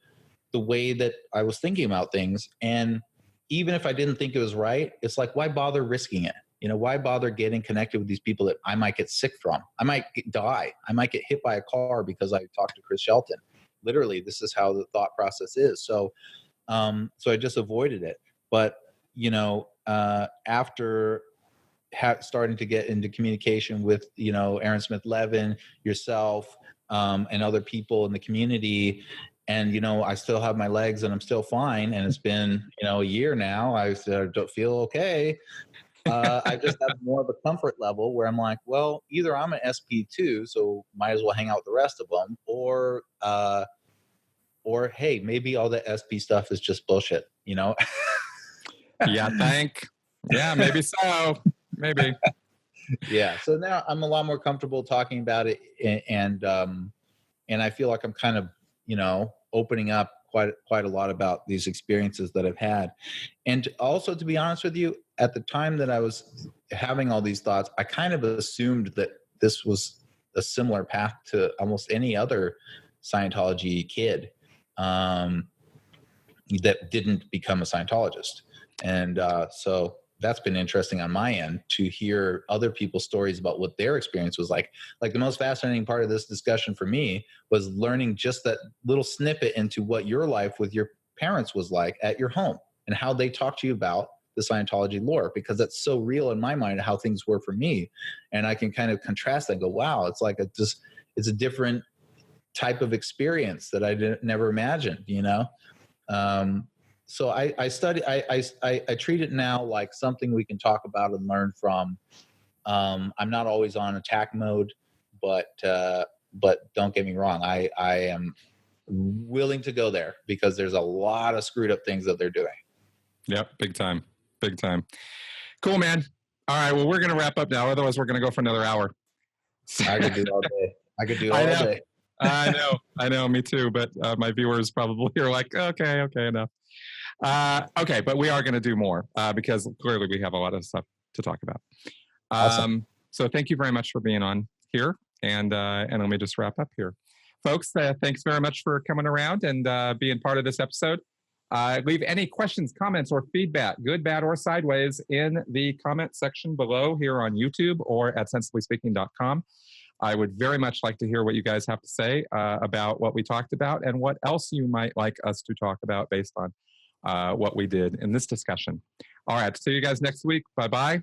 way that I was thinking about things. And even if I didn't think it was right, it's like, why bother risking it? You know, why bother getting connected with these people that I might get sick from? I might die. I might get hit by a car because I talked to Chris Shelton. Literally, this is how the thought process is. So I just avoided it. But, you know, after starting to get into communication with, you know, Aaron Smith-Levin, yourself, and other people in the community, and, you know, I still have my legs and I'm still fine. And it's been, you know, a year now. I don't feel okay. I just have more of a comfort level where I'm like, well, either I'm an SP2, so might as well hang out with the rest of them, or hey, maybe all the SP stuff is just bullshit, you know? Yeah, maybe so. Maybe. Yeah. So now I'm a lot more comfortable talking about it, and I feel like I'm kind of, you know, opening up quite a lot about these experiences that I've had. And also, to be honest with you, at the time that I was having all these thoughts, I kind of assumed that this was a similar path to almost any other Scientology kid that didn't become a Scientologist. And so that's been interesting on my end to hear other people's stories about what their experience was like. Like, the most fascinating part of this discussion for me was learning just that little snippet into what your life with your parents was like at your home and how they talked to you about the Scientology lore, because that's so real in my mind how things were for me. And I can kind of contrast that and go, wow, it's like it's a different type of experience that I never imagined, you know? So I treat it now like something we can talk about and learn from. I'm not always on attack mode, but don't get me wrong. I am willing to go there because there's a lot of screwed up things that they're doing. Yep. Big time. Big time. Cool, man. All right. Well, we're going to wrap up now. Otherwise we're going to go for another hour. I could do all day. Day. I know, me too. But my viewers probably are like, okay, enough. Okay, but we are going to do more because clearly we have a lot of stuff to talk about. Awesome. So thank you very much for being on here, and let me just wrap up here, folks. Thanks very much for coming around and being part of this episode. Leave any questions, comments, or feedback, good, bad, or sideways, in the comment section below here on YouTube or at sensiblyspeaking.com. I would very much like to hear what you guys have to say about what we talked about and what else you might like us to talk about based on what we did in this discussion. All right, see you guys next week. Bye-bye.